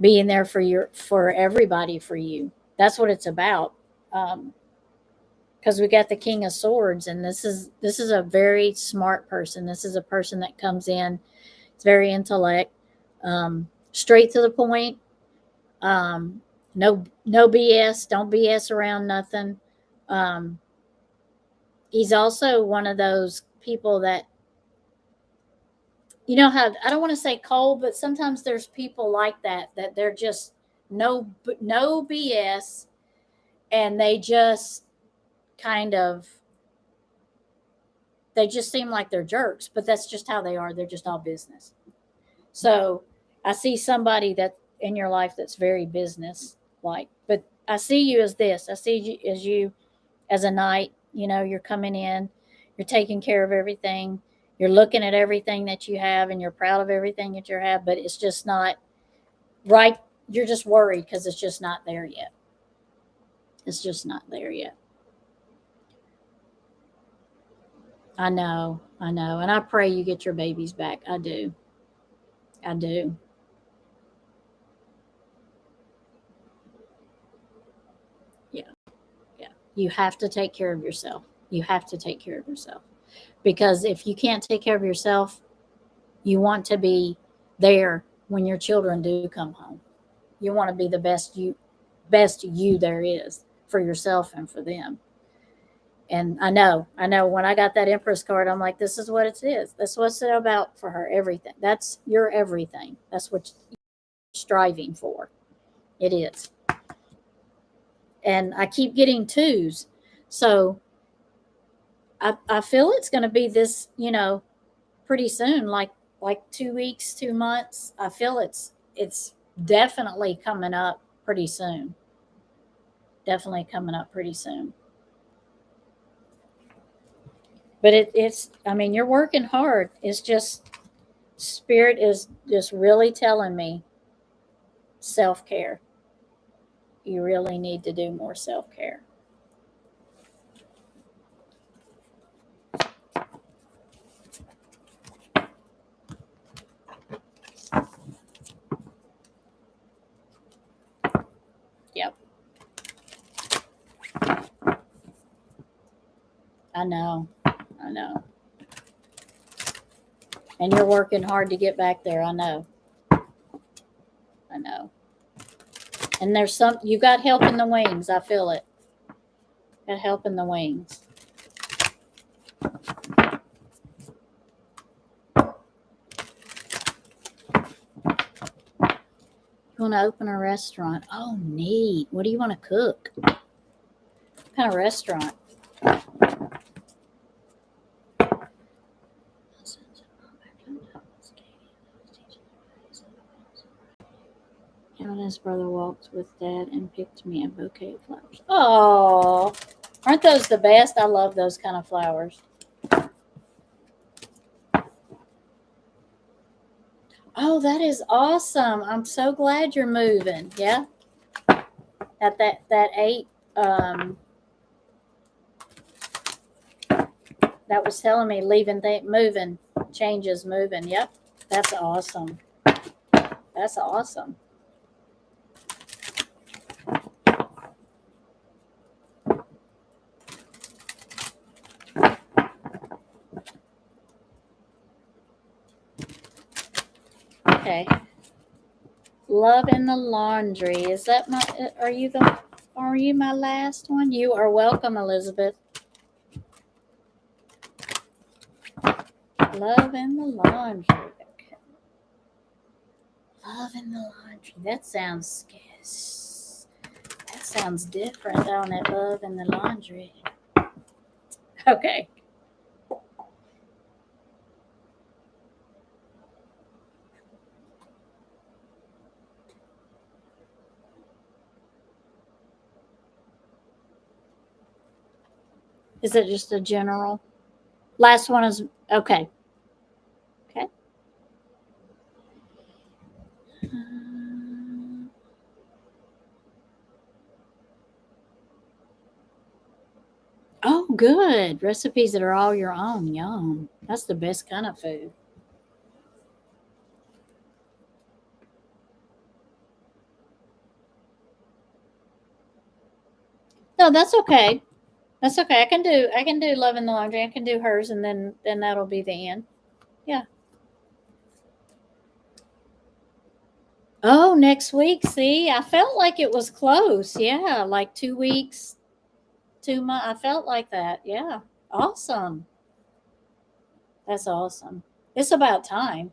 Being there for everybody for you. That's what it's about. Because we got the King of Swords, and this is a very smart person. This is a person that comes in. It's very intellect, straight to the point. No BS. Don't BS around nothing. Um, he's also one of those people that, you know how, I don't want to say cold, but sometimes there's people like that they're just no BS, and they just kind of they just seem like they're jerks, but that's just how they are. They're just all business. So I see somebody that in your life that's very business like, but I see you as this. I see you as a knight. You know, you're coming in, you're taking care of everything, you're looking at everything that you have, and you're proud of everything that you have, but it's just not right. You're just worried because it's just not there yet. It's just not there yet. I know, and I pray you get your babies back. I do. I do. Yeah, yeah. You have to take care of yourself. You have to take care of yourself. Because if you can't take care of yourself, you want to be there when your children do come home. You want to be the best you there is for yourself and for them. And I know when I got that Empress card, I'm like, this is what it is. That's what's it about for her. Everything. That's your everything. That's what you're striving for. It is. And I keep getting twos. So I feel it's going to be this, pretty soon, like 2 weeks, 2 months. I feel it's definitely coming up pretty soon. Definitely coming up pretty soon. But it's, I mean, you're working hard. It's just, spirit is just really telling me self care. You really need to do more self care. Yep. I know. I know. And you're working hard to get back there. I know. I know. And you got help in the wings. I feel it. Got help in the wings. You want to open a restaurant? Oh, neat. What do you want to cook? What kind of restaurant? Him and his brother walked with Dad and picked me a bouquet of flowers. Oh, aren't those the best? I love those kind of flowers. Oh, that is awesome. I'm so glad you're moving. Yeah. At that 8, that was telling me leaving, moving, changes, moving. Yep. That's awesome. That's awesome. Okay. Love in the laundry. Is that my? Are you my last one? You are welcome, Elizabeth. Love in the laundry. Okay. Love in the laundry. That sounds different, don't it? Love in the laundry. Okay. Is it just a general? Last one is okay. Okay. Oh, good. Recipes that are all your own. Yum. That's the best kind of food. No, that's okay. That's okay. I can do love in the laundry. I can do hers and then that'll be the end. Yeah. Oh, next week. See, I felt like it was close. Yeah, like 2 weeks, 2 months. I felt like that. Yeah. Awesome. That's awesome. It's about time.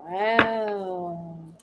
Wow.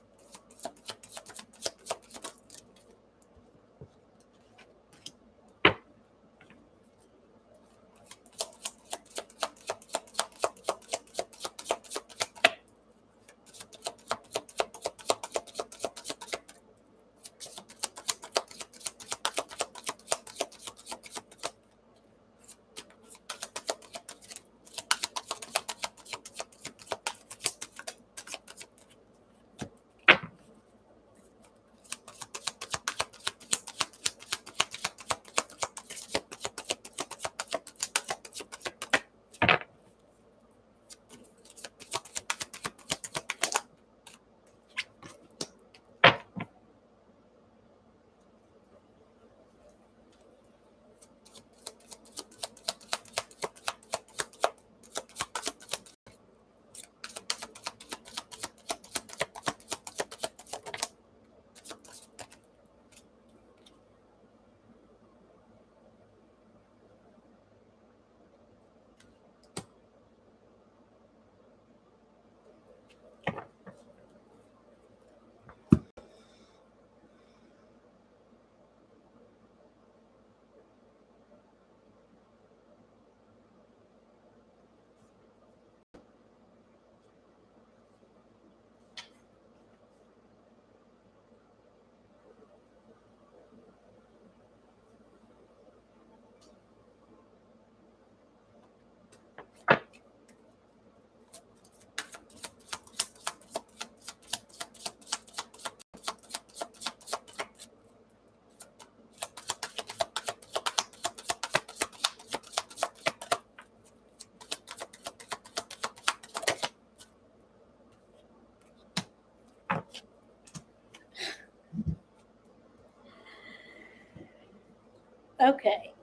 Okay.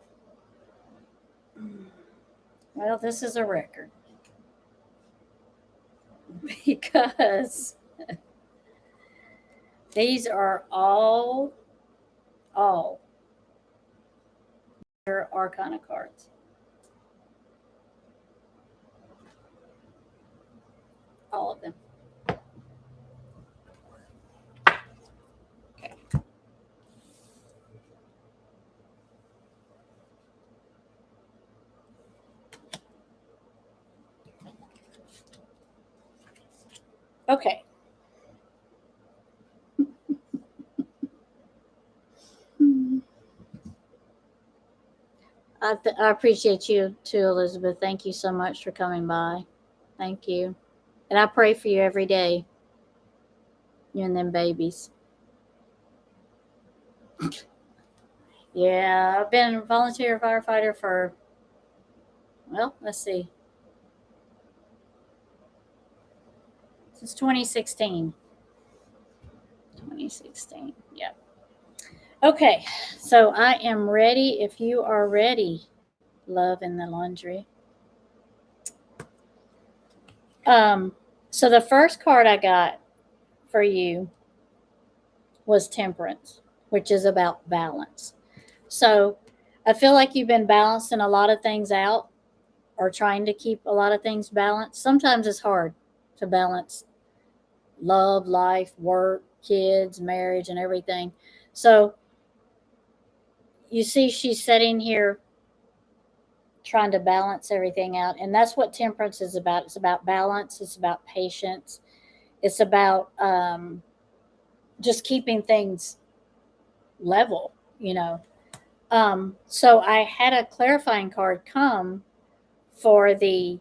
Well, this is a record because these are all Arcana cards. All of them. Okay. Okay. I appreciate you too, Elizabeth. Thank you so much for coming by. Thank you. And I pray for you every day, you and them babies. Yeah, I've been a volunteer firefighter for, well, let's see, since 2016. 2016. Yeah. Okay. So I am ready if you are ready, love in the laundry. Um, so the first card I got for you was Temperance, which is about balance. So I feel like you've been balancing a lot of things out or trying to keep a lot of things balanced. Sometimes it's hard to balance love, life, work, kids, marriage, and everything. So you see, she's sitting here trying to balance everything out. And that's what temperance is about. It's about balance, it's about patience, it's about just keeping things level, you know. So I had a clarifying card come for the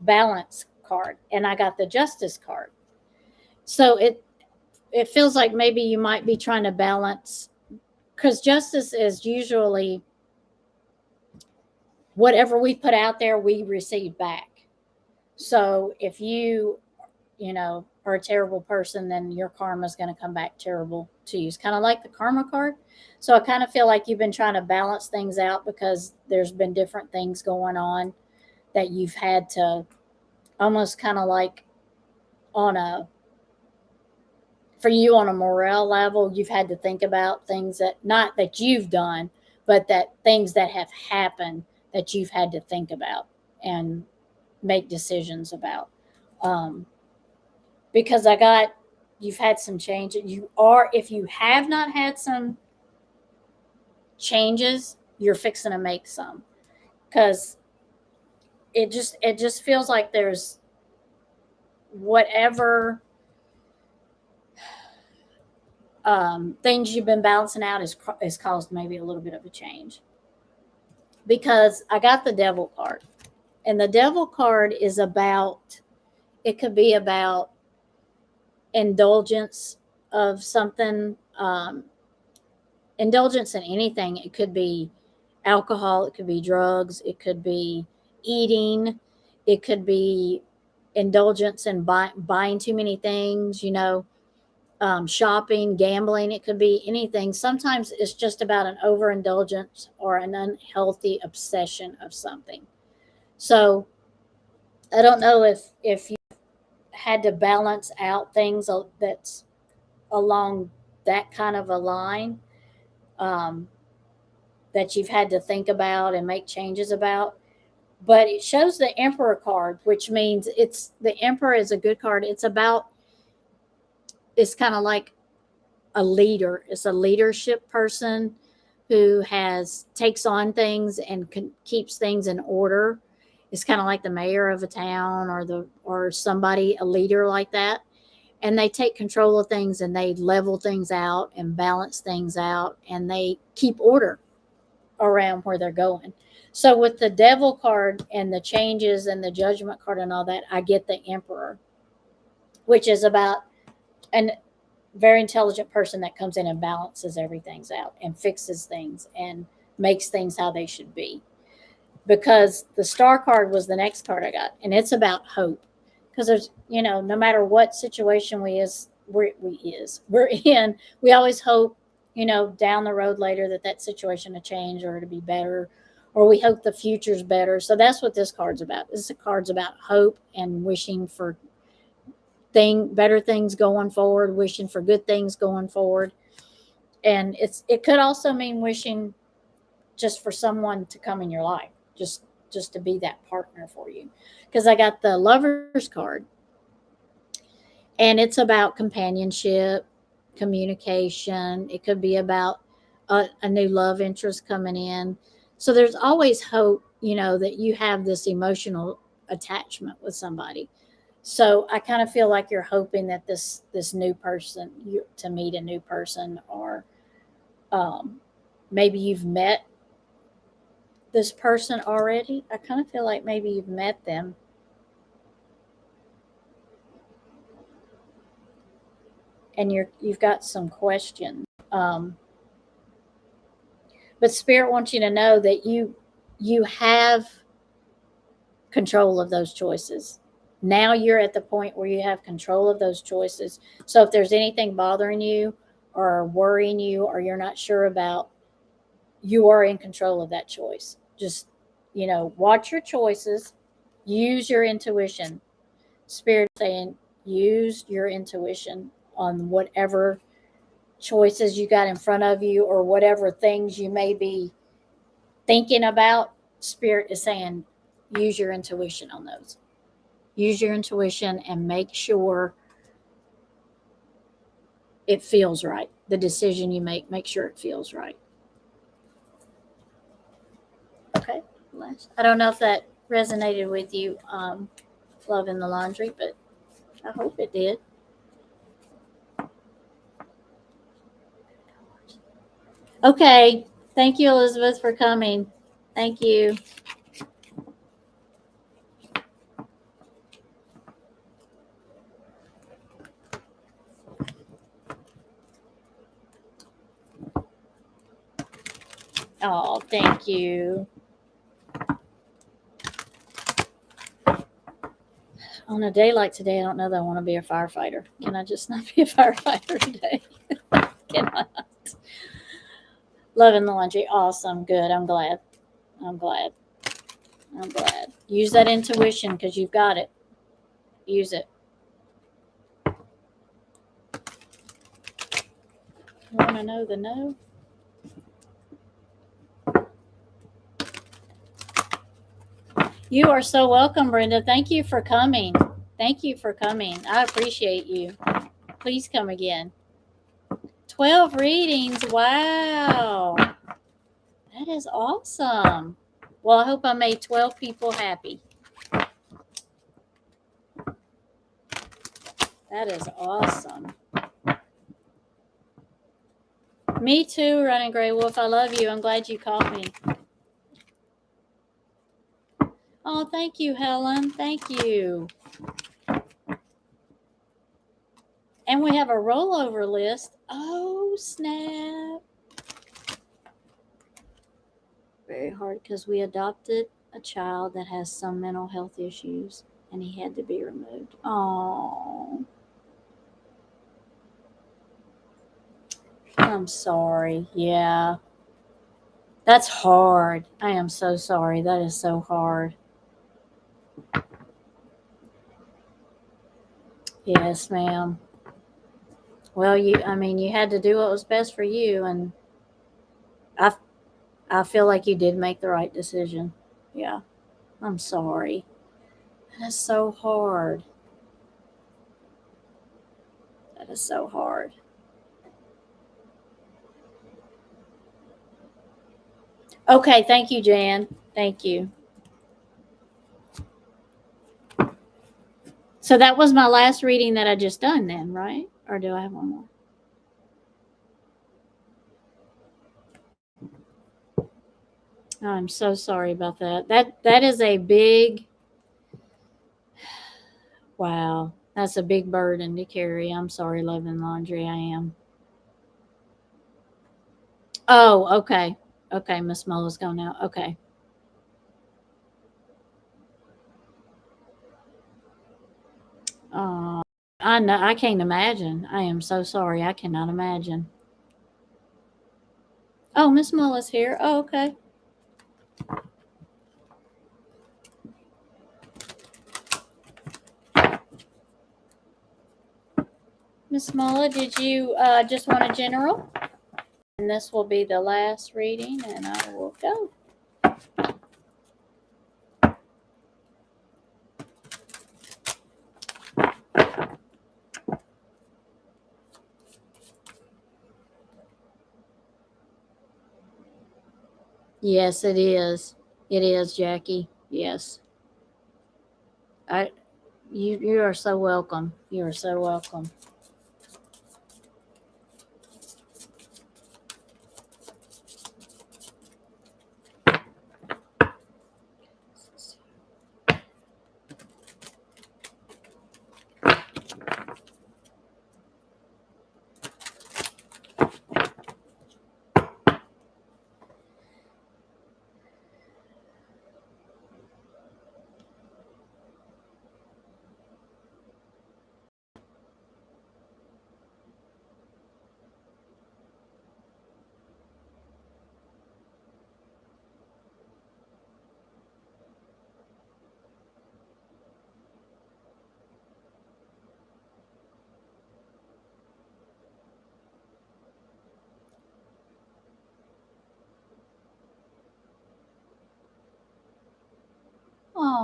balance card, and I got the justice card. So it feels like maybe you might be trying to balance, because justice is usually whatever we put out there, we receive back. So if you know, are a terrible person, then your karma is going to come back terrible to you. It's kind of like the karma card. So I kind of feel like you've been trying to balance things out because there's been different things going on that you've had to almost kind of like on a, for you on a morale level, you've had to think about things that, not that you've done, but that things that have happened that you've had to think about and make decisions about. Um, because I got, you've had some changes. You are, if you have not had some changes, you're fixing to make some, because it just feels like there's whatever things you've been balancing out is caused maybe a little bit of a change. Because I got the devil card, and the devil card is about, it could be about indulgence of something, indulgence in anything. It could be alcohol, it could be drugs, it could be eating, it could be indulgence in buying too many things, you know, shopping, gambling, it could be anything. Sometimes it's just about an overindulgence or an unhealthy obsession of something. So I don't know if you had to balance out things that's along that kind of a line, um, that you've had to think about and make changes about. But it shows the Emperor card, which means it's, the Emperor is a good card. It's about, it's kind of like a leader. It's a leadership person who has takes on things and keeps things in order. It's kind of like the mayor of a town or the or somebody, a leader like that, and they take control of things and they level things out and balance things out and they keep order around where they're going. So with the devil card and the changes and the judgment card and all that, I get the Emperor, which is about an very intelligent person that comes in and balances everything out and fixes things and makes things how they should be. Because the star card was the next card I got, and it's about hope. Because there's, you know, no matter what situation we're in, we always hope, you know, down the road later that situation will change or to be better, or we hope the future's better. So that's what this card's about. This card's about hope and wishing for better things going forward, wishing for good things going forward. And it could also mean wishing just for someone to come in your life, just to be that partner for you. Because I got the Lover's card, and it's about companionship, communication. It could be about a new love interest coming in. So there's always hope, you know, that you have this emotional attachment with somebody. So I kind of feel like you're hoping that this new person, you to meet a new person, or um, maybe you've met this person already. I kind of feel like maybe you've met them. And you've got some questions. But Spirit wants you to know that you have control of those choices. Now you're at the point where you have control of those choices. So if there's anything bothering you or worrying you or you're not sure about, you are in control of that choice. Just, watch your choices, use your intuition. Spirit saying, use your intuition on whatever choices you got in front of you or whatever things you may be thinking about. Spirit is saying, use your intuition on those. Use your intuition and make sure it feels right. The decision you make sure it feels right. Okay. I don't know if that resonated with you, Love in the Laundry, but I hope it did. Okay. Thank you, Elizabeth, for coming. Thank you. Oh, thank you. On a day like today, I don't know that I want to be a firefighter. Can I just not be a firefighter today? Can I not? Love in the Laundry. Awesome. Good. I'm glad. Use that intuition because you've got it. Use it. You want to know the no? You are so welcome, Brenda. Thank you for coming. I appreciate you. Please come again. 12 readings. Wow. That is awesome. Well, I hope I made 12 people happy. That is awesome. Me too, Running Gray Wolf. I love you. I'm glad you caught me. Oh, thank you, Helen. Thank you. And we have a rollover list. Oh, snap. Very hard because we adopted a child that has some mental health issues and he had to be removed. Oh. I'm sorry. Yeah. That's hard. I am so sorry. That is so hard. Yes, ma'am. Well, you had to do what was best for you, and I feel like you did make the right decision. Yeah. I'm sorry. That is so hard. That is so hard. Okay, thank you, Jan. Thank you. So that was my last reading that I just done then, right? Or do I have one more? Oh, I'm so sorry about that. That is a big, wow. That's a big burden to carry. I'm sorry, Love and Laundry. I am. Oh, okay. Okay, Miss Mulla's gone now. Okay. I know. I can't imagine. I am so sorry. I cannot imagine. Oh, Miss Mulla's here. Oh, okay. Miss Mulla, did you just want a general? And this will be the last reading, and I will go. Yes, it is. It is, Jackie. Yes. You are so welcome. You are so welcome.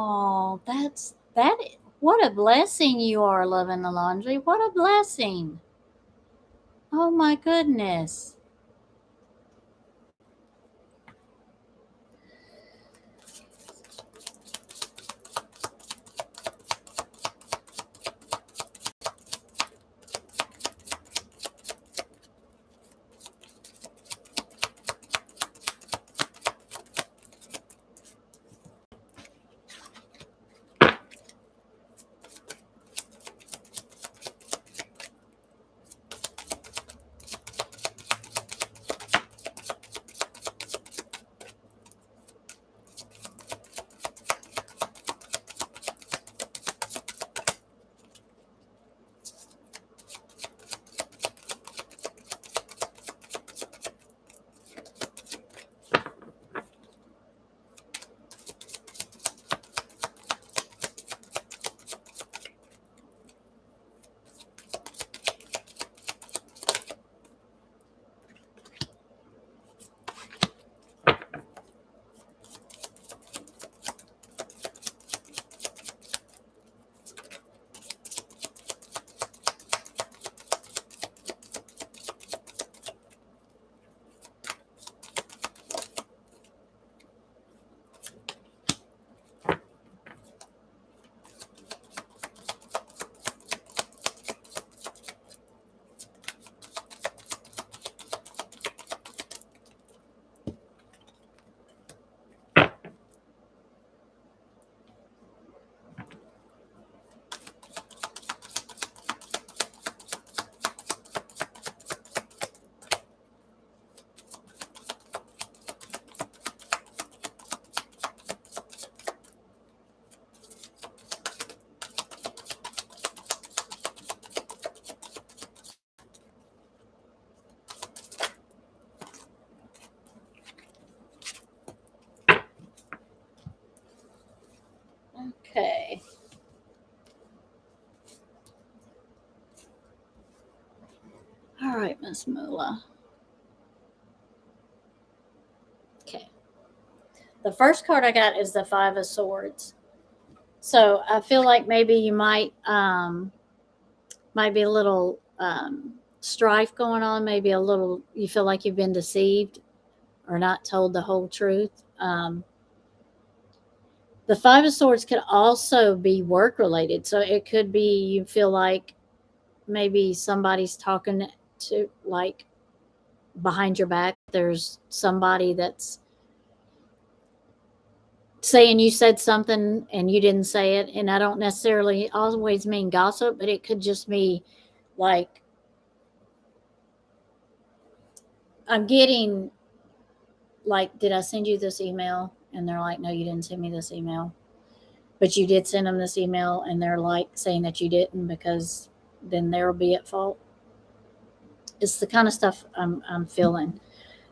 Oh, that. What a blessing you are, loving the laundry. What a blessing. Oh my goodness. Okay. All right, Miss Moolah. Okay. The first card I got is the Five of Swords. So I feel like maybe you might be a little strife going on. Maybe a little. You feel like you've been deceived or not told the whole truth. The Five of Swords could also be work related. So it could be you feel like maybe somebody's talking to like behind your back. There's somebody that's saying you said something and you didn't say it. And I don't necessarily always mean gossip, but it could just be like I'm getting like, did I send you this email? And they're like, no, you didn't send me this email. But you did send them this email, and they're like saying that you didn't because then they'll be at fault. It's the kind of stuff I'm feeling.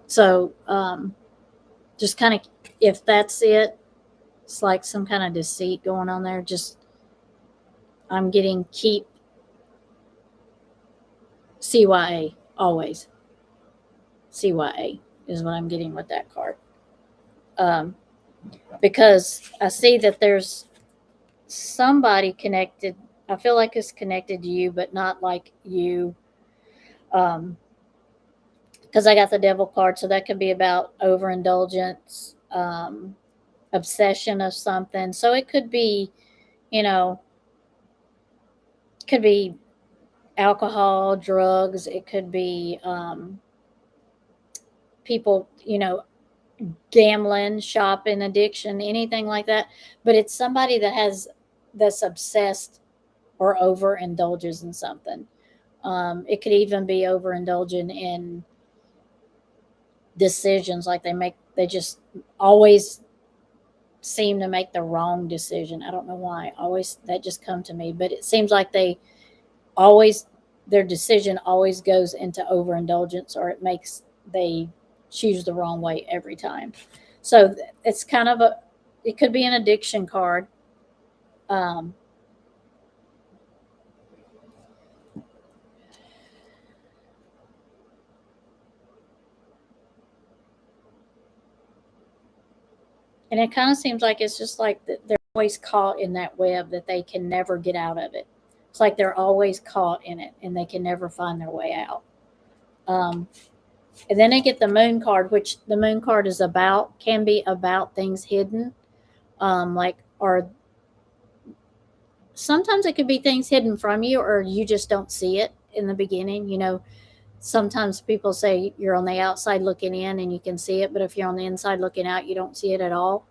So just kind of, if that's it, it's like some kind of deceit going on there. Just I'm getting keep CYA always. CYA is what I'm getting with that card. Because I see that there's somebody connected. I feel like it's connected to you, but not like you. Because I got the devil card, so that could be about overindulgence, obsession of something. So it could be, you know, could be alcohol, drugs. It could be people, gambling, shopping, addiction, anything like that. But it's somebody that's obsessed or overindulges in something. It could even be overindulging in decisions, like they just always seem to make the wrong decision. I don't know why. Always that just come to me, but it seems like they always their decision always goes into overindulgence, or they choose the wrong way every time. So it's kind of it could be an addiction card. Um, and it kind of seems like it's just like they're always caught in that web that they can never get out of it. It's like they're always caught in it and they can never find their way out. And then they get the moon card, which the moon card is about, can be about things hidden. Or sometimes it could be things hidden from you, or you just don't see it in the beginning. Sometimes people say you're on the outside looking in and you can see it, but if you're on the inside looking out, you don't see it at all.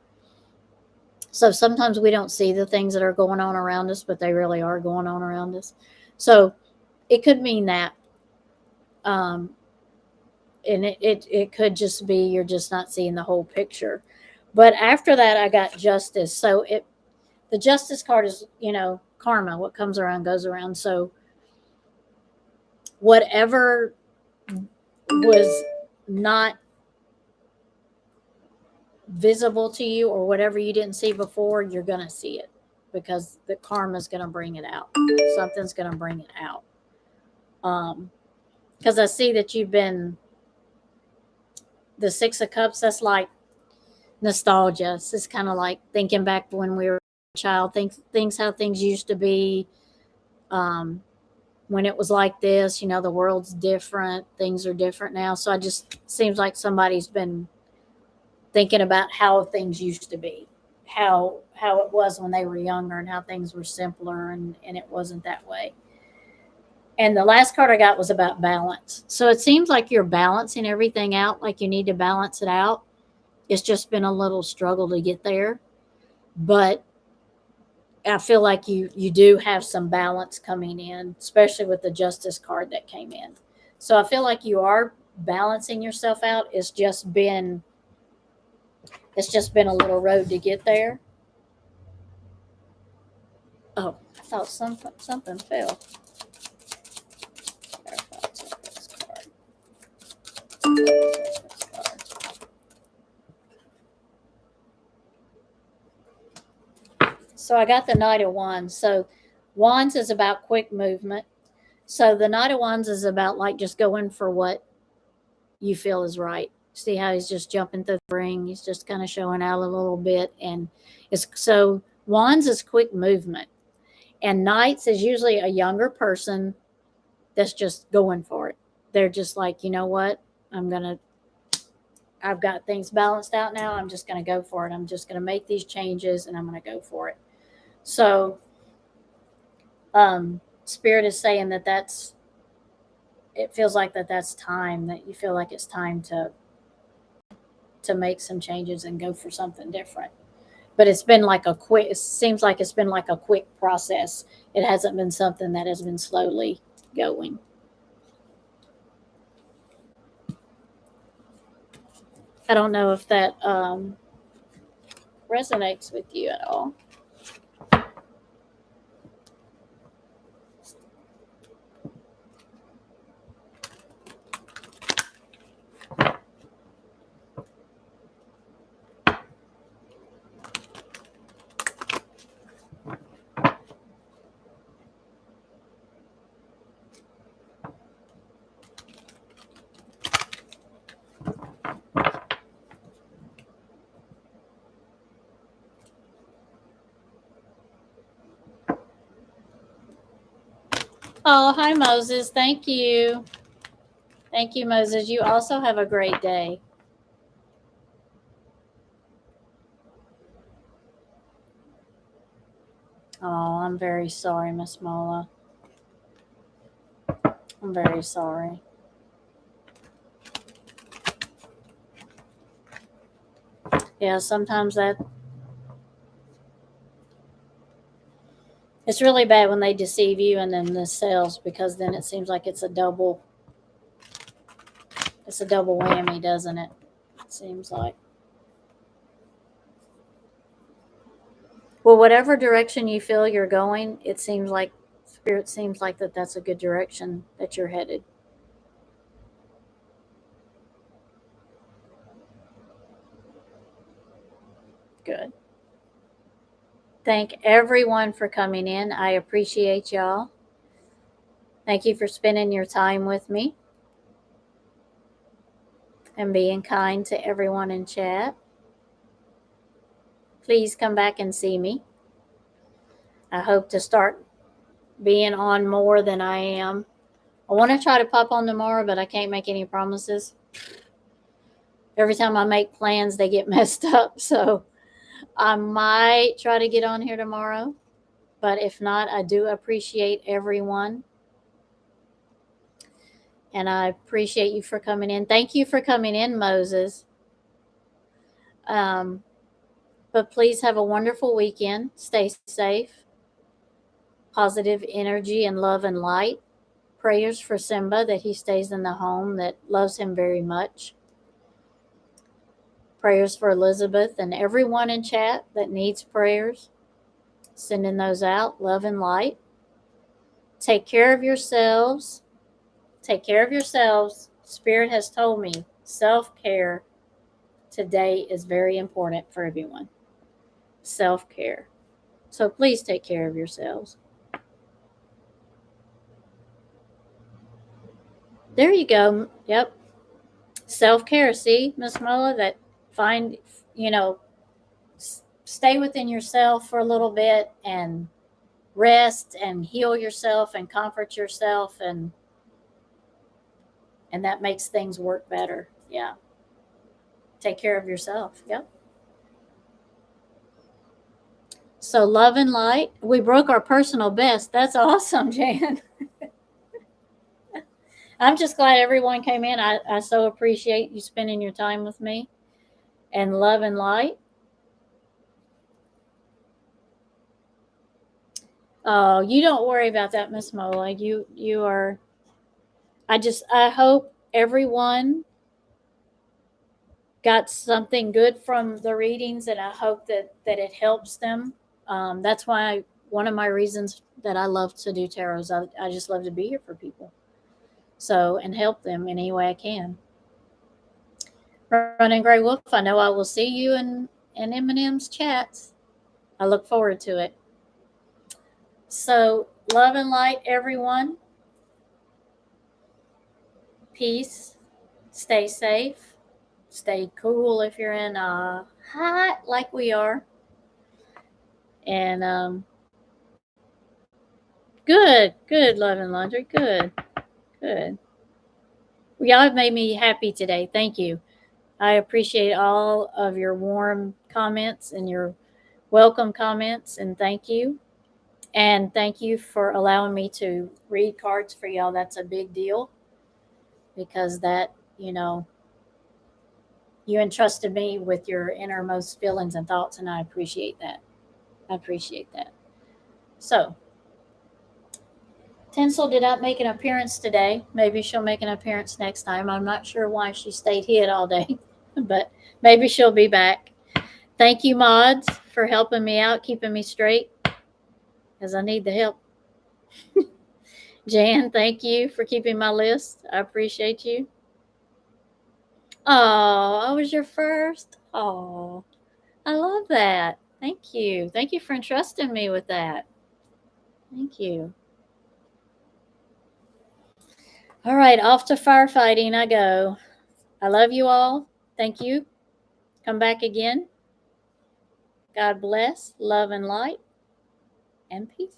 So sometimes we don't see the things that are going on around us, but they really are going on around us. So it could mean that. And it could just be you're just not seeing the whole picture. But after that, I got justice. So the justice card is, karma. What comes around goes around. So whatever was not visible to you or whatever you didn't see before, you're going to see it because the karma is going to bring it out. Something's going to bring it out. Because I see that you've been the Six of Cups. That's like nostalgia. It's kind of like thinking back when we were a child, things how things used to be. When it was like this, the world's different. Things are different now. So I just seems like somebody's been thinking about how things used to be, how it was when they were younger and how things were simpler and it wasn't that way. And the last card I got was about balance. So it seems like you're balancing everything out, like you need to balance it out. It's just been a little struggle to get there. But I feel like you do have some balance coming in, especially with the Justice card that came in. So I feel like you are balancing yourself out. It's just been a little road to get there. Oh, I thought something fell. So I got the Knight of Wands. So Wands is about quick movement. So the Knight of Wands is about like just going for what you feel is right. See how he's just jumping through the ring. He's just kind of showing out a little bit. And so Wands is quick movement. And Knights is usually a younger person that's just going for it. They're just like, you know what? I've got things balanced out now. I'm just going to go for it. I'm just going to make these changes and I'm going to go for it. So, Spirit is saying it feels like that's time, that you feel like it's time to make some changes and go for something different. But it seems like it's been like a quick process. It hasn't been something that has been slowly going. I don't know if that resonates with you at all. Oh, hi, Moses. Thank you. Thank you, Moses. You also have a great day. Oh, I'm very sorry, Miss Mola. I'm very sorry. Yeah, sometimes it's really bad when they deceive you and then this sells, because then it seems like it's a double whammy, doesn't it? It seems like. Well, whatever direction you feel you're going, it seems like Spirit seems like that's a good direction that you're headed. Good. Thank everyone for coming in. I appreciate y'all. Thank you for spending your time with me and being kind to everyone in chat. Please come back and see me. I hope to start being on more than I am. I want to try to pop on tomorrow, but I can't make any promises. Every time I make plans, they get messed up. So I might try to get on here tomorrow. But if not, I do appreciate everyone. And I appreciate you for coming in. Thank you for coming in, Moses. But please have a wonderful weekend. Stay safe. Positive energy and love and light. Prayers for Simba that he stays in the home that loves him very much. Prayers for Elizabeth and everyone in chat that needs prayers. Sending those out. Love and light. Take care of yourselves. Take care of yourselves. Spirit has told me self-care today is very important for everyone. Self-care. So please take care of yourselves. There you go. Yep. Self-care. See, Miss Mola, that find, stay within yourself for a little bit and rest and heal yourself and comfort yourself, and that makes things work better. Yeah. Take care of yourself. Yep. So love and light. We broke our personal best. That's awesome, Jan. I'm just glad everyone came in. I so appreciate you spending your time with me. And love and light. Oh, you don't worry about that, Miss Mola. You are. I hope everyone got something good from the readings, and I hope that it helps them. That's why one of my reasons that I love to do tarot is I just love to be here for people. So, and help them in any way I can. Running Gray Wolf, I know I will see you in Eminem's chats. I look forward to it. So, love and light, everyone. Peace. Stay safe. Stay cool if you're in hot like we are. And good, love and laundry. Good. Y'all have made me happy today. Thank you. I appreciate all of your warm comments and your welcome comments, and thank you. And thank you for allowing me to read cards for y'all. That's a big deal because that, you entrusted me with your innermost feelings and thoughts, and I appreciate that. So, Tinsel did not make an appearance today. Maybe she'll make an appearance next time. I'm not sure why she stayed hid all day, but maybe she'll be back. Thank you, mods, for helping me out, keeping me straight, because I need the help. Jan, thank you for keeping my list. I appreciate you. Oh, I was your first. Oh, I love that. Thank you. Thank you for entrusting me with that. Thank you. All right, off to firefighting I go. I love you all. Thank you. Come back again. God bless, love and light, and peace.